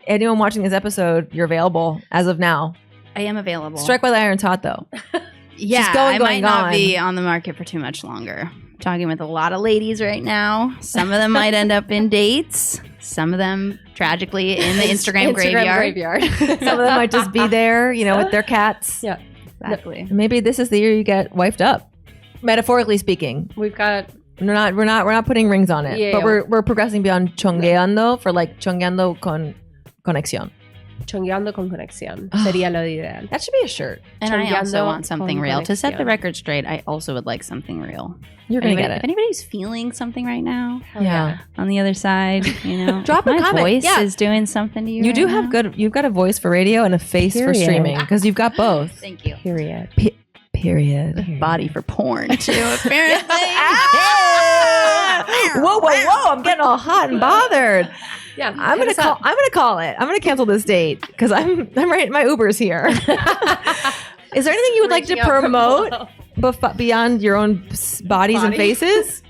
A: Anyone watching this episode, you're available as of now.
D: I am available.
A: Strike while the iron's hot, though.
D: Yeah,
A: Just going,
D: I
A: going,
D: might not
A: gone.
D: be on the market for too much longer. Talking with a lot of ladies right now. Some of them might end up in dates. Some of them tragically in the Instagram graveyard.
A: Some of them might just be there, with their cats.
B: Yeah,
D: Exactly.
A: Maybe this is the year you get wifed up. Metaphorically speaking,
B: we've got.
A: we're not putting rings on it,
B: Yeah,
A: but
B: yeah.
A: we're progressing beyond chongueando for like chongueando con conexión.
B: Chongueando con conexión sería lo ideal.
A: That should be a shirt.
D: And I also
B: Chongueando
D: want something
B: con
D: real. To set the
B: conexión.
D: record straight, I also would like something real.
A: You're gonna
D: Anybody-
A: get
D: If
A: it.
D: anybody's feeling something right now
A: Yeah.
D: on the other side,
A: Drop a
D: my
A: comment.
D: voice
A: Yeah.
D: is doing something to you.
A: You
D: right
A: do
D: now.
A: have you've got a voice for radio and a face for
B: Period.
A: streaming because you've got both.
D: Thank you.
B: Period.
A: Period.
D: Body for porn too, apparently.
A: Whoa! I'm getting all hot and bothered.
B: Yeah,
A: I'm gonna call it. I'm gonna cancel this date because I'm right. My Uber's here. Is there anything you would like to
B: Reaching out for
A: promote beyond your own bodies and faces?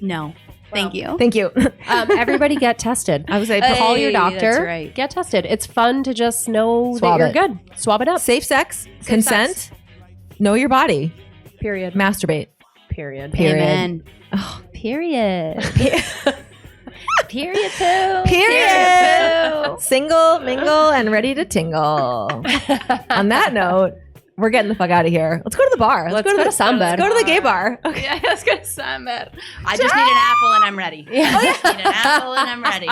D: No. Thank you.
A: Thank you.
B: Everybody get tested.
A: I would say
B: Call your
D: Hey,
B: doctor.
D: that's right.
B: Get tested. It's fun to just know
A: Swab
B: that you're
A: it.
B: good. Swab it up.
A: safe sex, consent, know your body,
B: Period.
A: masturbate.
B: Period.
A: Period.
D: Amen.
A: Oh.
D: Period.
B: Period. Too.
A: Period. Single, mingle, and ready to tingle. On that note, we're getting the fuck out of here. Let's go to the bar.
B: Let's go to Sambed.
A: Let's go to the gay bar. Okay.
D: Yeah, let's go to Summit. I just need an apple and I'm ready. I just need an apple and I'm ready.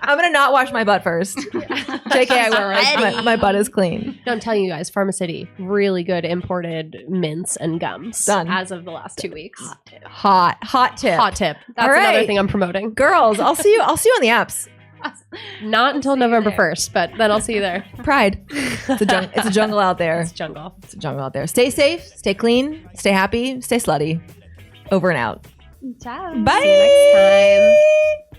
A: I'm gonna not wash my butt first. JK, I will.
D: Ready.
A: My butt is clean.
B: No, I'm telling you guys, Pharmacity, really good imported mints and gums.
A: Done.
B: As of the last 2 weeks.
A: Hot tip.
B: Hot tip. That's
A: All right.
B: another thing I'm promoting.
A: Girls, I'll see you on the apps.
B: Not until November 1st, but then I'll see you there.
A: Pride. It's a jungle out there.
B: It's jungle.
A: It's a jungle out there. Stay safe, stay clean, stay happy, stay slutty. Over and out.
D: Ciao.
A: Bye.
B: See you next time.